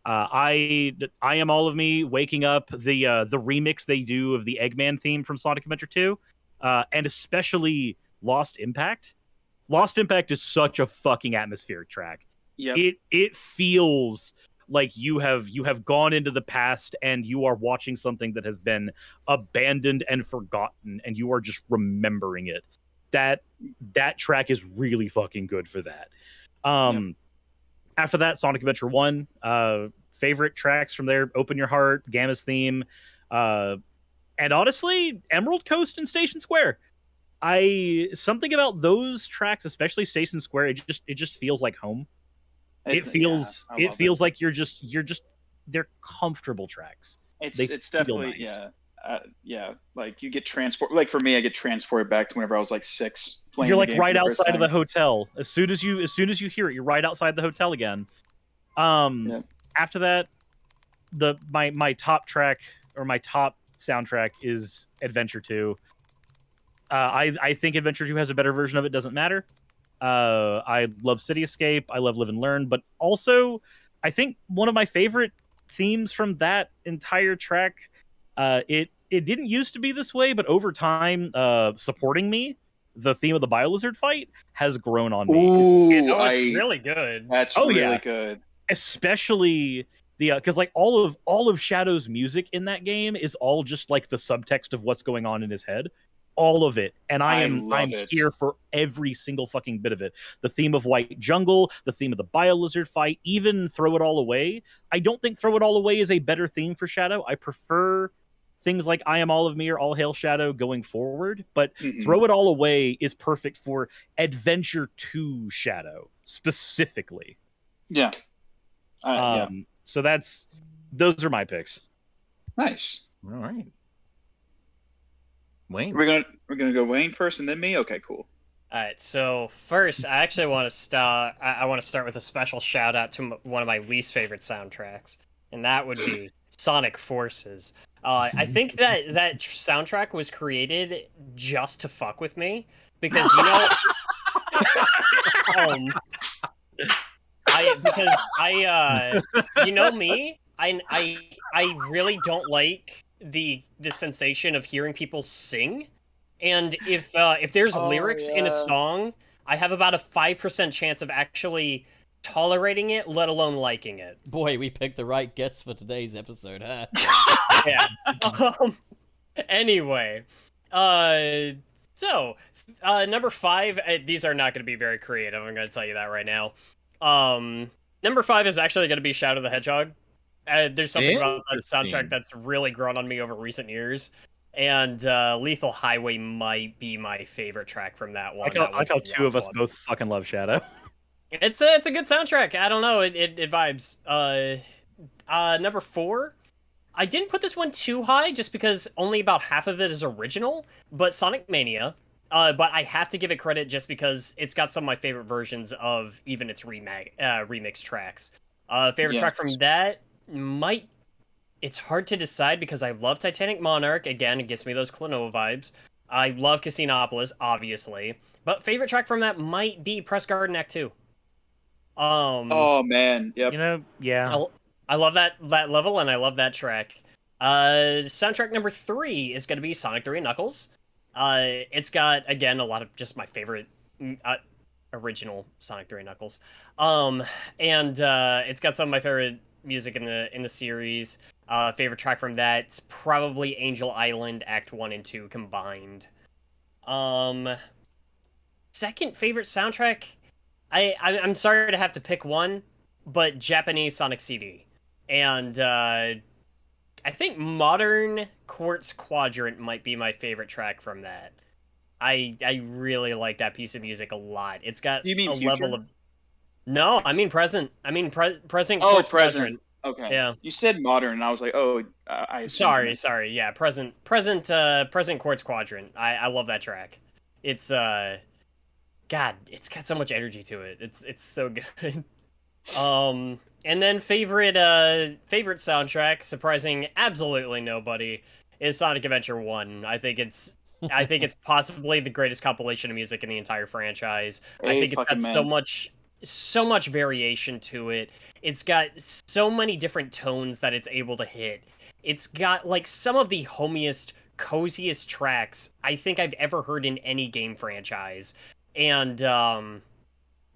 I Am All of Me, Waking Up, the remix they do of the Eggman theme from Sonic Adventure 2, and especially Lost Impact. Lost Impact is such a fucking atmospheric track. Yep. It feels like you have gone into the past and you are watching something that has been abandoned and forgotten, and you are just remembering it. That track is really fucking good for that. After that, Sonic Adventure 1, favorite tracks from there: Open Your Heart, Gamma's theme, and honestly, Emerald Coast and Station Square. Something about those tracks, especially Station Square, it just feels like home. It feels like you're just they're comfortable tracks. It's definitely nice. like you get transport. Like for me, I get transported back to whenever I was like 6. Playing You're the like game right for the first outside of the time. hotel. As soon as you hear it, you're right outside the hotel again. After that, my top track or my top soundtrack is Adventure 2. I think Adventure 2 has a better version of it. Doesn't matter. I love City Escape. I love Live and Learn. But also, I think one of my favorite themes from that entire track, it didn't used to be this way, but over time, Supporting Me, the theme of the Biolizard fight, has grown on me. Ooh, It's really good. That's Oh, really yeah. good. Especially the because like all of Shadow's music in that game is all just like the subtext of what's going on in his head. All of it, and I'm here for every single fucking bit of it. The theme of White Jungle, the theme of the Biolizard fight, even Throw It All Away. I don't think Throw It All Away is a better theme for Shadow. I prefer things like I Am All of Me or All Hail Shadow going forward, but Throw It All Away is perfect for Adventure 2 Shadow specifically. Yeah. So those are my picks. Nice. All right. Wayne. We're gonna go Wayne first and then me. Okay, cool. All right, so first, I actually want to start. I want to start with a special shout out to one of my least favorite soundtracks, and that would be Sonic Forces. I think that soundtrack was created just to fuck with me because you know me, I really don't like the sensation of hearing people sing, and if there's lyrics in a song, I have about a 5% chance of actually tolerating it, let alone liking it. Boy, we picked the right guest for today's episode, huh? Yeah. Anyway, so number 5. These are not going to be very creative. I'm going to tell you that right now. Number 5 is actually going to be Shadow the Hedgehog. There's something about that soundtrack that's really grown on me over recent years. And Lethal Highway might be my favorite track from that one. I like how two of us both fucking love Shadow. It's a good soundtrack. I don't know. It vibes. Number 4. I didn't put this one too high just because only about half of it is original, but Sonic Mania. But I have to give it credit just because it's got some of my favorite versions of even its remix tracks. Favorite track from that might... It's hard to decide because I love Titanic Monarch. Again, it gives me those Klonoa vibes. I love Casinopolis, obviously. But favorite track from that might be Press Garden Act 2. Oh, man. Yep. You know, yeah. I love that level, and I love that track. Soundtrack number 3 is going to be Sonic 3 and Knuckles. It's got, again, a lot of just my favorite original Sonic 3 and Knuckles. And it's got some of my favorite music in the series. Favorite track from that's probably Angel Island Act 1 and 2 combined. Second favorite soundtrack, I'm sorry to have to pick one, but Japanese Sonic CD. And I think Modern Quartz Quadrant might be my favorite track from that. I really like that piece of music a lot. It's got You mean a future? level of... No, I mean present. I mean present Oh, Quartz present. Quadrant. Okay. Yeah. You said modern, and I was like, oh, I assumed Sorry. Yeah, present Quartz Quadrant. I love that track. It's God, it's got so much energy to it. It's so good. And then favorite soundtrack, surprising absolutely nobody, is Sonic Adventure 1. I think it's possibly the greatest compilation of music in the entire franchise. I think it's got so much variation to it. It's got so many different tones that it's able to hit. It's got like some of the homiest, coziest tracks I think I've ever heard in any game franchise. And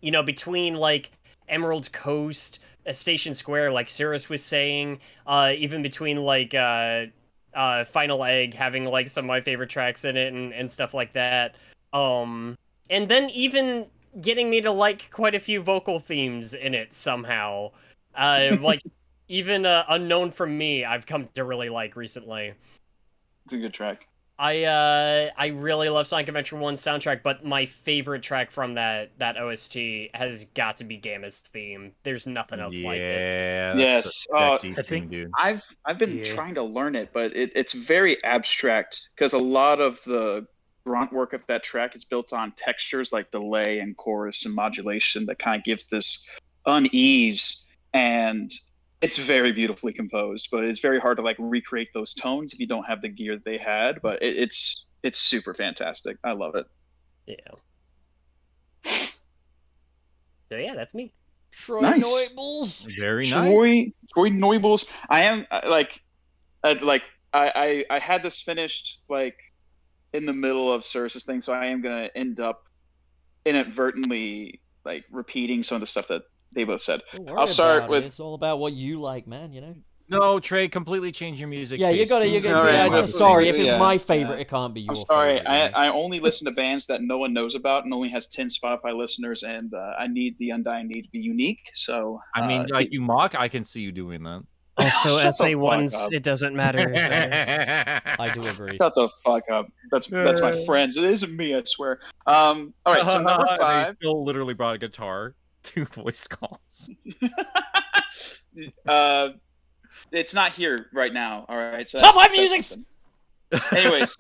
between like Emerald Coast, Station Square, like Suris was saying, even between like Final Egg having like some of my favorite tracks in it and stuff like that. And then even getting me to like quite a few vocal themes in it somehow. Like even Unknown From Me, I've come to really like recently. It's a good track. I really love Sonic Adventure 1's soundtrack, but my favorite track from that OST has got to be Gamma's theme. There's nothing else like it. Yeah. Yes. I think dude. I've been trying to learn it, but it's very abstract because a lot of the grunt work of that track is built on textures like delay and chorus and modulation that kind of gives this unease, and it's very beautifully composed, but it's very hard to like recreate those tones if you don't have the gear that they had. But it's super fantastic. I love it. Yeah. So yeah, that's me. Troy Nice. Noibles. Very nice. Troy Noibles. I am I had this finished like in the middle of Suris's thing, so I am gonna end up inadvertently like repeating some of the stuff that they both said. I'll start with. It's all about what you like, man. You know. No, Trey, completely change your music. Yeah, you taste. gotta. Alright, Sorry, if it's yeah, my favorite, yeah. it can't be your I'm sorry. favorite. You know? I only listen to bands that no one knows about and only has 10 Spotify listeners, and I need the Undying Need to be unique. So I mean, like you mock, I can see you doing that. Also, Shut the SA1's fuck up. It Doesn't Matter. I do agree. Shut the fuck up. That's my friends. It isn't me, I swear. All right, so number 5. They still literally brought a guitar to voice calls. It's not here right now. All right. So Top 5 that says music. something. Anyways,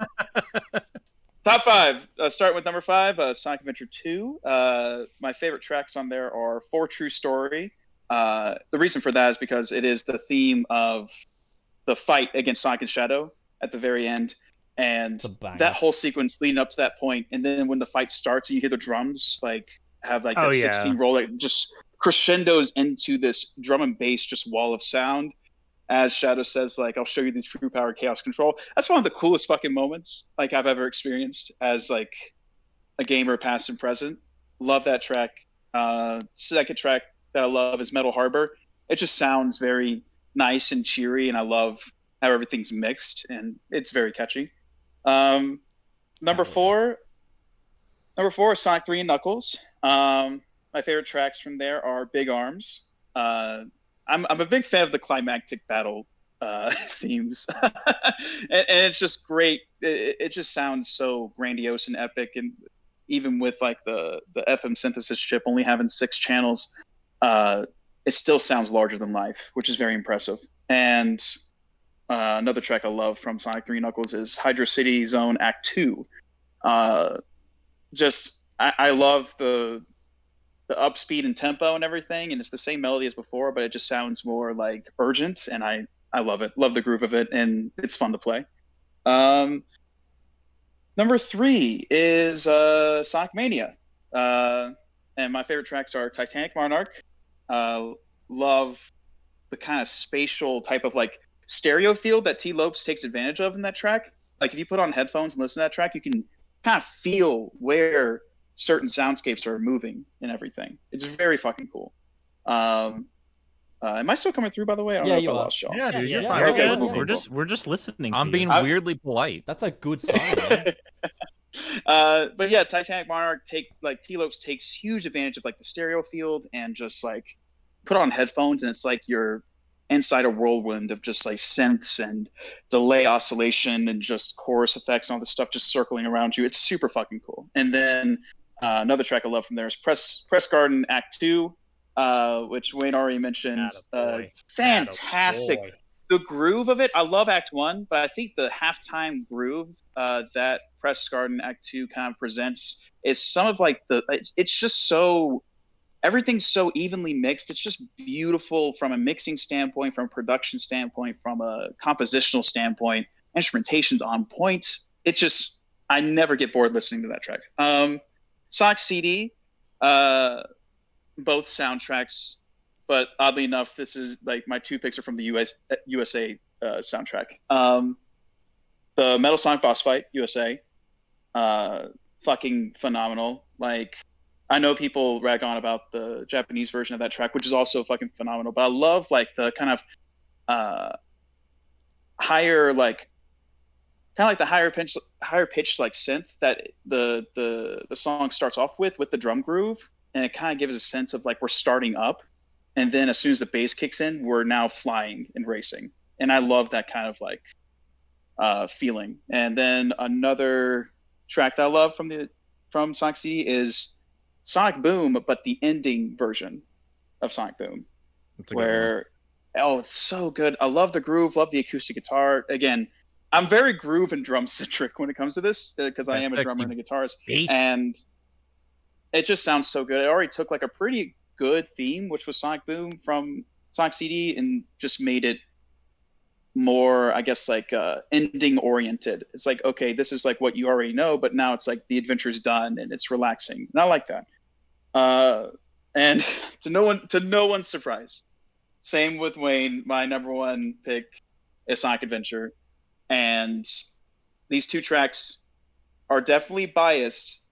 top 5. Starting with number 5, Sonic Adventure 2. My favorite tracks on there are For True Story. The reason for that is because it is the theme of the fight against Sonic and Shadow at the very end, and It's a banger. that whole sequence leading up to that point, and then when the fight starts and you hear the drums like have like Oh, that yeah. 16 roll, it just crescendos into this drum and bass just wall of sound. As Shadow says, like, I'll show you the true power of chaos control. That's one of the coolest fucking moments like I've ever experienced as like a gamer, past and present. Love that track. Second track that I love is Metal Harbor. It just sounds very nice and cheery, and I love how everything's mixed, and it's very catchy. Number four is Sonic 3 and Knuckles. My favorite tracks from there are Big Arms. I'm a big fan of the climactic battle themes, and it's just great. It just sounds so grandiose and epic, and even with like the FM synthesis chip only having 6 channels, it still sounds larger than life, which is very impressive. And another track I love from Sonic 3 Knuckles is Hydro City Zone Act 2. I love the up speed and tempo and everything, and it's the same melody as before, but it just sounds more like urgent, and I love it. Love the groove of it, and it's fun to play. Number 3 is Sonic Mania. And my favorite tracks are Titanic Monarch. Love the kind of spatial type of like stereo field that T. Lopes takes advantage of in that track. Like if you put on headphones and listen to that track, you can kind of feel where certain soundscapes are moving and everything. It's very fucking cool. Am I still coming through, by the way? I don't know if I lost y'all. Yeah, dude, you're yeah, fine. yeah, Okay, yeah, cool. yeah. We're just listening. To I'm you. being weirdly polite. That's a good sign, man. But yeah, Titanic Monarch T-Lopes takes huge advantage of like the stereo field, and just like put on headphones and it's like you're inside a whirlwind of just like synths and delay oscillation and just chorus effects and all this stuff just circling around you. It's super fucking cool. And then another track I love from there is Press Garden Act 2, which Wayne already mentioned. Fantastic. Attaboy. The groove of it, I love Act 1, but I think the halftime groove that Press Garden Act 2 kind of presents is some of like it's just so, everything's so evenly mixed. It's just beautiful from a mixing standpoint, from a production standpoint, from a compositional standpoint. Instrumentation's on point. I never get bored listening to that track. Sonic CD, both soundtracks, but oddly enough, this is like my 2 picks are from the USA soundtrack. The Metal Sonic boss fight, USA, fucking phenomenal. Like, I know people rag on about the Japanese version of that track, which is also fucking phenomenal, but I love like the kind of higher pitched like synth that the song starts off with the drum groove, and it kind of gives a sense of like we're starting up, and then as soon as the bass kicks in, we're now flying and racing. And I love that kind of like feeling. And then another track that I love from Sonic CD is Sonic Boom, but the ending version of Sonic Boom, it's so good. I love the groove, love the acoustic guitar. Again, I'm very groove and drum centric when it comes to this, because I am a drummer and a guitarist, and it just sounds so good. It already took like a pretty good theme, which was Sonic Boom from Sonic CD, and just made it more, I guess, like ending oriented. It's like, okay, this is like what you already know, but now it's like the adventure's done and it's relaxing, and I like that. And to no one's surprise, same with Wayne, my number 1 pick is Sonic Adventure. And these 2 tracks are definitely biased,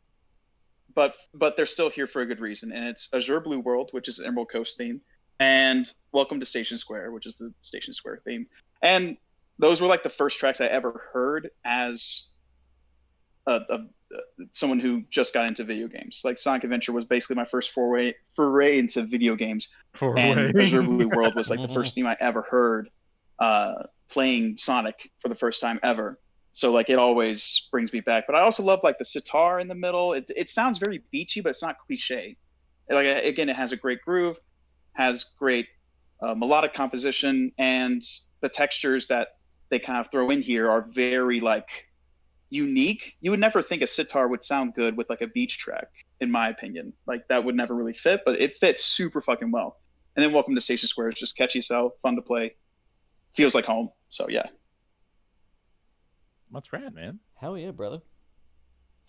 but they're still here for a good reason. And it's Azure Blue World, which is the Emerald Coast theme, and Welcome to Station Square, which is the Station Square theme. And those were like the first tracks I ever heard as someone who just got into video games. Like Sonic Adventure was basically my first foray into video games. And Azure Blue World was like the first theme I ever heard playing Sonic for the first time ever. So like it always brings me back. But I also love like the sitar in the middle. It sounds very beachy, but it's not cliche. Like, again, it has a great groove, has great melodic composition, and the textures that they kind of throw in here are very like unique. You would never think a sitar would sound good with like a beach track, in my opinion. Like that would never really fit, but it fits super fucking well. And then Welcome to Station Square is just catchy, so fun to play, feels like home. So yeah. That's rad, man. Hell yeah, brother.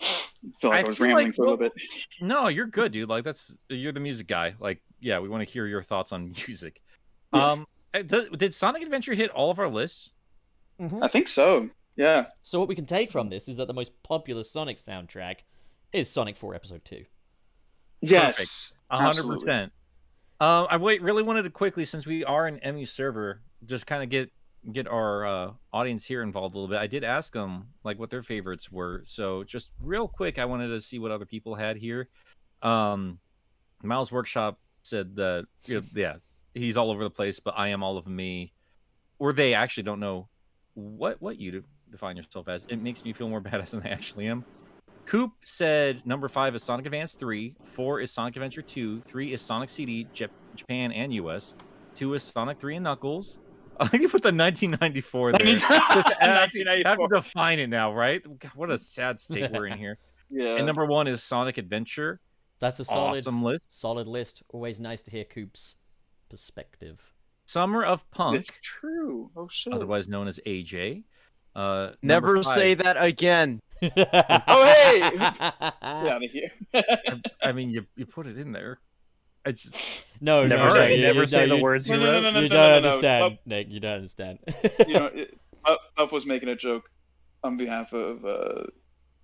I feel like I was rambling for a little bit. No, you're good, dude. Like you're the music guy. Like, yeah, we want to hear your thoughts on music. Yeah. Did Sonic Adventure hit all of our lists? I think so. Yeah. So what we can take from this is that the most popular Sonic soundtrack is Sonic 4 Episode 2. Yes. 100%. I really wanted to quickly, since we are an MU server, just kind of get our audience here involved a little bit. I did ask them like what their favorites were. So just real quick, I wanted to see what other people had here. Miles Workshop said that yeah, he's all over the place, but I am all of me. Or they actually don't know what you define yourself as. It makes me feel more badass than I actually am. Coop said number 5 is Sonic Advance 3, 4 is Sonic Adventure 2, 3 is Sonic CD, Japan and US, 2 is Sonic 3 and Knuckles. I think you put the 1994 there. 1994. Have to define it now, right? God, what a sad state we're in here. Yeah. And number 1 is Sonic Adventure. That's a solid list. Solid list. Always nice to hear Coop's perspective. Summer of Punk. It's true. Oh shit. Otherwise known as AJ. Never say that again. Oh hey. Get out of here. I mean, you put it in there. I just Never say the words you wrote. You don't understand, Nick. You don't understand. You know, Up was making a joke on behalf of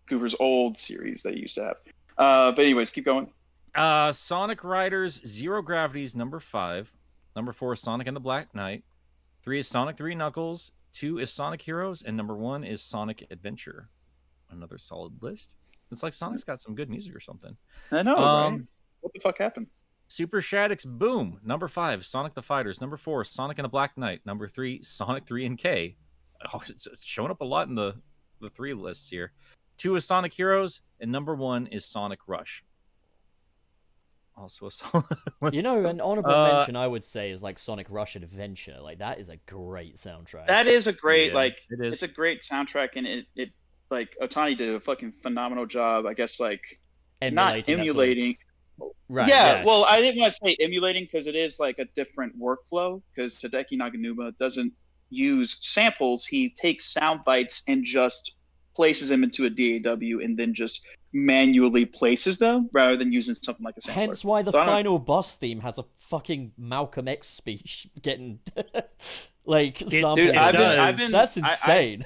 Cooper's old series that he used to have. But anyways, keep going. Sonic Riders Zero Gravity's number 5. Number 4 is Sonic and the Black Knight. 3 is Sonic 3 Knuckles. 2 is Sonic Heroes, and number 1 is Sonic Adventure. Another solid list. It's like Sonic's got some good music or something. I know, right? What the fuck happened? Super Shaddix Boom. Number 5, Sonic the Fighters. Number 4, Sonic and the Black Knight. Number 3, Sonic 3 and K. Oh, it's showing up a lot in the 3 lists here. 2 is Sonic Heroes, and number 1 is Sonic Rush. Also a solid list. You know, an honorable mention I would say is like Sonic Rush Adventure. Like that is a great soundtrack. That is a great it is. It's a great soundtrack, and it like Otani did a fucking phenomenal job. I guess like not emulating. Right. Yeah, well, I didn't want to say emulating because it is like a different workflow. Because Hideki Naganuma doesn't use samples; he takes sound bites and just places them into a DAW, and then just manually places them rather than using something like a sampler. Hence why the final boss theme has a fucking Malcolm X speech getting like sampled. Dude, that's insane.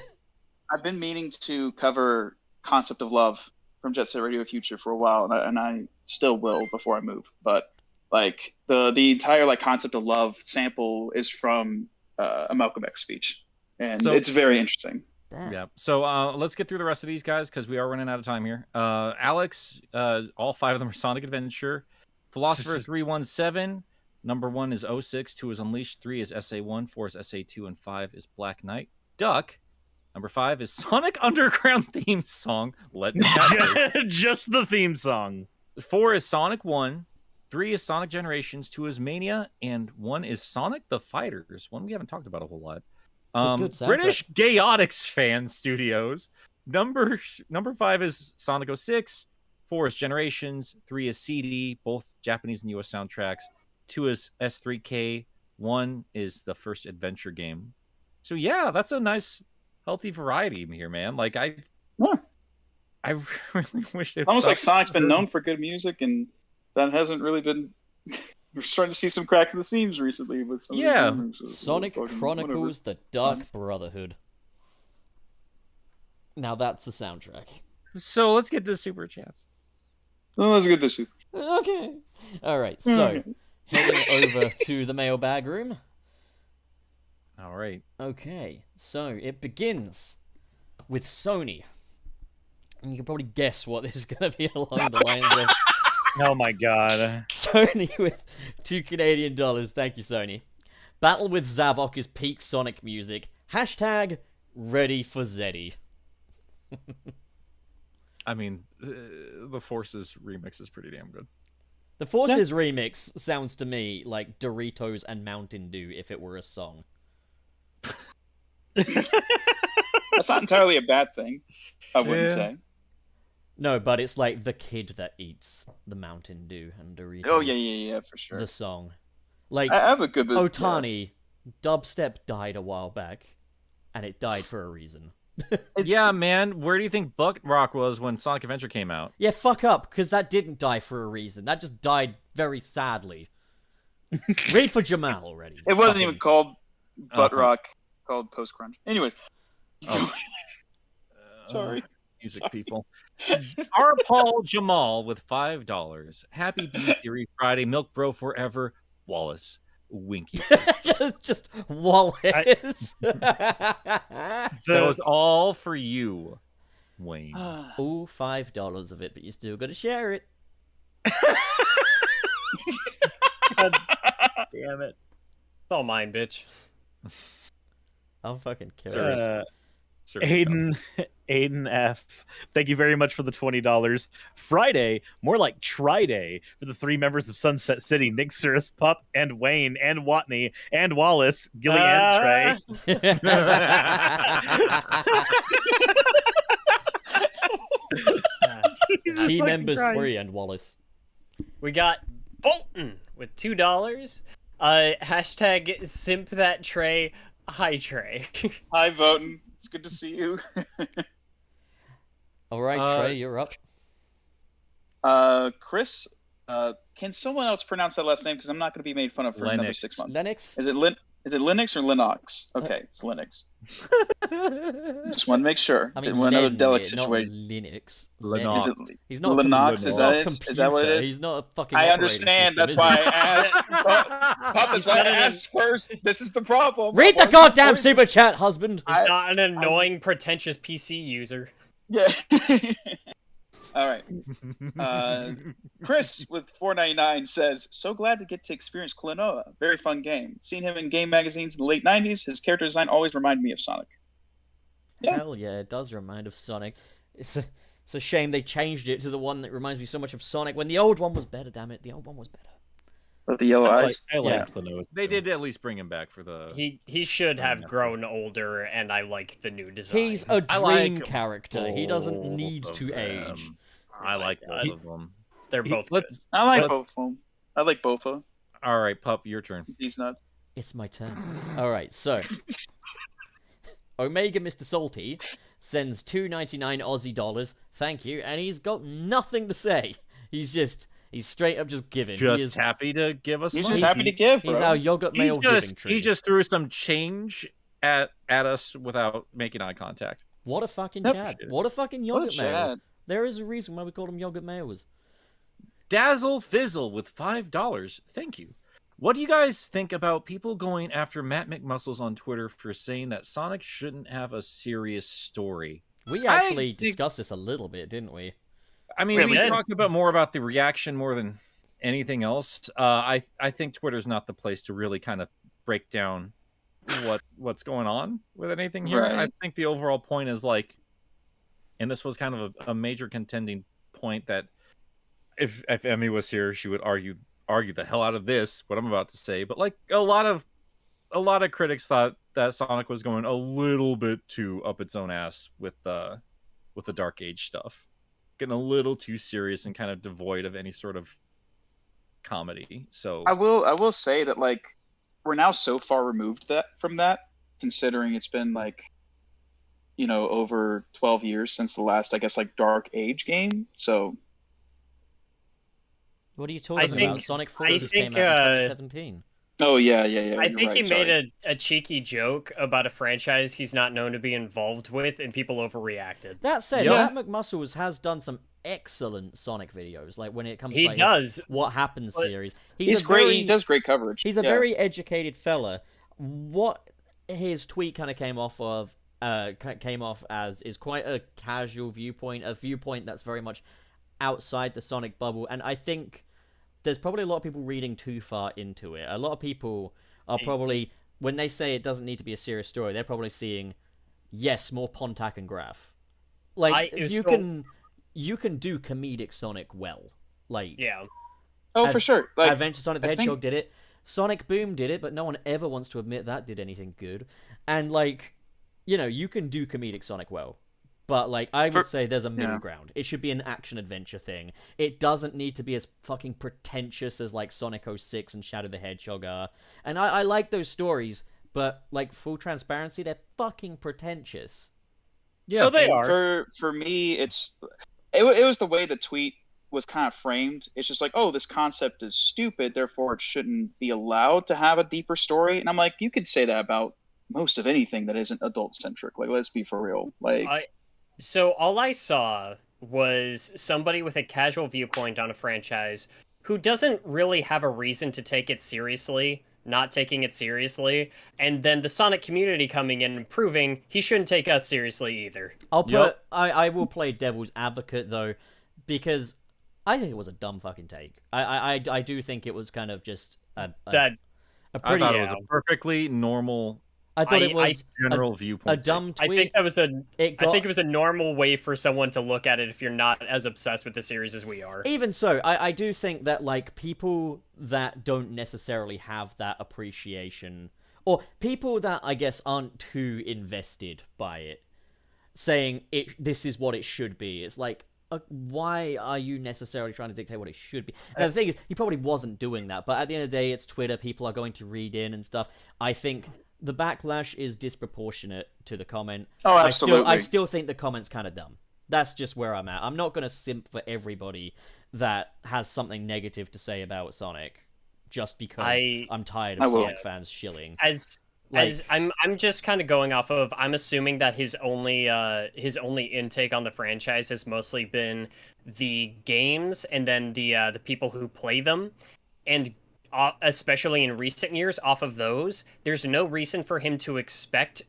I've been meaning to cover Concept of Love from Jet Set Radio Future for a while, and I still will before I move. But like the entire like Concept of Love sample is from a Malcolm X speech, and it's very interesting. Damn. Yeah. So let's get through the rest of these guys because we are running out of time here. Alex, all 5 of them are Sonic Adventure. Philosopher 317. Number 1 is 06. 2 is Unleashed. 3 is SA1. 4 is SA2. And 5 is Black Knight. Duck. Number 5 is Sonic Underground theme song. Let me just the theme song. 4 is Sonic 1. 3 is Sonic Generations. 2 is Mania. And 1 is Sonic the Fighters. One we haven't talked about a whole lot. British Gayotics Fan Studios. Number 5 is Sonic 06. 4 is Generations. 3 is CD, both Japanese and US soundtracks. 2 is S3K. 1 is the first adventure game. So yeah, that's a nice, healthy variety here, man. Like I really wish they almost like Sonic's been known for good music, and that hasn't really been. We're starting to see some cracks in the seams recently with some of these Sonic Chronicles: The Dark Brotherhood. Now that's the soundtrack. So let's get the super chats. Well, let's get this. Okay. All right. So heading over to the mailbag room. All right. Okay. So it begins with Sony, and you can probably guess what this is going to be along the lines of. Oh my god. Sony with $2 Canadian. Thank you, Sony. Battle with Zavok is peak Sonic music. Hashtag ready for Zeddy. I mean, the Forces remix is pretty damn good. The Forces remix sounds to me like Doritos and Mountain Dew if it were a song. That's not entirely a bad thing, I wouldn't say. No, but it's like the kid that eats the Mountain Dew and Doritos. Oh, yeah, for sure. The song. Like, I have a good Otani, dubstep died a while back. and it died for a reason. Yeah, man. Where do you think Buck Rock was when Sonic Adventure came out? Yeah, fuck up, because that didn't die for a reason. That just died very sadly. Read for Jamal already. It wasn't even called Butt Rock, called Post Crunch. Anyways. Oh. Sorry. Music people. Our Paul Jamal with $5. Happy B Theory Friday. Milk Bro forever. Wallace. Winky. just Wallace. That was all for you, Wayne. Ooh, $5 of it, but you still gotta share it. God damn it. It's all mine, bitch. I'll fucking kill it. Aiden F. Thank you very much for the $20. Friday, more like Triday, for the 3 members of Sunset City: NekoSuris, Pup, and Wayne, and Watney, and Wallace, Gilly, and Trey. 3 members, 3, and Wallace. We got Bolton with $2. Hashtag simp that Trey. Hi, Trey. Hi, Voten. It's good to see you. All right, Trey, you're up. Chris, can someone else pronounce that last name? Because I'm not going to be made fun of for another 6 months. Lennox? Is it Linux or Linux? Okay, it's Linux. Just want to make sure. I mean, Didn't want another delicate not situation. Linux. Linux. He's not Linux, a is that computer. Is that what it is? He's not a fucking I operating understand. system, That's is why he? I asked. Pop, that's why I asked first. This is the problem. Read the goddamn super chat, husband. He's not an annoying, pretentious PC user. Yeah. All right. Chris with $4.99 says, "So glad to get to experience Klonoa. Very fun game. Seen him in game magazines in the late '90s. His character design always reminded me of Sonic." Yeah. Hell yeah, it does remind of Sonic. It's a shame they changed it to the one that reminds me so much of Sonic when the old one was better. Damn it, the old one was better. With the yellow eyes. I like Klonoa. They did at least bring him back for the. He should have grown older, and I like the new design. He's a I dream like character. He doesn't both need of to them. age. I like God. both of them. They're both good. I like Let- both of them. I like both of them. All right, Pup, your turn. These nuts. It's my turn. Alright, so. Omega Mr. Salty sends $2.99 Aussie dollars. Thank you. And he's got nothing to say. He's straight up just giving. Just happy to give us He's money. just happy to give, bro. He's our yogurt mail giving tree. He just threw some change at us without making eye contact. What a fucking Yep. Chad. What a fucking What a yogurt mail. Chad. There is a reason why we call them yogurt mailers. Dazzle Fizzle with $5. Thank you. What do you guys think about people going after Matt McMuscles on Twitter for saying that Sonic shouldn't have a serious story? We actually discussed this a little bit, didn't we? I mean, Really? we talked about more about the reaction more than anything else. I think Twitter's not the place to really kind of break down what's going on with anything here. Right. I think the overall point is like, and this was kind of a major contending point that if Emmy was here, she would argue the hell out of this, what I'm about to say. But like a lot of critics thought that Sonic was going a little bit too up its own ass with the Dark Age stuff, getting a little too serious and kind of devoid of any sort of comedy. So I will say that like we're now so far removed from that, considering it's been like, over 12 years since the last, I guess, like Dark Age game. So What are you talking about? Sonic Forces came out in 2017. oh yeah. I think he sorry. made a cheeky joke about a franchise he's not known to be involved with, and people overreacted. That said, Yeah. Matt McMuscles has done some excellent Sonic videos. Like when it comes to He like, does. his What Happens But series. He's great. He does great coverage. He's a Yeah. very educated fella. What his tweet kind of came off as is quite a casual viewpoint, a viewpoint that's very much outside the Sonic bubble, and I think there's probably a lot of people reading too far into it. A lot of people are probably, when they say it doesn't need to be a serious story, they're probably seeing, yes, more Pontac and Graph. Like you can do comedic Sonic well. Like Yeah. Oh, for sure. Like, Adventure Sonic the I think- Hedgehog did it. Sonic Boom did it, but no one ever wants to admit that did anything good. And like, you can do comedic Sonic well. But like, I would say there's a middle ground. It should be an action-adventure thing. It doesn't need to be as fucking pretentious as like Sonic 06 and Shadow the Hedgehog are. And I like those stories, but like full transparency, they're fucking pretentious. Yeah, oh, they are. For me, it was the way the tweet was kind of framed. It's just like, oh, this concept is stupid, therefore it shouldn't be allowed to have a deeper story. And I'm like, you could say that about most of anything that isn't adult centric. Like, let's be for real. Like, so all I saw was somebody with a casual viewpoint on a franchise who doesn't really have a reason to take it seriously, not taking it seriously, and then the Sonic community coming in and proving he shouldn't take us seriously either. I will play devil's advocate though, because I think it was a dumb fucking take. I do think it was kind of just a pretty. I thought it was a perfectly normal. I thought it was general viewpoint. A dumb tweet. I think it was a normal way for someone to look at it if you're not as obsessed with the series as we are. Even so, I do think that like people that don't necessarily have that appreciation, or people that I guess aren't too invested by it, saying this is what it should be. It's like, why are you necessarily trying to dictate what it should be? And the thing is, he probably wasn't doing that, but at the end of the day, it's Twitter. People are going to read in and stuff. I think the backlash is disproportionate to the comment. Oh, absolutely. I still think the comment's kind of dumb. That's just where I'm at. I'm not going to simp for everybody that has something negative to say about Sonic just because I'm tired of Sonic fans shilling. As I'm just kind of going off of, I'm assuming that his only intake on the franchise has mostly been the games and then the people who play them, and especially in recent years, off of those, there's no reason for him to expect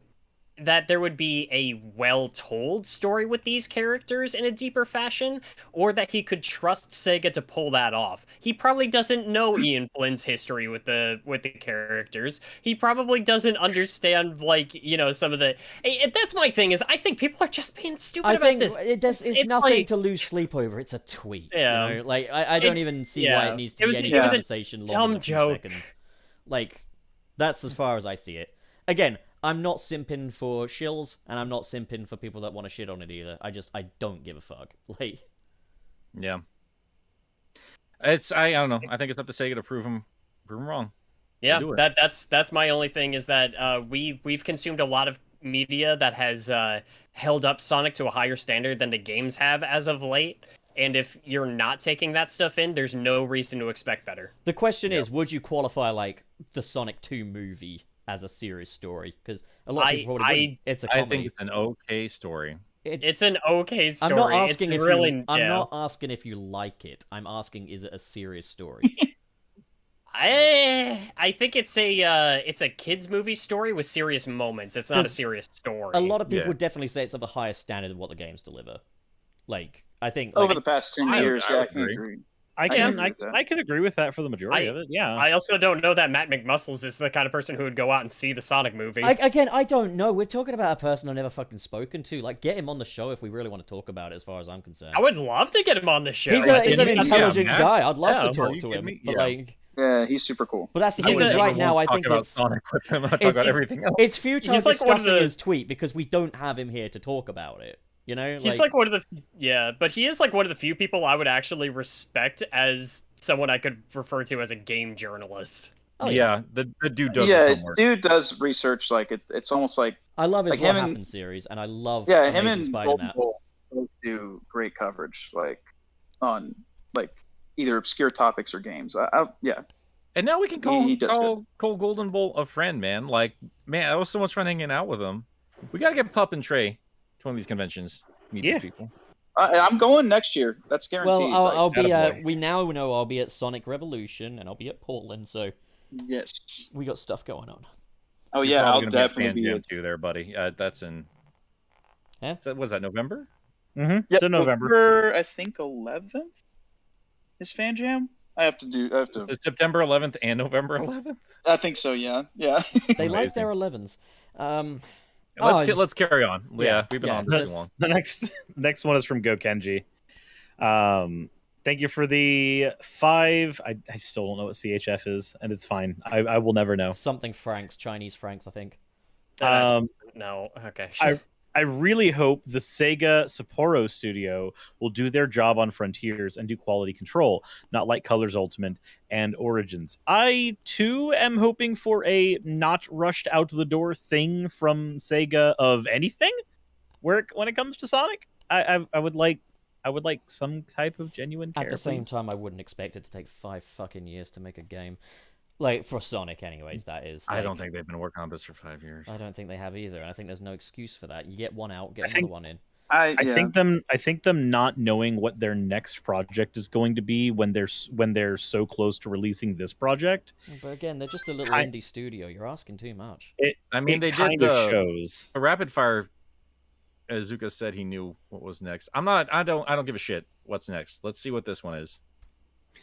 that there would be a well-told story with these characters in a deeper fashion, or that he could trust Sega to pull that off. He probably doesn't know Ian Flynn's history with the characters. He probably doesn't understand, like, you know, some of the... That's my thing, is I think people are just being stupid about this. It's nothing like... to lose sleep over. It's a tweet. Yeah. You know? Like, I don't even see why it needs to be any conversation longer than 2 seconds. Like, that's as far as I see it. Again, I'm not simping for shills, and I'm not simping for people that want to shit on it either. I don't give a fuck. Like, yeah, I don't know. I think it's up to Sega to prove him wrong. Yeah, that's my only thing, is that we've consumed a lot of media that has held up Sonic to a higher standard than the games have as of late. And if you're not taking that stuff in, there's no reason to expect better. The question is, would you qualify like the Sonic 2 movie as a serious story? Because a lot of people probably wouldn't. It's a comedy. I think it's an okay story. It's an okay story. I'm not asking I'm not asking if you like it. I'm asking, is it a serious story? I think it's a kids movie story with serious moments. It's not a serious story. A lot of people would definitely say it's of a higher standard than what the games deliver. Like, I think over the past 10 years, I can agree. I can agree with that for the majority of it. Yeah. I also don't know that Matt McMuscles is the kind of person who would go out and see the Sonic movie. I don't know. We're talking about a person I've never fucking spoken to. Like, get him on the show if we really want to talk about it, as far as I'm concerned. I would love to get him on the show. He's an intelligent guy. I'd love to talk to him. But like, yeah, he's super cool. But that's the thing is, right now, I think it's Sonic with him. I talk about everything else. It's futile discussing his tweet because we don't have him here to talk about it. You know, he's like one of the but he is like one of the few people I would actually respect as someone I could refer to as a game journalist. Oh, yeah, the dude does some work. Dude does research. Like it's almost like I love his like What Happened series, and I love him and Spider-Man do great coverage, like on like either obscure topics or games. And now we can call Cole Golden Bolt a friend, man. Like, man, that was so much fun hanging out with him. We gotta get Pup and Trey to one of these conventions. Meet these people. I'm going next year. That's guaranteed. Well, I'll be. We now know I'll be at Sonic Revolution, and I'll be at Portland. So yes, we got stuff going on. Oh yeah, I'll definitely be too there, buddy. That's in. Yeah. Was that November? Mm-hmm. Yep, it's in November. I think 11th is Fan Jam. I have to. It's September 11th and November 11th. I think so. Yeah. They like their 11s. Let's carry on. Yeah, we've been on too long. The next one is from Go Kenji. Thank you for the 5. I still don't know what CHF is, and it's fine. I will never know. Something francs, Chinese francs, I think. No. Okay. I really hope the Sega Sapporo studio will do their job on Frontiers and do quality control, not like Colors Ultimate and Origins. I, too, am hoping for a not rushed out the door thing from Sega of anything when it comes to Sonic. I would like some type of genuine care. At the same please. time, I wouldn't expect it to take 5 fucking years to make a game. Like, for Sonic, anyways, that is. I Like, don't think they've been working on this for 5 years. I don't think they have either, and I think there's no excuse for that. You get one out, get another one in. I think them not knowing what their next project is going to be when they're so close to releasing this project. But again, they're just a little indie studio. You're asking too much. They did kind of shows. A rapid fire. Azuka said he knew what was next. I don't give a shit what's next. Let's see what this one is.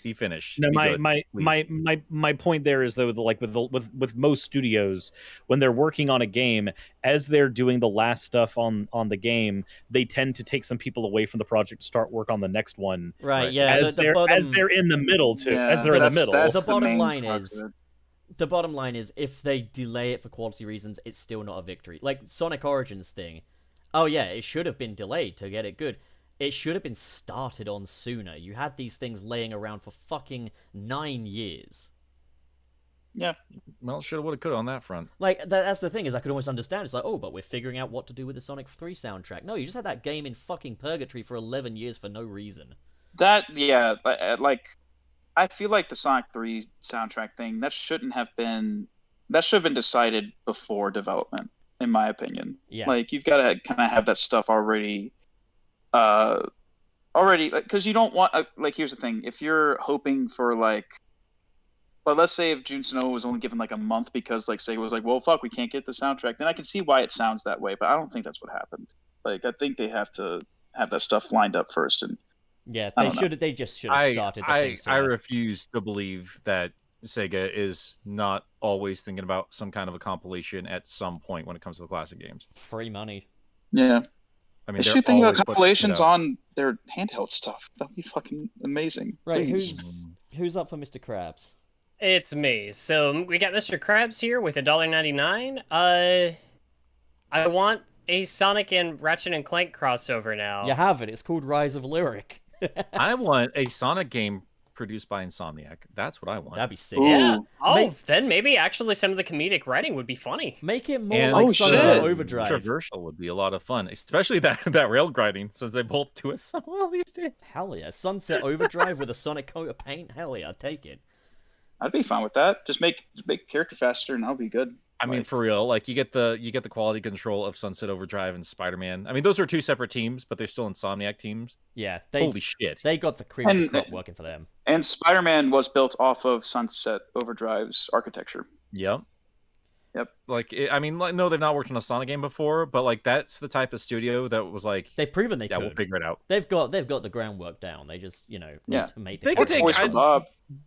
Be finished. No, Be my point there is though, like with most studios, when they're working on a game, as they're doing the last stuff on the game, they tend to take some people away from the project to start work on the next one. Right? Yeah. As they're in the middle too. Yeah, as they're in the middle. The bottom line is, if they delay it for quality reasons, it's still not a victory. Like Sonic Origins thing. Oh yeah, it should have been delayed to get it good. It should have been started on sooner. You had these things laying around for fucking 9 years. Yeah. Well, shoulda, woulda, coulda on that front. Like, that's the thing, is I could almost understand. It's like, oh, but we're figuring out what to do with the Sonic 3 soundtrack. No, you just had that game in fucking purgatory for 11 years for no reason. Like, I feel like the Sonic 3 soundtrack thing, that should have been decided before development, in my opinion. Yeah. Like, you've got to kind of have that stuff already, because you don't want, like, here's the thing, if you're hoping for, like, but let's say if June Snow was only given like a month because like Sega was like, well, fuck, we can't get the soundtrack, then I can see why it sounds that way, but I don't think that's what happened. Like, I think they have to have that stuff lined up first, and yeah, they just should have started the thing sooner. I refuse to believe that Sega is not always thinking about some kind of a compilation at some point when it comes to the classic games. Free money. Yeah. I mean, they should think about compilations on their handheld stuff. That'd be fucking amazing. Right, Please. who's up for Mr. Krabs? It's me. So we got Mr. Krabs here with $1.99. I want a Sonic and Ratchet and Clank crossover now. You have it. It's called Rise of Lyric. I want a Sonic game produced by Insomniac. That's what I want. That'd be sick. Yeah. Oh, then maybe actually some of the comedic writing would be funny. Make it more like Sunset Overdrive. Controversial would be a lot of fun, especially that rail grinding, since they both do it so well these days. Hell yeah, Sunset Overdrive with a Sonic coat of paint. Hell yeah, I'd take it. I'd be fine with that. Just make character faster, and I'll be good. I mean, for real, like you get the quality control of Sunset Overdrive and Spider-Man. I mean, those are two separate teams, but they're still Insomniac teams. Yeah, holy shit, they got the cream of the crop working for them. And Spider-Man was built off of Sunset Overdrive's architecture. Yep. Like, no, they've not worked on a Sonic game before, but like that's the type of studio that was like they've proven they could. We'll figure it out. They've got the groundwork down. They just need to make they could take.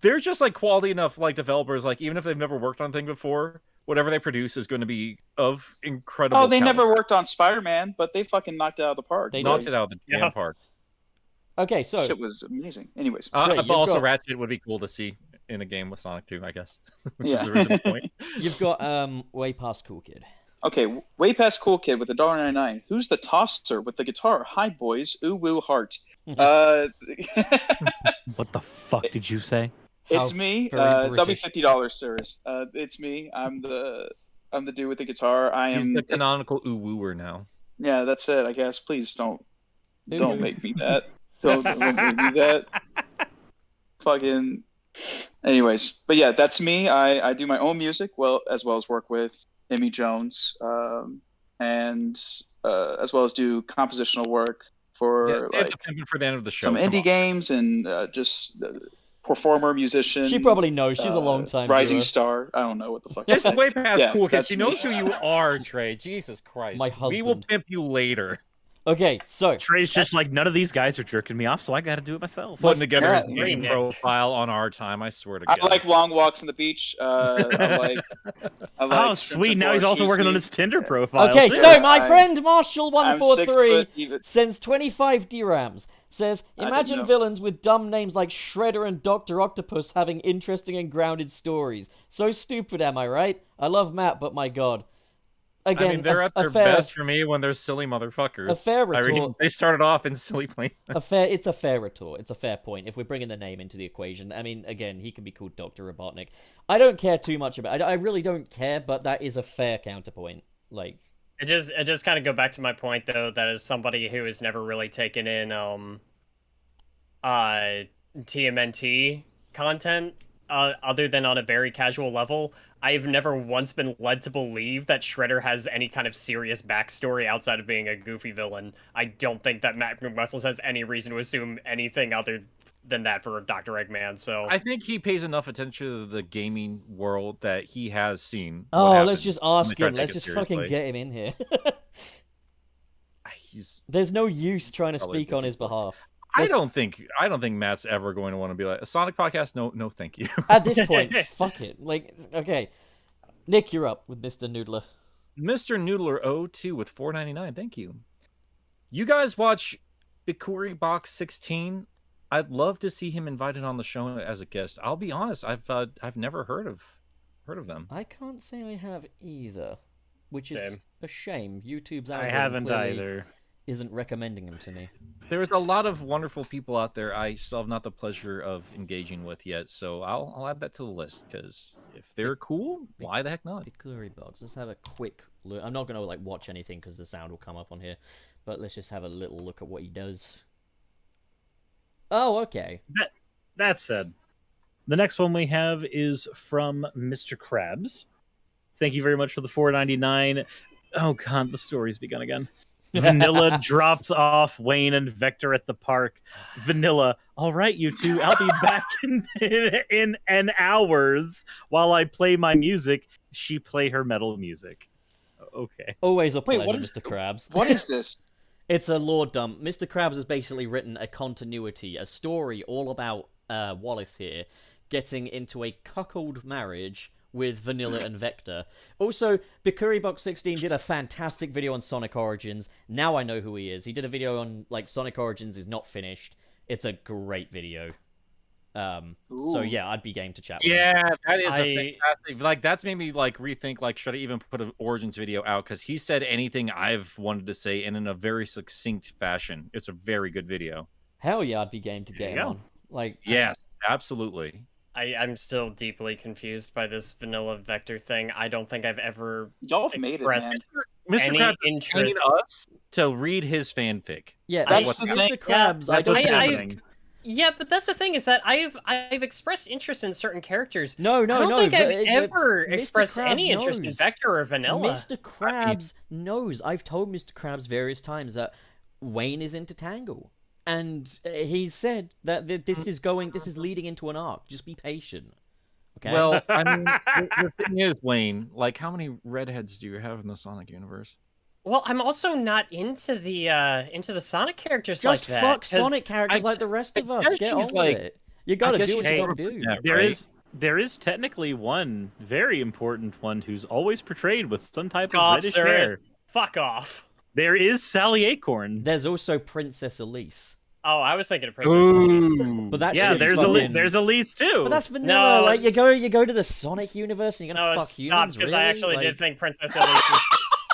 They're just like quality enough, like developers. Like even if they've never worked on a thing before, whatever they produce is going to be of incredible. Oh, they talent. never worked on Spider-Man, but they fucking knocked it out of the park. They knocked it out of the damn park. Okay, so shit was amazing. Anyways, but also Ratchet would be cool to see in a game with Sonic 2, I guess. Which is the original point. You've got Way Past Cool Kid. Okay, Way Past Cool Kid with $1.99. Who's the tosser with the guitar? Hi boys, ooh woo heart. What the fuck did you say? It's me. That'll be $50, Suris. It's me. I'm the dude with the guitar. He's the canonical ooh wooer now. Yeah, that's it. I guess. Please don't make me that. Don't make me that. Fucking. Anyways, but yeah, that's me. I do my own music, as well as work with Emmy Jones, and as well as do compositional work for for the end of the show. Some indie games and just performer, musician. She probably knows. She's a long time rising star. I don't know what the fuck. This is Way Past Cool Kid. She knows who you are, Trey. Jesus Christ. My husband. We will pimp you later. Okay, so Trey's just like, none of these guys are jerking me off, so I got to do it myself. Putting together his game profile on our time, I swear to God. I like long walks on the beach. I like oh, sweet! Now he's also working on his Tinder profile. Okay, so my friend Marshall143 sends 25 DRAMs. Says, imagine villains with dumb names like Shredder and Dr. Octopus having interesting and grounded stories. So stupid, am I right? I love Matt, but my god. again, I mean, they're at their best for me when they're silly motherfuckers. A fair retort. They started off in silly plain. It's a fair retort. It's a fair point. If we're bringing the name into the equation, I mean, again, he can be called Dr. Robotnik. I don't care too much about. I really don't care, but that is a fair counterpoint. Like, it just kind of go back to my point though. That as somebody who has never really taken in TMNT content, other than on a very casual level, I've never once been led to believe that Shredder has any kind of serious backstory outside of being a goofy villain. I don't think that Matt McMuscles has any reason to assume anything other than that for Dr. Eggman, so... I think he pays enough attention to the gaming world that he has seen. Oh, let's just ask him. Let's just fucking get him in here. There's no use trying to speak on his behalf. I don't think Matt's ever going to want to be like a Sonic podcast. No, thank you. At this point, fuck it. Like, okay, Nick, you're up with Mr. Noodler. Mr. Noodler 02 with $4.99. Thank you. You guys watch Bikuri Box 16? I'd love to see him invited on the show as a guest. I'll be honest, I've never heard of them. I can't say I have either, which is a shame. YouTube's algorithm I haven't either. Isn't recommending him to me. There's a lot of wonderful people out there I still have not the pleasure of engaging with yet, so I'll add that to the list, because if they're cool, why the heck not? Bikuri Box. Let's have a quick look. I'm not going to like watch anything because the sound will come up on here, but let's just have a little look at what he does. Oh, okay. That said, the next one we have is from Mr. Krabs. Thank you very much for the $4.99. Oh god, the story's begun again. Vanilla drops off Wayne and Vector at the park. Vanilla, all right, you two, I'll be back in an hours while I play my music. She play her metal music. Okay. Always a pleasure, Mr. Krabs. What is this? It's a lore dump. Mr. Krabs has basically written a continuity, a story all about Wallace here getting into a cuckold marriage with Vanilla and Vector. Also, Bikuri Box 16 did a fantastic video on Sonic Origins. Now I know who he is. He did a video on, like, Sonic Origins is not finished. It's a great video. So yeah, I'd be game to chat with him. That is a fantastic, like, that's made me like rethink, like, should I even put an Origins video out, because he said anything I've wanted to say and in a very succinct fashion. It's a very good video. Hell yeah, I'd be game to get him on. Like, yes, absolutely. I'm still deeply confused by this Vanilla Vector thing. I don't think I've ever Mr. any Krabs interest us to read his fanfic. Yeah, that's the Mr. thing. Krabs, I don't Yeah, but that's the thing, is that I've expressed interest in certain characters. No, I don't think I've ever Mr. expressed Krabs any interest in knows. Vector or Vanilla. Mr. Krabs knows. I've told Mr. Krabs various times that Wayne is into Tangle. And he said that this is leading into an arc. Just be patient. Okay? Well, I mean, the thing is, Wayne, like, how many redheads do you have in the Sonic universe? Well, I'm also not into the Sonic characters just like that. fuck Sonic characters like the rest of us. Get on with it. You gotta do what you gotta do. There is technically one very important one who's always portrayed with some type of reddish hair. Fuck off. There is Sally Acorn. There's also Princess Elise. Oh, I was thinking of Princess Elise. But that there's Elise too. But that's vanilla. No, like you go to the Sonic universe and you're gonna fuck humans. Because really? I actually did think Princess Elise was.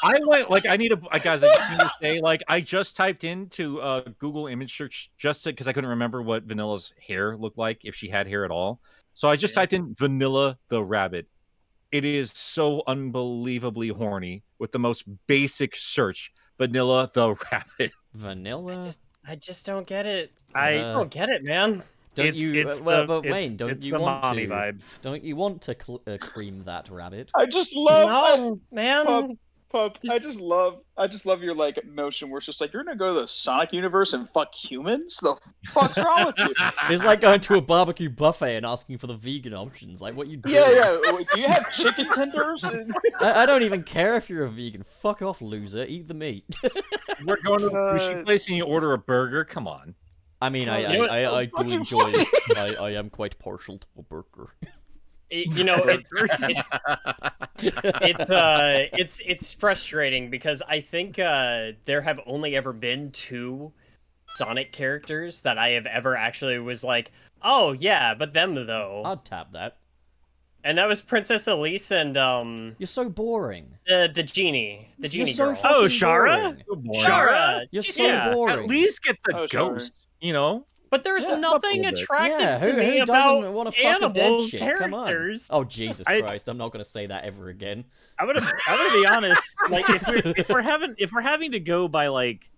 I went, like, I need to, guys, I just need to say, like, I just typed into Google image search just because I couldn't remember what Vanilla's hair looked like, if she had hair at all. So I just typed in Vanilla the Rabbit. It is so unbelievably horny with the most basic search. Vanilla the Rabbit. Vanilla? I just don't get it. I just don't get it, man. Don't you? Wayne, don't you want to? Vibes. Don't you want to cream that rabbit? I just love, no, man. Pup, I just love your like notion where it's just like you're gonna go to the Sonic universe and fuck humans. The fuck's wrong with you? It's like going to a barbecue buffet and asking for the vegan options. Like what you do? Yeah. Wait, do you have chicken tenders? I don't even care if you're a vegan. Fuck off, loser. Eat the meat. We're going to a sushi place and you order a burger. Come on. I mean, I do enjoy. I am quite partial to a burger. You know, it's frustrating because I think there have only ever been 2 Sonic characters that I have ever actually was like, oh yeah, but them though. I'd tap that. And that was Princess Elise and You're so boring. the genie, You're so girl. fucking Shara? boring. Shara. You're so boring. At least get the Oh, sorry. ghost, you know? But there's Yeah, nothing up a little bit. attractive Yeah, to me who about doesn't want to fuck a dead animal chick? characters. Come on. Oh Jesus Christ! I'm not gonna say that ever again. I'm gonna be honest. Like, if we're having to go by like,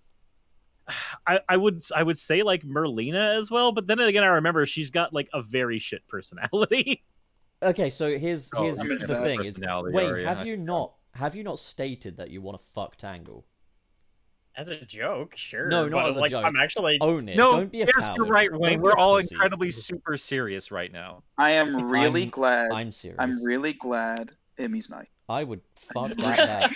I would say like Merlina as well. But then again, I remember she's got like a very shit personality. Okay, so here's I'm into the that thing: is personality, wait, Aria. have you not stated that you want to fuck Tangle? As a joke, sure. No, not but, as a like, joke. I'm actually. Own it. No, Don't be a yes, coward. you're right, Wayne. Don't be We're a all pussy. incredibly super serious right now. I am really glad. I'm serious. I'm really glad Emmy's night. I would fuck that.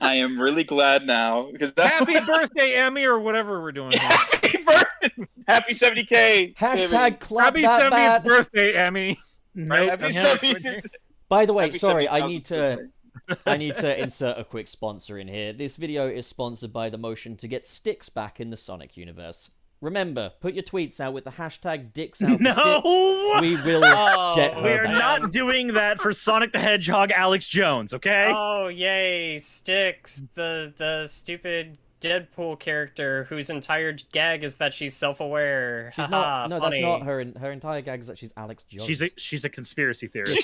I am really glad now because that Happy birthday, Emmy, or whatever we're doing here. Happy birthday! Happy 70K! Hashtag clap Happy that 70th bat. birthday, Emmy. Right? Happy Yeah. 70th. By the way, Happy sorry, I 70,000th need to birthday. I need to insert a quick sponsor in here. This video is sponsored by the motion to get sticks back in the Sonic universe. Remember, put your tweets out with the hashtag dicks out for sticks. No, We will get her we're back. not doing that for Sonic the Hedgehog, Alex Jones. Okay. Oh yay, Styx, the stupid Deadpool character whose entire gag is that she's self-aware. She's Haha, not. No, funny. that's not her. Her entire gag is that she's Alex Jones. She's a conspiracy theorist.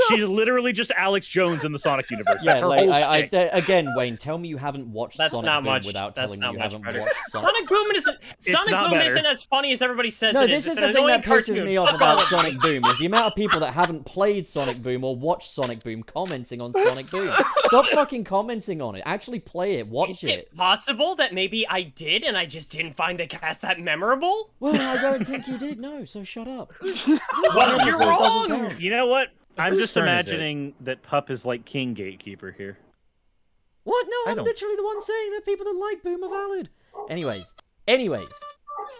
She's literally just Alex Jones in the Sonic universe. Yeah, That's her like whole I shtick. again, Wayne, tell me you haven't watched That's Sonic not Boom much. without That's telling not me you much haven't better. watched Sonic. Sonic Boom is Sonic not Boom better. isn't as funny as everybody says No, it this is. is It's the an thing annoying that pisses cartoon. me off Fuck all about of you. Sonic Boom is the amount of people that haven't played Sonic Boom or watched Sonic Boom commenting on Sonic Boom. Stop fucking commenting on it. Actually play it. Watch Is it. it possible that maybe I did and I just didn't find the cast that memorable? Well, I don't think you did. No, so shut up. Well, One you're episode doesn't wrong. count. You know what? I'm Whose just turn is it? imagining that Pup is like King Gatekeeper here. What? No, I I'm don't- literally the one saying that people that like Boom are valid. Anyways,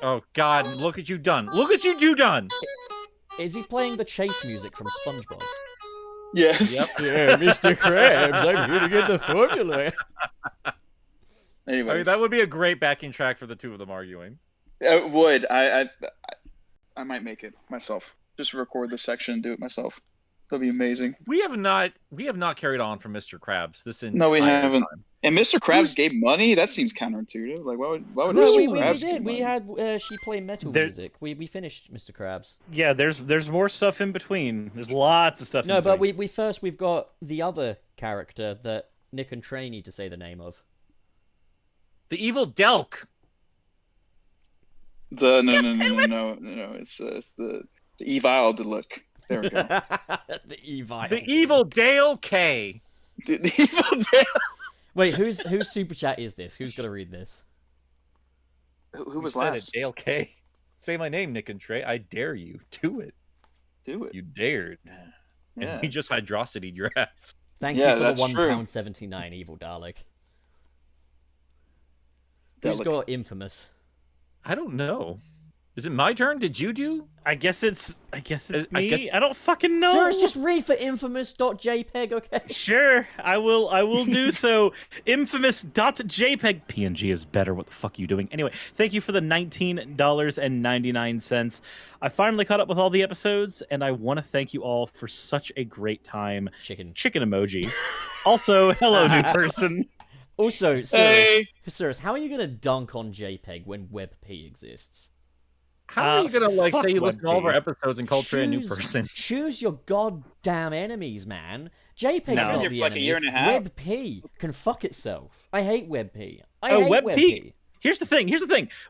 Oh, God, look at you done. Look at you done. is he playing the chase music from SpongeBob? Yes. Yeah, Mr. Krabs, I'm here to get the formula. Anyways, I mean, that would be a great backing track for the two of them arguing. it would. I might make it myself. Just record this section and do it myself. That'd be amazing. We have not carried on from Mr. Krabs this entire No, we haven't. time. And Mr. Krabs gave money. That seems counterintuitive. Like, why would No, Mr. we Krabs did. give We money? had she play metal There- music. We finished Mr. Krabs. Yeah, there's more stuff in between. There's lots of stuff. No, in but between. we've got the other character that Nick and Trey need to say the name of. The evil Delk. No. It's the evil look. There we go. The evil. The evil Dale K. the evil Dale. Wait, whose super chat is this? Who's gonna read this? Who was You said last? it, Dale K. Say my name, Nick and Trey. I dare you. Do it. Do it. You dared. Yeah. And we just hydrosity your ass. Thank Yeah, you for the that's true. £1.79, evil Dalek. Who's Dalek. got infamous? I don't know. Is it my turn? Did you do? I guess it's I me. guess- I don't fucking know. Suris, just read for infamous.jpg, okay? Sure, I will do so. Infamous.jpg. PNG is better. What the fuck are you doing? Anyway, thank you for the $19.99. I finally caught up with all the episodes, and I want to thank you all for such a great time. Chicken. Chicken emoji. Also, hello, new person. Also, Suris, Hey. Suris, how are you gonna dunk on JPEG when WebP exists? How are you gonna fuck say you listen to all of our Webp. episodes and call Trey a new person? Choose your goddamn enemies, man. JPEG's No. not Been here the for like a enemy. year and a half. WebP can fuck itself. I hate WebP. I Oh, hate WebP. Here's the thing.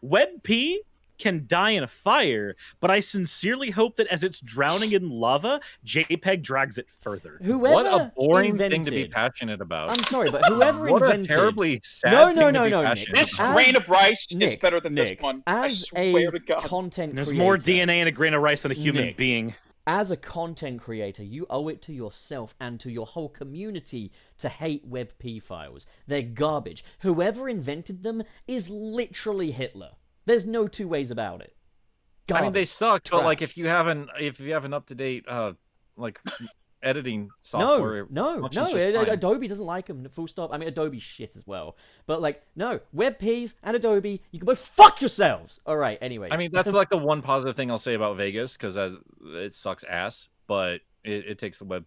WebP can die in a fire, but I sincerely hope that as it's drowning in lava, JPEG drags it further. Whoever What a boring invented, thing to be passionate about. I'm sorry, but whoever What invented a terribly sad No, thing no, to no, be no, passionate Nick. This about. As- grain of rice is Nick, better than Nick, this one. As I swear a to God. content There's creator, more DNA in a grain of rice than a human Nick. being. as a content creator, you owe it to yourself and to your whole community to hate WebP files. They're garbage. Whoever invented them is literally Hitler. There's no two ways about it. I mean, they Garbage. suck, but like Trash. if you have an up to date like editing No, software, no, much no. is just fine. Adobe doesn't like them. Full stop. I mean, Adobe's shit as well. But like, no, WebPs and Adobe, you can both fuck yourselves. All right. Anyway. I mean, that's like the one positive thing I'll say about Vegas because it sucks ass. But It takes the web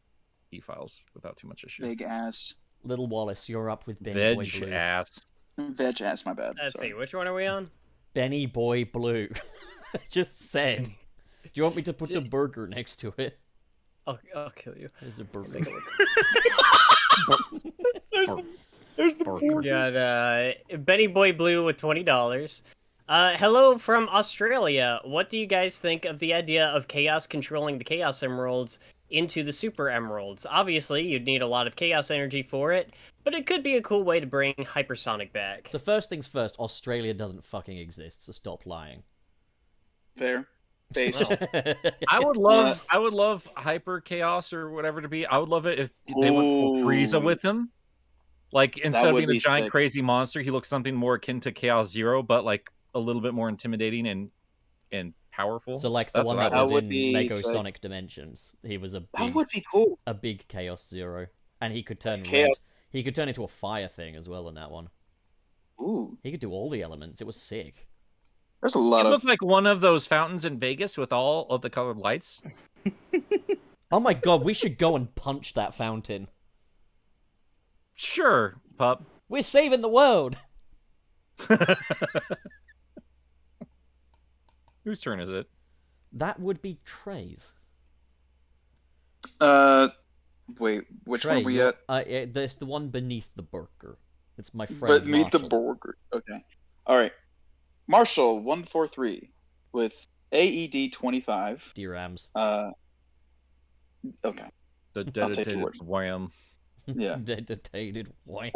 files without too much issue. Big ass. Little Wallace, you're up with Benny Boy Veg Blue. ass. Veg ass, my bad. Let's Sorry. see, which one are we on? Benny Boy Blue. Just said. Do you want me to put the burger next to it? I'll kill you. There's a burger. There's the board. Got Benny Boy Blue with $20. Hello from Australia. What do you guys think of the idea of Chaos controlling the Chaos Emeralds into the Super Emeralds? Obviously, you'd need a lot of Chaos energy for it, but it could be a cool way to bring Hypersonic back. So first things first, Australia doesn't fucking exist, so stop lying. Fair. Based. I would love Hyper Chaos or whatever to be. I would love it if they went full Frieza with him. Like, instead of being a giant crazy monster, he looks something more akin to Chaos Zero, but like a little bit more intimidating and powerful. So like the one that was in NekoSonic Dimensions. He was that would be cool. A big Chaos Zero. And he could turn red. He could turn into a fire thing as well in that one. Ooh. He could do all the elements. It was sick. There's a lot it looked like one of those fountains in Vegas with all of the colored lights. Oh my god, we should go and punch that fountain. Sure, pup. We're saving the world. Whose turn is it? That would be Trey's. Wait, which Trey, one are we at? There's the one beneath the burger. It's my friend Beneath Marshall. the burger. Okay. All right. Marshall 143 with AED 25. D-Rams. Okay. The dedicated wham. Yeah. Dedicated wham.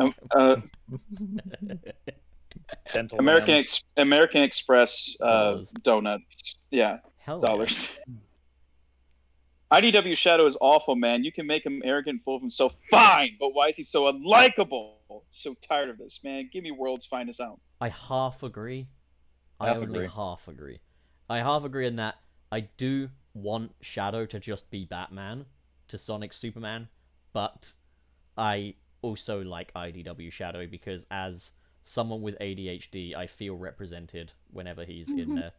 American Express donuts. Yeah. Hell dollars. Yeah. IDW Shadow is awful, man. You can make him arrogant and full of himself. Fine, but why is he so unlikable? So tired of this, man. Give me World's Finest out. I half agree. I only half agree. I half agree in that I do want Shadow to just be Batman to Sonic Superman, but I also like IDW Shadow because as someone with ADHD, I feel represented whenever he's in there.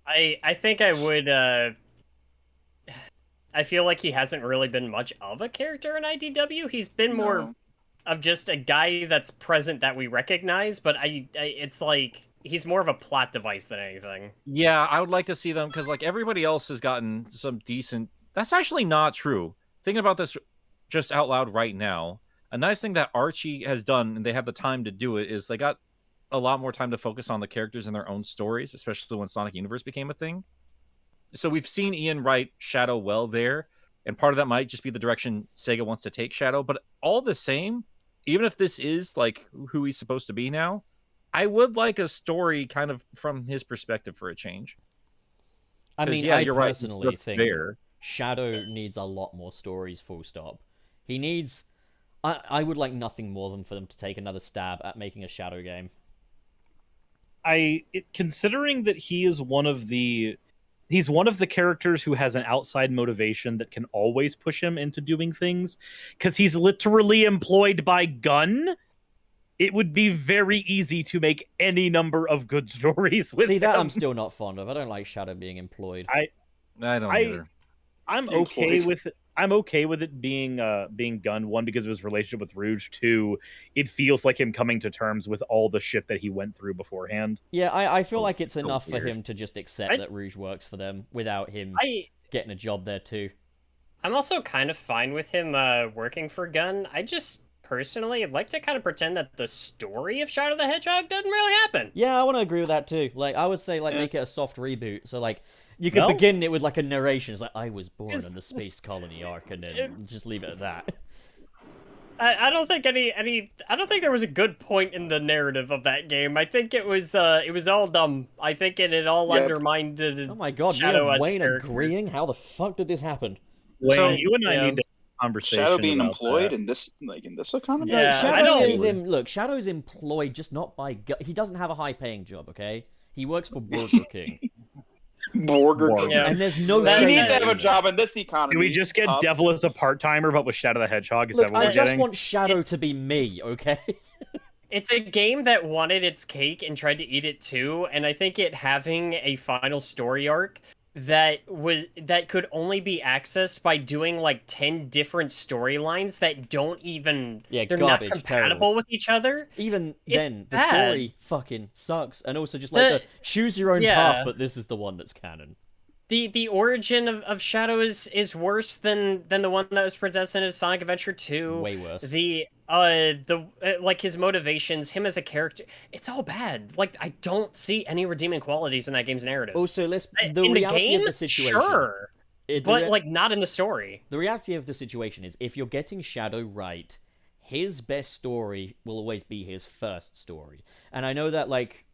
I think I would. I feel like he hasn't really been much of a character in IDW. He's been more of just a guy that's present that we recognize, but it's like he's more of a plot device than anything. Yeah, I would like to see them because like everybody else has gotten some decent. That's actually not true. Thinking about this just out loud right now, a nice thing that Archie has done, and they have the time to do it, is they got a lot more time to focus on the characters and their own stories, especially when Sonic Universe became a thing. So we've seen Ian write Shadow well there, and part of that might just be the direction Sega wants to take Shadow, but all the same, even if this is like who he's supposed to be now, I would like a story kind of from his perspective for a change. I mean, yeah, I you're personally right. think Shadow needs a lot more stories, full stop. He needs... I would like nothing more than for them to take another stab at making a Shadow game. Considering that he is one of the... He's one of the characters who has an outside motivation that can always push him into doing things, because he's literally employed by Gun. It would be very easy to make any number of good stories with that him. I'm still not fond of. I don't like Shadow being employed. I don't either. I'm okay with it. I'm okay with it being Gun, one, because of his relationship with Rouge, two, it feels like him coming to terms with all the shit that he went through beforehand. Yeah, I feel like it's enough for him to just accept that Rouge works for them without him getting a job there too. I'm also kind of fine with him working for Gun. I just personally like to kind of pretend that the story of Shadow the Hedgehog doesn't really happen. Yeah, I want to agree with that too. Like, I would say, like, make it a soft reboot. So, like, you could begin it with, like, a narration. It's like, I was born on the space colony arc, and then just leave it at that. I don't think I don't think there was a good point in the narrative of that game. I think it was all dumb. I think it all undermined. Oh my god, Shadow me and Wayne character. agreeing? How the fuck did this happen? Wayne, so, you and I need to have a conversation. Shadow being about employed that. in this economy. Yeah, Shadow's employed just not by. He doesn't have a high-paying job. Okay, he works for Burger King. Burger King. Yeah. And there's no. He needs to have a job in this economy. Do we just get Devil as a part-timer, but with Shadow the Hedgehog? Is Look, that what we're I just getting? want Shadow to be me, okay? It's a game that wanted its cake and tried to eat it too, and I think it having a final story arc that could only be accessed by doing like 10 different storylines that don't even they're garbage, not compatible terrible. with each other. Even It's then, the bad. story fucking sucks, and also just like choose your own path, but this is the one that's canon. The origin of Shadow is worse than the one that was presented in Sonic Adventure 2. Way worse. The like his motivations, him as a character, it's all bad. Like I don't see any redeeming qualities in that game's narrative. Also, the in reality the game, of the situation, sure, but like not in the story. The reality of the situation is, if you're getting Shadow right, his best story will always be his first story. And I know that like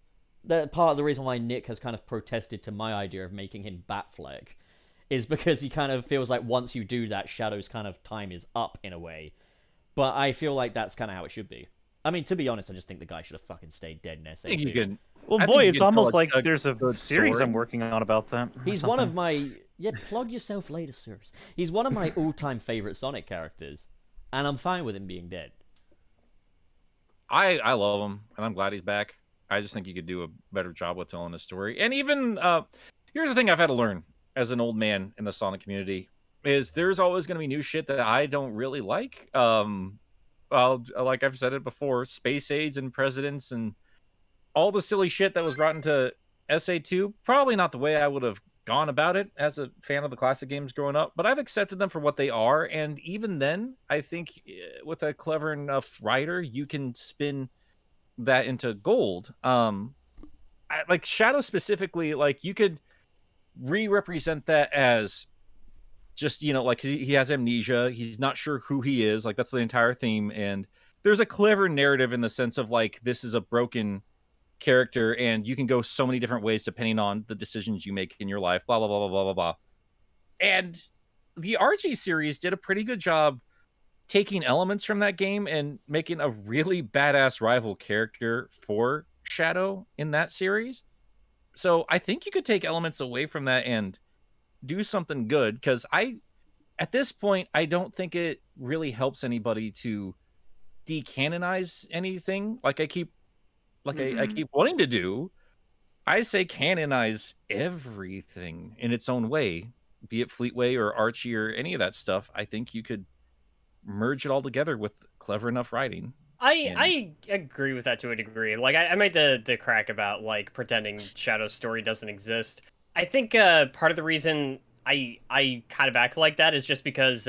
that part of the reason why Nick has kind of protested to my idea of making him Batfleck is because he kind of feels like once you do that, Shadow's kind of time is up in a way. But I feel like that's kind of how it should be. I mean, to be honest, I just think the guy should have fucking stayed dead in SA2. I think you can. Well, I boy, think it's you can almost tell like there's a good series story. I'm working on about that. He's one of my... Yeah, plug yourself later, Suris. He's one of my all-time favorite Sonic characters, and I'm fine with him being dead. I love him, and I'm glad he's back. I just think you could do a better job with telling the story. And even, here's the thing I've had to learn as an old man in the Sonic community, is there's always going to be new shit that I don't really like. Like I've said it before, space aids and presidents and all the silly shit that was brought into SA2, probably not the way I would have gone about it as a fan of the classic games growing up, but I've accepted them for what they are. And even then, I think with a clever enough writer, you can spin that into gold. Like Shadow specifically, like you could re-represent that as just, you know, like he has amnesia, he's not sure who he is, like that's the entire theme. And there's a clever narrative in the sense of like this is a broken character and you can go so many different ways depending on the decisions you make in your life, blah blah blah blah blah blah blah. And the RG series did a pretty good job taking elements from that game and making a really badass rival character for Shadow in that series. So I think you could take elements away from that and do something good, because at this point I don't think it really helps anybody to decanonize anything like I keep wanting to do. I say canonize everything in its own way, be it Fleetway or Archie or any of that stuff. I think you could merge it all together with clever enough writing. I agree with that to a degree. Like I made the crack about like pretending Shadow's story doesn't exist. I think part of the reason I kind of act like that is just because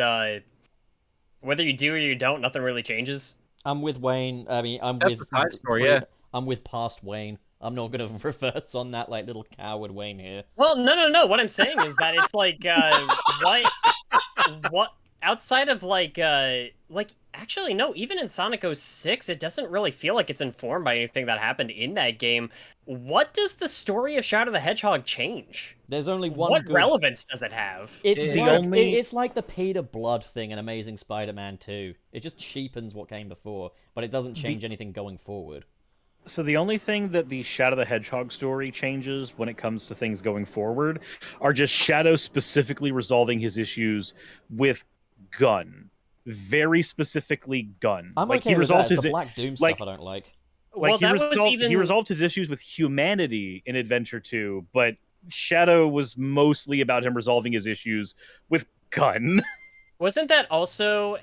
whether you do or you don't, nothing really changes. I'm with Wayne. I mean, That's the side story, yeah. I'm with past Wayne. I'm not going to reverse on that like little coward Wayne here. Well, no. What I'm saying is that it's like what outside of like actually no, even in Sonic 06, it doesn't really feel like it's informed by anything that happened in that game. What does the story of Shadow the Hedgehog change? There's only one. What relevance does it have? It's like the Peter Blood thing in Amazing Spider-Man 2. It just cheapens what came before, but it doesn't change anything going forward. So the only thing that the Shadow the Hedgehog story changes when it comes to things going forward are just Shadow specifically resolving his issues with Gun. Very specifically Gun. I'm like okay he with resolved that. It's his the Black Doom stuff I don't like. Like he resolved his issues with humanity in Adventure 2, but Shadow was mostly about him resolving his issues with Gun. Wasn't that also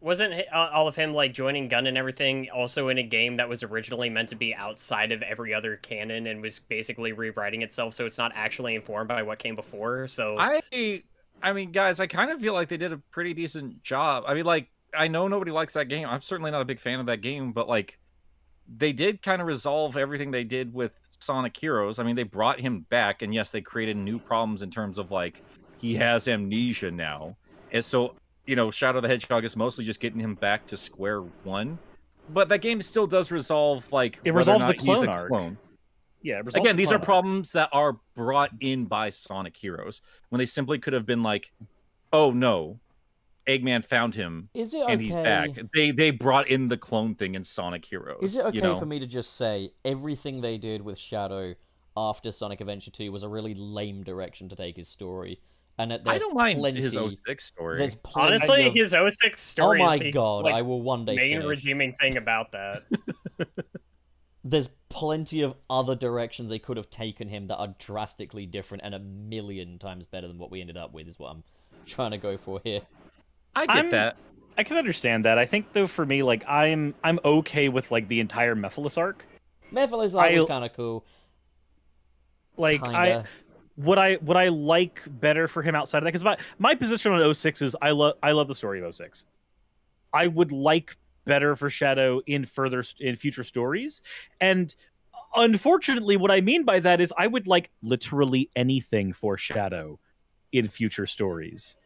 wasn't all of him like joining Gun and everything also in a game that was originally meant to be outside of every other canon and was basically rewriting itself, so it's not actually informed by what came before? So I mean, guys, I kind of feel like they did a pretty decent job. I mean, like, I know nobody likes that game. I'm certainly not a big fan of that game, but like, they did kind of resolve everything they did with Sonic Heroes. I mean, they brought him back, and yes, they created new problems in terms of like, he has amnesia now. And so, you know, Shadow the Hedgehog is mostly just getting him back to square one. But that game still does resolve, like, it resolves the clone arc. Yeah, again, these are problems that are brought in by Sonic Heroes, when they simply could have been like, oh no, Eggman found him and he's back. They brought in the clone thing in Sonic Heroes. Is it okay for me to just say everything they did with Shadow after Sonic Adventure 2 was a really lame direction to take his story? And that I don't mind his 06 story. There's honestly, his 06 story oh my is the god, I will one day main finish. redeeming thing about that. there's plenty of other directions they could have taken him that are drastically different and a million times better than what we ended up with, is what I'm trying to go for here. I get that. I can understand that. I think though for me, like I'm okay with like the entire Mephiles arc. Mephiles arc was kind of cool. Like Kinda. What I like better for him outside of that, because my position on 06 is I love the story of 06. I would like better for Shadow in future stories, and unfortunately, what I mean by that is I would like literally anything for Shadow in future stories.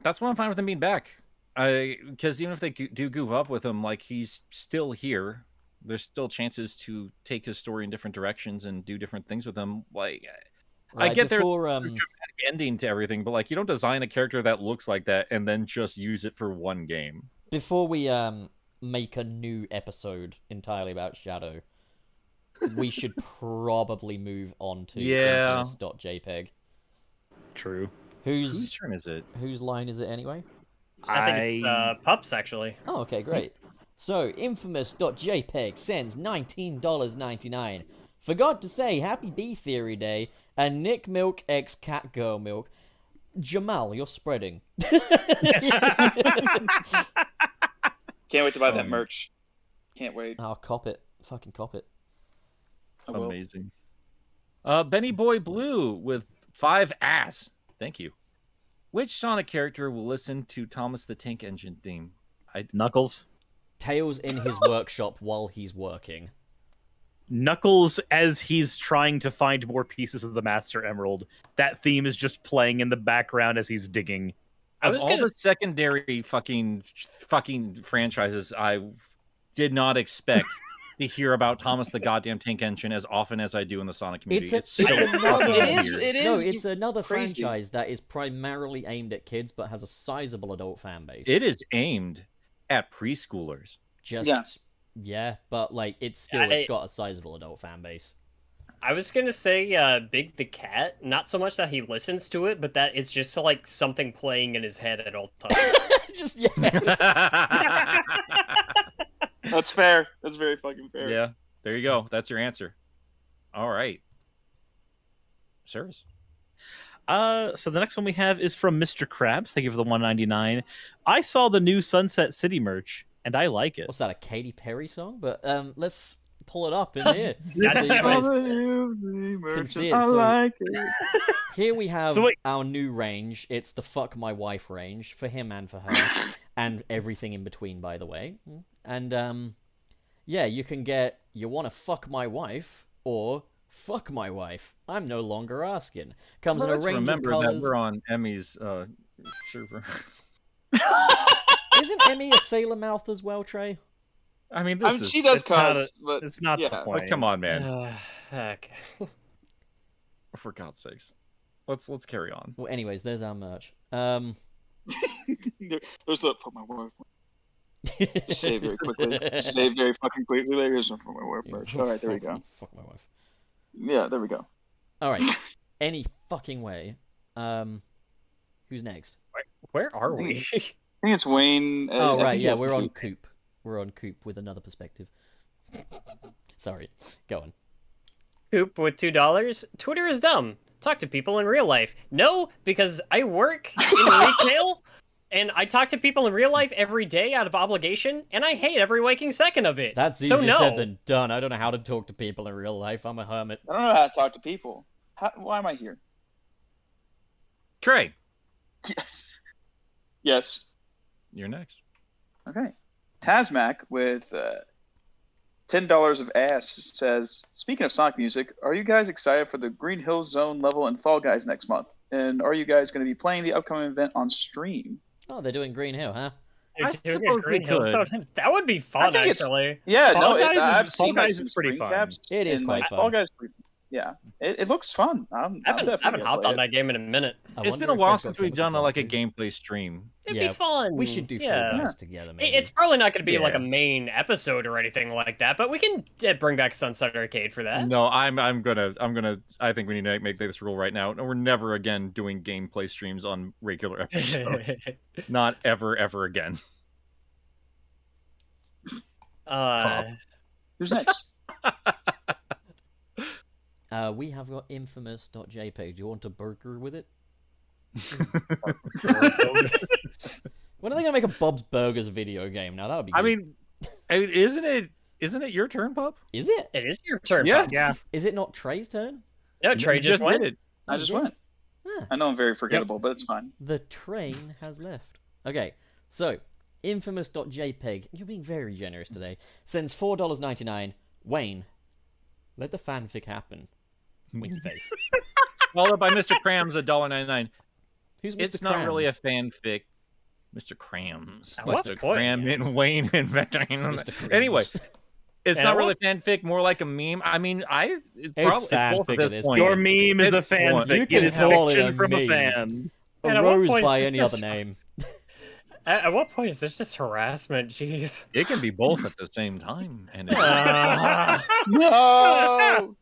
That's why I'm fine with him being back. Because even if they do goof up with him, like he's still here. There's still chances to take his story in different directions and do different things with him. Like, Right, I get before, there's a dramatic ending to everything, but like, you don't design a character that looks like that and then just use it for one game. Before we make a new episode entirely about Shadow, we should probably move on to infamous.jpg. True. Whose turn is it? Whose line is it anyway? I think it's Pup's, actually. Oh, okay, great. So, infamous.jpg sends $19.99. Forgot to say Happy Bee Theory Day and Nick Milk x Cat Girl Milk. Jamal, you're spreading. Can't wait to buy that merch. Can't wait. Oh, cop it. Fucking cop it. Amazing. Benny Boy Blue with 5 ass. Thank you. Which Sonic character will listen to Thomas the Tank Engine theme? Knuckles. Tails in his workshop while he's working. Knuckles as he's trying to find more pieces of the Master Emerald. That theme is just playing in the background as he's digging. Of all the secondary fucking franchises, I did not expect to hear about Thomas the Goddamn Tank Engine as often as I do in the Sonic community. It's another crazy. franchise that is primarily aimed at kids but has a sizable adult fan base. It is aimed at preschoolers. Yeah, but like it's got a sizable adult fan base. I was gonna say Big the Cat, not so much that he listens to it, but that it's just like something playing in his head at all times. Just yes. That's fair. That's very fucking fair. Yeah, there you go. That's your answer. All right. Service. So the next one we have is from Mr. Krabs. Thank you for the $1.99. I saw the new Sunset City merch, and I like it. What's that, a Katy Perry song? But let's pull it up in here. Here we have our new range. It's the Fuck My Wife range for him and for her, and everything in between, by the way. And yeah, you can get You Wanna Fuck My Wife or Fuck My Wife. I'm no longer asking. Comes in a range of colors. That we're on Emmy's server. Isn't Emmy a Sailor Mouth as well, Trey? I mean, she does cause, but it's not the point. Like, come on, man. Heck. For God's sakes, let's carry on. Well, anyways, there's our merch. There's the Fuck My Wife. Just save very quickly. Save very fucking quickly. There's no Fuck My Wife merch. All right, there we go. Fuck my wife. Yeah, there we go. All right. Any fucking way. Who's next? Where are we? I think it's Wayne. Oh, right. Yeah, we're on Coop. We're on Coop with another perspective. Sorry. Go on. Coop with $2. Twitter is dumb. Talk to people in real life. No, because I work in retail, and I talk to people in real life every day out of obligation, and I hate every waking second of it. That's easier said than done. I don't know how to talk to people in real life. I'm a hermit. I don't know how to talk to people. Why am I here? Trey. Yes. Yes. You're next. Okay. Tazmac with $10 of ass says, speaking of Sonic music, are you guys excited for the Green Hill Zone level in Fall Guys next month? And are you guys going to be playing the upcoming event on stream? Oh, they're doing Green Hill, huh? I suppose we could. That would be fun, actually. Yeah, Fall no, Guys I've seen Fall Guys some is pretty screen fun. caps, It is and, quite like, fun. Fall Guys, yeah, it looks fun. I haven't hopped on that game in a minute. It's been a while since we've done like a gameplay stream. It'd be fun. We should do Fall Guys together, maybe. It's probably not going to be like a main episode or anything like that, but we can bring back Sunset Arcade for that. No, I'm gonna. I think we need to make this rule right now. No, we're never again doing gameplay streams on regular episodes. Not ever again. Who's next? We have got infamous.jpg. Do you want a burger with it? When are they gonna make a Bob's Burgers video game? Now that would be good. I mean, isn't it your turn, Pup? Is it? It is your turn. Yes. Pup. Yeah. Is it not Trey's turn? No, Trey just went. did it. I just yeah. went. Ah, I know I'm very forgettable, but it's fine. the train has left. Okay, so infamous.jpg. You're being very generous today. Sends $4.99. Wayne, let the fanfic happen. Winky face. Followed by Mr. Krams, $1.99. Who's Mr. It's not really a Krams? fanfic. Mr. Krams. At what Mr. point? Kram and Wayne and Mr. Krams. Anyway, it's And not at really fanfic, more like a meme. I mean, it's both fanfic at at this this point. Your meme is a It's one. You fanfic. can It is call it fiction a from a meme. fan. And at what Arose point by is any this other name. At what point is this just harassment? Jeez. It can be both at the same time. And No.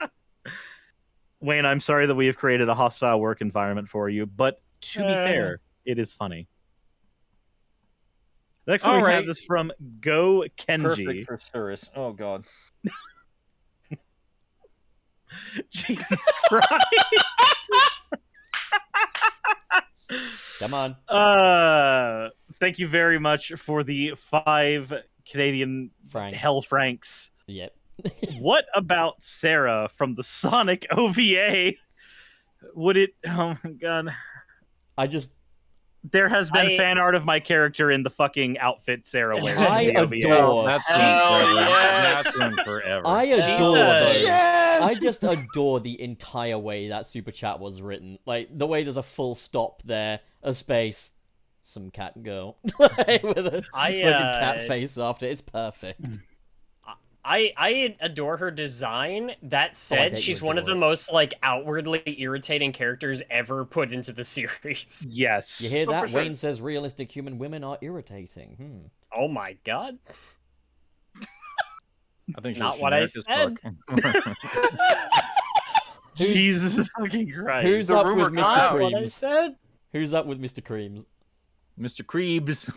Wayne, I'm sorry that we have created a hostile work environment for you, but to be fair, it is funny. Next one All we right. have is from Go Kenji. perfect for Suris. Oh God. Jesus Christ. Come on. Thank you very much for the 5 Canadian Franks. hell francs. Yep. What about Sarah from the Sonic OVA? Would it? Oh my god! I just... There has been I- fan art of my character in the fucking outfit Sarah wears. I in the OVA. adore... That's Hell been forever. yes. That's been forever. I adore, a- though. Yes. I just adore the entire way that super chat was written. Like, the way there's a full stop there, a space, some cat girl, with a fucking cat face after. It's perfect. I adore her design. That said, bet you she's one of adore the most like outwardly irritating characters ever put into the series. Yes. You hear Oh, that? for sure. Wayne says realistic human women are irritating. Oh my god. I think It's not what I said. Jesus fucking Christ. Who's The up rumor with Mr. got out. What I Creams? said? Who's up with Mr. Creams? Mr. Krebs.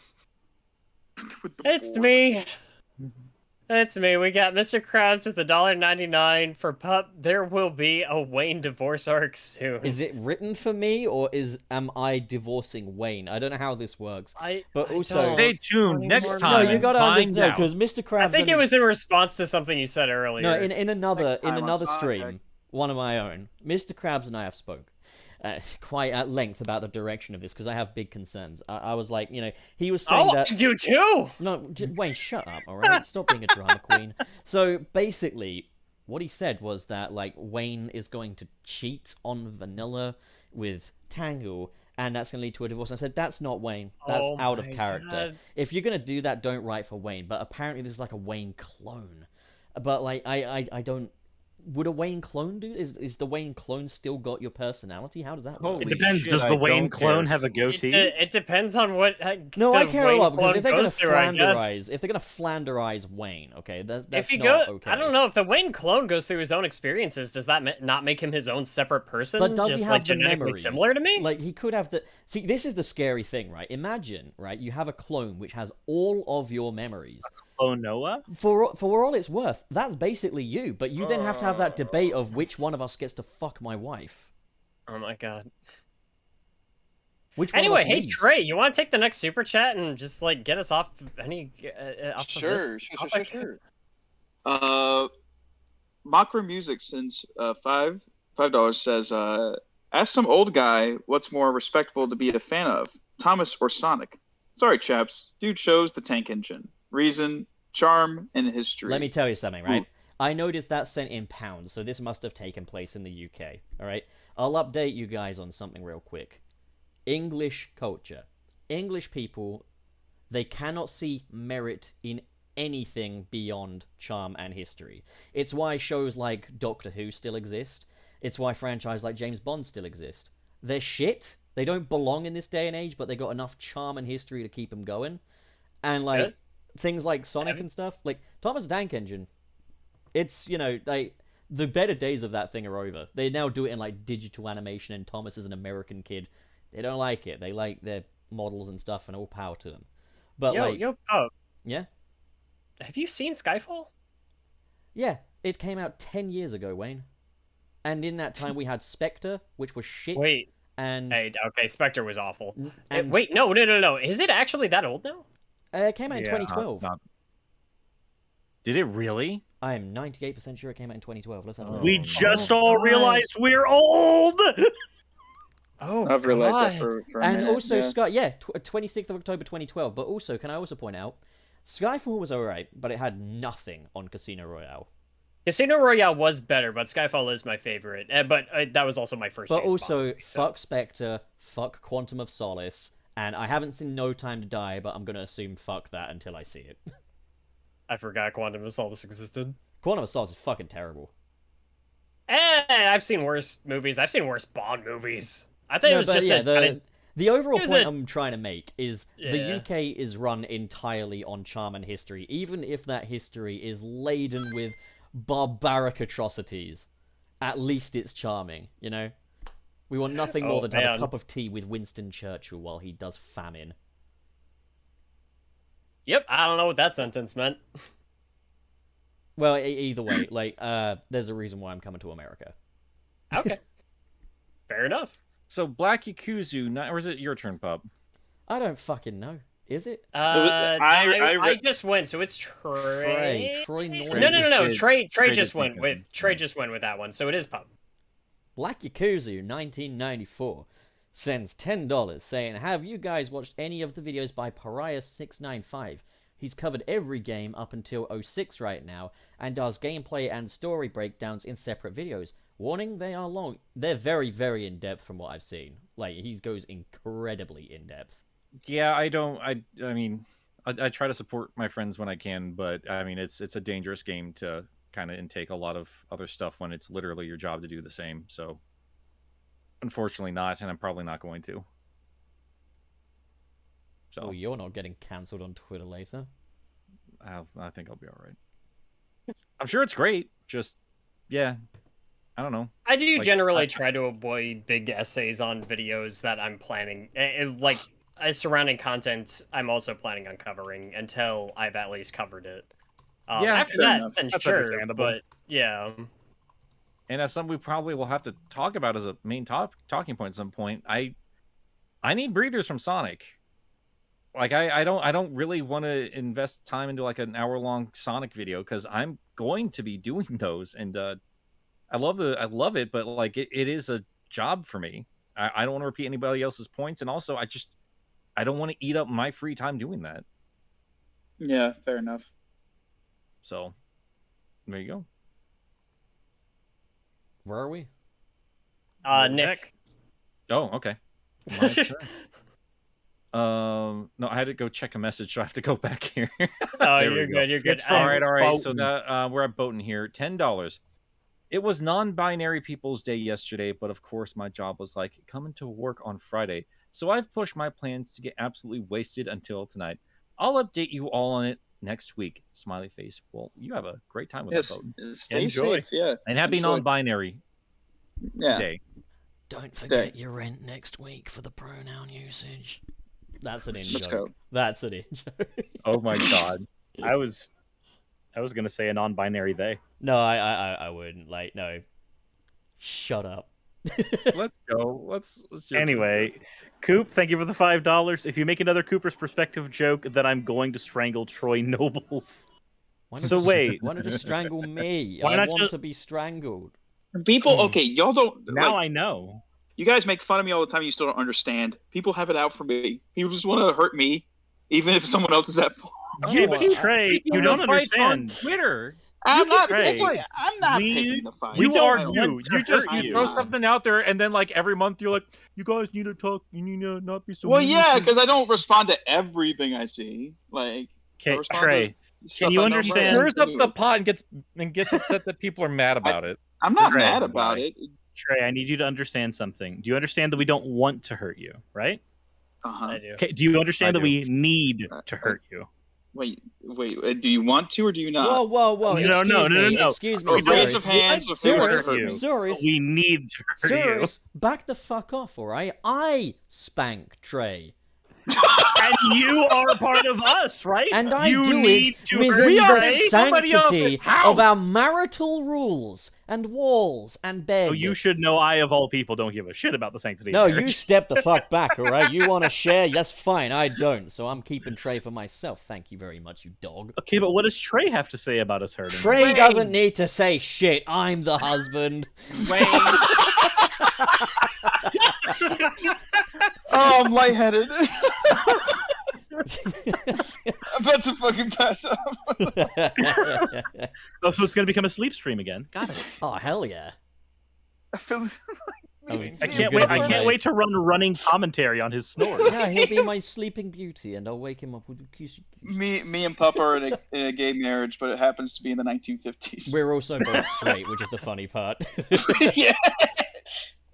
With the It's board. me. It's me. We got Mr. Krabs with $1.99 for Pup. There will be a Wayne divorce arc soon. Is it written for me, or am I divorcing Wayne? I don't know how this works. But I also- don't Stay tuned anymore. next No, time. No, you gotta Find understand, out. because Mr. Krabs... I think it was in response to something you said earlier. No, in another Next time on Sonic. stream, one of my own, Mr. Krabs and I have spoke quite at length about the direction of this, because I have big concerns. I was like, he was saying Oh, that... I do too! No, Wayne, shut up, alright? Stop being a drama queen. So, basically, what he said was that, like, Wayne is going to cheat on Vanilla with Tangle, and that's going to lead to a divorce. And I said, that's not Wayne. That's Oh out of my character. God. If you're going to do that, don't write for Wayne. But apparently this is like a Wayne clone. But, like, I don't... Would a Wayne clone do? Is the Wayne clone still got your personality? How does that work? Holy It depends. shit, Does I the Wayne don't clone care. have a goatee? It depends on what. No, the I care a Wayne lot, because clone if they're going to goes through, I guess. Flanderize Wayne, okay, that's If he not go, okay. I don't know if the Wayne clone goes through his own experiences. Does that not make him his own separate person? But does just he have like the genetically memories? similar to me? Like, he could have the... See, this is the scary thing, right? Imagine, right, you have a clone which has all of your memories. Oh, Noah? For all it's worth, that's basically you, but you then have to have that debate of which one of us gets to fuck my wife. Oh my god. Which one Anyway, of us hey leaves? Trey, you want to take the next super chat and just like get us off any off Sure, of this sure. topic? Makra Music sends $5 says, ask some old guy what's more respectable to be a fan of, Thomas or Sonic. Sorry, chaps. Dude chose the tank engine. Reason, charm, and history. Let me tell you something, right? I noticed that sent in pounds, so this must have taken place in the UK, alright? I'll update you guys on something real quick. English culture. English people, they cannot see merit in anything beyond charm and history. It's why shows like Doctor Who still exist. It's why franchises like James Bond still exist. They're shit. They don't belong in this day and age, but they got enough charm and history to keep them going. And, like, Good. things like Sonic and stuff, like, Thomas Tank Engine, it's, the better days of that thing are over. They now do it in, like, digital animation, and Thomas is an American kid. They don't like it. They like their models and stuff, and all power to them. But, Yo, Pup, yeah? have you seen Skyfall? Yeah, it came out 10 years ago, Wayne. And in that time, we had Spectre, which was shit. Wait. And Hey, okay, Spectre was awful. And- Wait, no. Is it actually that old now? it came out in 2012. Did it really? I am 98% sure it came out in 2012. Let's have a look. We just all realized we're old. Oh, I've realized that for a And minute, also, yeah. 26th of October 2012. But also, can I also point out, Skyfall was alright, but it had nothing on Casino Royale. Casino Royale was better, but Skyfall is my favorite. But that was also my first. But James also, Bond movie, fuck Spectre, fuck Quantum of Solace, and I haven't seen No Time to Die, but I'm gonna assume fuck that until I see it. I forgot Quantum of Solace existed. Quantum of Solace is fucking terrible. I've seen worse movies. I've seen worse Bond movies. I think it was but just yeah, a the overall it was point a- I'm trying to make is the Yeah. UK is run entirely on charm and history, even if that history is laden with barbaric atrocities. At least it's charming, you know? We want nothing more than to have a man. cup of tea with Winston Churchill while he does famine. Yep, I don't know what that sentence meant. Well, either way, like, there's a reason why I'm coming to America. Okay. Fair enough. So Black Yakuzu, or is it your turn, Pup? I don't fucking know. Is it? I just went, so it's Trey. Troy Norton. No. Trey Trey just just went went with with- Trey just went with that one, so it is Pup. Black Yakuzu 1994 sends $10 saying, have you guys watched any of the videos by Pariah695? He's covered every game up until 06 right now and does gameplay and story breakdowns in separate videos. Warning, they are long. They're very, very in-depth from what I've seen. Like, he goes incredibly in-depth. Yeah, I mean, I try to support my friends when I can, but I mean, it's a dangerous game to kind of intake a lot of other stuff when it's literally your job to do the same. So, unfortunately, not, and I'm probably not going to. So, Oh, you're not getting cancelled on Twitter later. I think I'll be all right. I'm sure it's great. Just, yeah, I don't know. I do Like, generally try to avoid big essays on videos that I'm planning, surrounding content I'm also planning on covering until I've at least covered it. Yeah, after fair that, enough. then That's sure, understandable. but yeah. And as something we probably will have to talk about as a main talking point at some point, I need breathers from Sonic. Like I don't really want to invest time into like an hour-long Sonic video because I'm going to be doing those, and I love it, but like it is a job for me. I don't want to repeat anybody else's points, and also I don't want to eat up my free time doing that. Yeah, fair enough. So there you go. Where are we? Nick. Oh, okay. My turn. No, I had to go check a message, so I have to go back here. Oh, There we you're go. good. You're good. It's fine. All right. So Boatin'. that we're at Boatin' here. $10. It was non-binary People's Day yesterday, but of course my job was like coming to work on Friday. So I've pushed my plans to get absolutely wasted until tonight. I'll update you all on it next week. Smiley face. Well, you have a great time with Yes, that, Boatin'. stay Enjoy. safe. Yeah, And happy Enjoy. non-binary yeah. day. Don't forget your rent next week for the pronoun usage. That's an in Let's joke. go. That's an in joke. Oh my god. I was gonna say a non-binary they. No, I wouldn't. Like, no. Shut up. Let's go. Let's your Anyway, Coop, thank you for the $5. If you make another Cooper's perspective joke, then I'm going to strangle Troy Nobles. Why So not wait. Why not just strangle me? Why I not want just- to be strangled. People, okay, y'all don't. Now like, I know. you guys make fun of me all the time. You still don't understand. People have it out for me. People just want to hurt me, even if someone else is at fault. Yeah, Oh, but I- Trey, you don't understand. Twitter. I'm not Trey, picking. I'm not we- picking the fight. You don't are want you. to You just hurt you you. throw something out there, and then like every month you're like, you guys need to talk. You need to not be so. Well, mean." yeah, because I don't respond to everything I see. Like, I Okay, respond Trey, to stuff you I know understand- more. stirs up the pot and gets upset that people are mad about it. I'm not Trey, mad about why? it. Trey, I need you to understand something. Do you understand that we don't want to hurt you, right? Uh-huh. I do. Okay, do you understand I that we need Uh, to hurt you? Wait. Do you want to or do you not? Whoa. No, no, Excuse no, me. no. Excuse me. Or raise Suris. of hands if We you want hurt to hurt you. me. Suris. We need to hurt you. Suris, back the fuck off, alright? I spank Trey. And you are part of us, right? And I you do need it to within earn the Trey. sanctity How? of our marital rules and walls and bed. Oh, you should know I, of all people, don't give a shit about the sanctity No, of you marriage. step the fuck back, alright? You want to share? That's fine, I don't. So I'm keeping Trey for myself. Thank you very much, you dog. Okay, but what does Trey have to say about us hurting? Trey Wayne. doesn't need to say shit. I'm the husband. Wayne. Oh, I'm lightheaded. I'm about to fucking pass out. Oh, so it's going to become a sleep stream again. Got it. Oh, hell yeah. I feel. I can't wait to run running commentary on his snores. Yeah, he'll be my sleeping beauty, and I'll wake him up with a kiss. Me and Pup are in a gay marriage, but it happens to be in the 1950s. We're also both straight, which is the funny part. Yeah.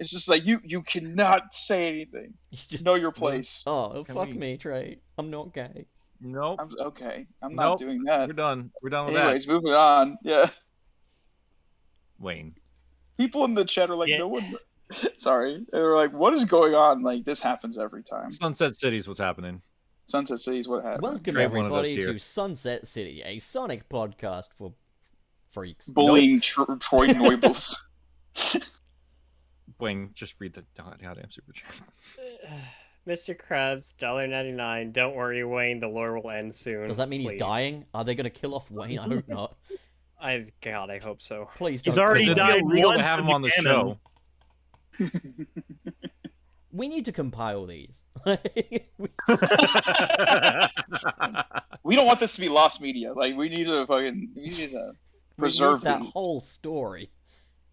It's just like you cannot say anything. Just, Know your place. oh, fuck we- me, Trey. I'm not gay. Nope. I'm okay. I'm not doing that. We're done. We're done with Anyways, moving on. Yeah. that. Wayne. People in the chat are like, Yeah. no one. Sorry, they're like, what is going on? Like this happens every time. Sunset City's what's happening. Sunset City is what happened. Welcome, Trey wanted us everybody, here. to Sunset City, a Sonic podcast for freaks. Bullying Troy Noibles. Wayne, just read the goddamn super chat. Mr. Krabs, $1.99. Don't worry, Wayne. The lore will end soon. Does that mean he's Please. dying? Are they going to kill off Wayne? I hope not. God, I hope so. Please don't. He's already It'd be died illegal to once have in him the on the canon. show. We need to compile these. We don't want this to be lost media. Like we need to preserve that these. whole story.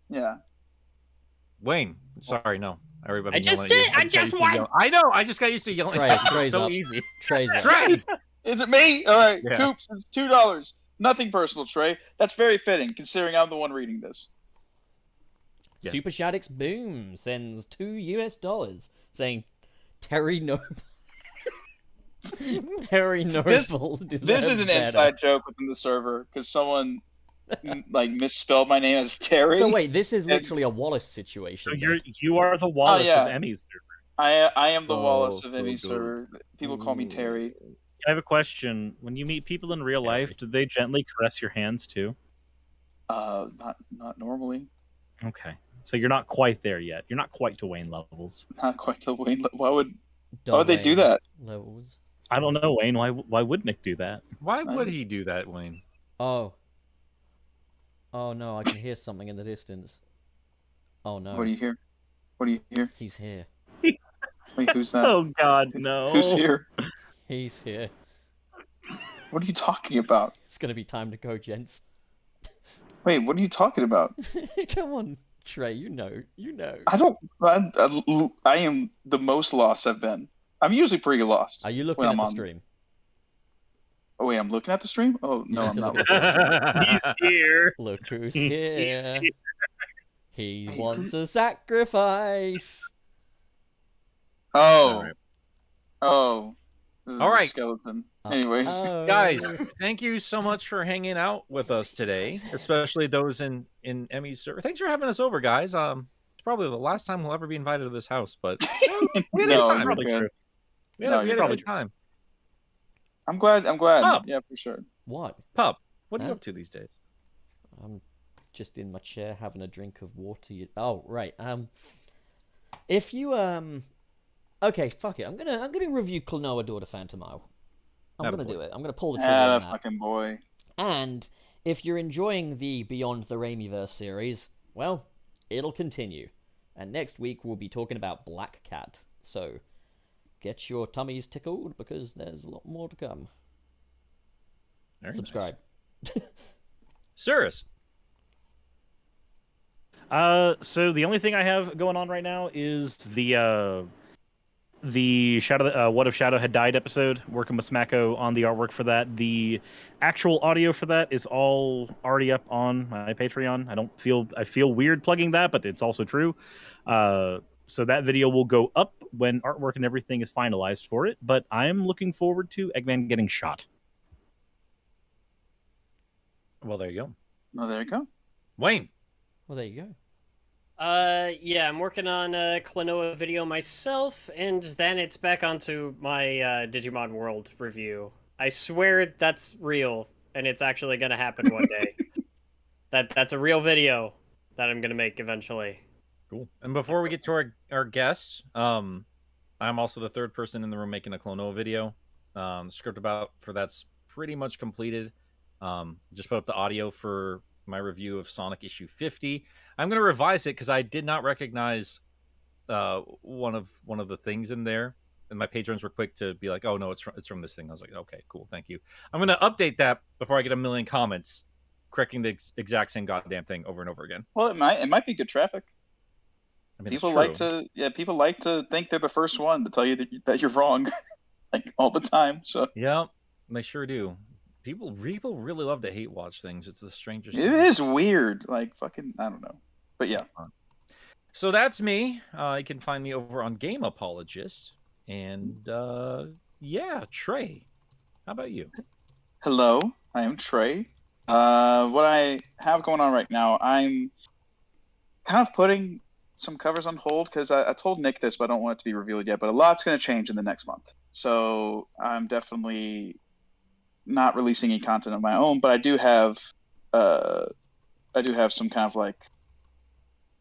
Yeah. Wayne, sorry, no. Everybody I just did. I just won. I know. I just got used to yelling. Trey, It's Trey's so up. easy. Trey's up. Trey. Is it me? All right, Yeah. Coops. It's $2. Nothing personal, Trey. That's very fitting, considering I'm the one reading this. Yeah. Super Shaddix Boom sends $2 saying Terry Noble. Terry Noble. This is an inside joke within the server because someone like misspelled my name as Terry. So wait, this is literally a Wallace situation. So then. you are the Wallace yeah. of Emmy's server. I am the Oh, Wallace of so any good. server. People call me Terry. I have a question. When you meet people in real life, do they gently caress your hands too? Not normally. Okay. So you're not quite there yet. You're not quite to Wayne levels. Not quite the Wayne. Why would Don they do Wayne that? Levels. I don't know, Wayne. Why would Nick do that? Why would he do that, Wayne? Oh. Oh no, I can hear something in the distance. Oh no. What do you hear? What do you hear? He's here. Wait, who's that? Oh God, no. Who's here? He's here. What are you talking about? It's gonna be time to go, gents. Wait, what are you talking about? Come on, Trey. You know. I don't. I am the most lost I've been. I'm usually pretty lost. Are you looking when at I'm the on- stream? Oh wait, I'm looking at the stream. Oh no, I'm not. Look He's here. Look who's He's here. here. He wants a sacrifice. Oh. Alright. Oh. This is All the right. skeleton. Anyways. Oh. Guys, thank you so much for hanging out with us today, especially those in Emmy's server. Thanks for having us over, guys. It's probably the last time we'll ever be invited to this house, but we had a No, good time. Probably good. true. We had No, a you're good probably time. I'm glad. Pup. Yeah, for sure. What? Pup, what are you Huh? up to these days? I'm just in my chair having a drink of water. Oh, right. If you okay, fuck it. I'm gonna review Klonoa Daughter Phantom Isle. I'm gonna Attaboy. do it. I'm gonna pull the trigger Ah, on that. fucking boy. And if you're enjoying the Beyond the Raimiverse series, well, it'll continue. And next week we'll be talking about Black Cat. So get your tummies tickled because there's a lot more to come. Very Subscribe. nice. Suris. So the only thing I have going on right now is the Shadow, What If Shadow Had Died episode, working with Smacko on the artwork for that. The actual audio for that is all already up on my Patreon. I feel weird plugging that, but it's also true. So that video will go up when artwork and everything is finalized for it. But I'm looking forward to Eggman getting shot. Well, there you go. Oh, there you go. Wayne. Well, there you go. Yeah, I'm working on a Klonoa video myself, and then it's back onto my Digimon World review. I swear that's real, and it's actually gonna happen one day. That's a real video that I'm gonna make eventually. Cool. And before we get to our guests, I'm also the third person in the room making a Klonoa video. The script for that's pretty much completed. Just put up the audio for my review of Sonic issue 50. I'm going to revise it because I did not recognize one of the things in there, and my patrons were quick to be like, "Oh no, it's from this thing." I was like, "Okay, cool, thank you." I'm going to update that before I get a million comments correcting the exact same goddamn thing over and over again. Well, it might be good traffic. I mean, People like to think they're the first one to tell you that you're wrong, like all the time. So yeah, they sure do. People really love to hate watch things. It's the strangest it thing. is weird, like fucking I don't know, but yeah. So that's me. You can find me over on Game Apologist, and yeah, Trey. How about you? Hello, I am Trey. What I have going on right now, I'm kind of putting some covers on hold because I told Nick this, but I don't want it to be revealed yet. But a lot's going to change in the next month, so I'm definitely not releasing any content of my own. But I do have some kind of like,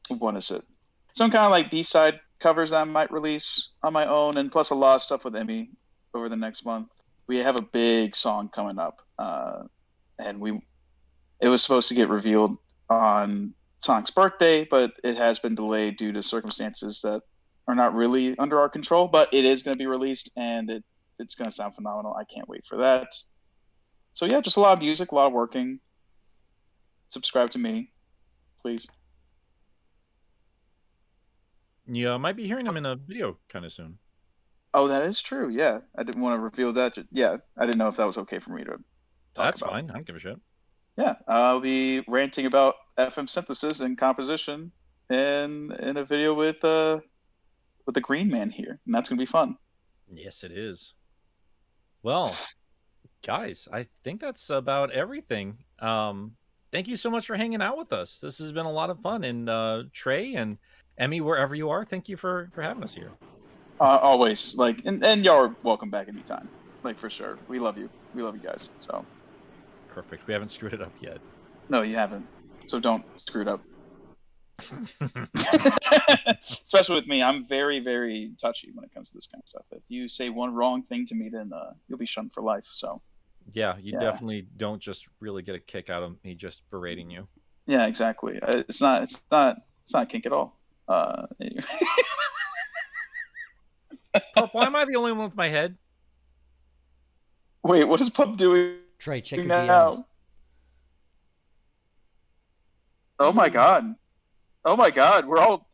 what is it? Some kind of like B-side covers that I might release on my own, and plus a lot of stuff with Emmy over the next month. We have a big song coming up, and it was supposed to get revealed on Sonic's birthday, but it has been delayed due to circumstances that are not really under our control. But it is going to be released, and it's going to sound phenomenal. I can't wait for that. So yeah, just a lot of music, a lot of working. Subscribe to me, please. You might be hearing him in a video kind of soon. Oh, that is true. Yeah, I didn't want to reveal that. Yeah, I didn't know if that was okay for me to talk That's about. fine. I don't give a shit. Yeah, I'll be ranting about FM synthesis and composition in a video with the Green Man here, and that's gonna be fun. Yes, it is. Well, guys, I think that's about everything. Thank you so much for hanging out with us. This has been a lot of fun. And Trey and Emmy, wherever you are, thank you for having us here. Always, like, and y'all are welcome back anytime. Like, for sure. We love you. We love you guys. So. Perfect. We haven't screwed it up yet. No, you haven't. So don't screw it up. Especially with me, I'm very, very touchy when it comes to this kind of stuff. If you say one wrong thing to me, then you'll be shunned for life. So. Yeah, you definitely don't just really get a kick out of me just berating you. Yeah, exactly. It's not a kink at all. Anyway. Pup, why am I the only one with my head? Wait, what is Pup doing? Trey, check your now? DMs. Oh my god. Oh my god, we're all...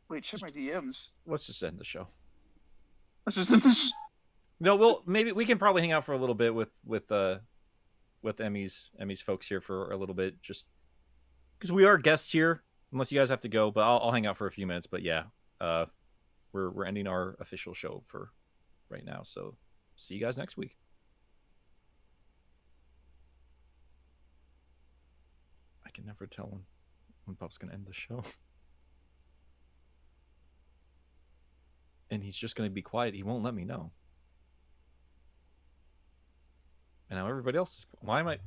Wait, check my DMs. Let's just end the show. Let's just end this... No, well, maybe we can probably hang out for a little bit with Emmy's folks here for a little bit, just because we are guests here. Unless you guys have to go, but I'll hang out for a few minutes. But yeah, we're ending our official show for right now. So see you guys next week. I can never tell when Pup's gonna end the show, and he's just gonna be quiet. He won't let me know. And now everybody else is... Why am I...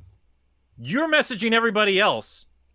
You're messaging everybody else.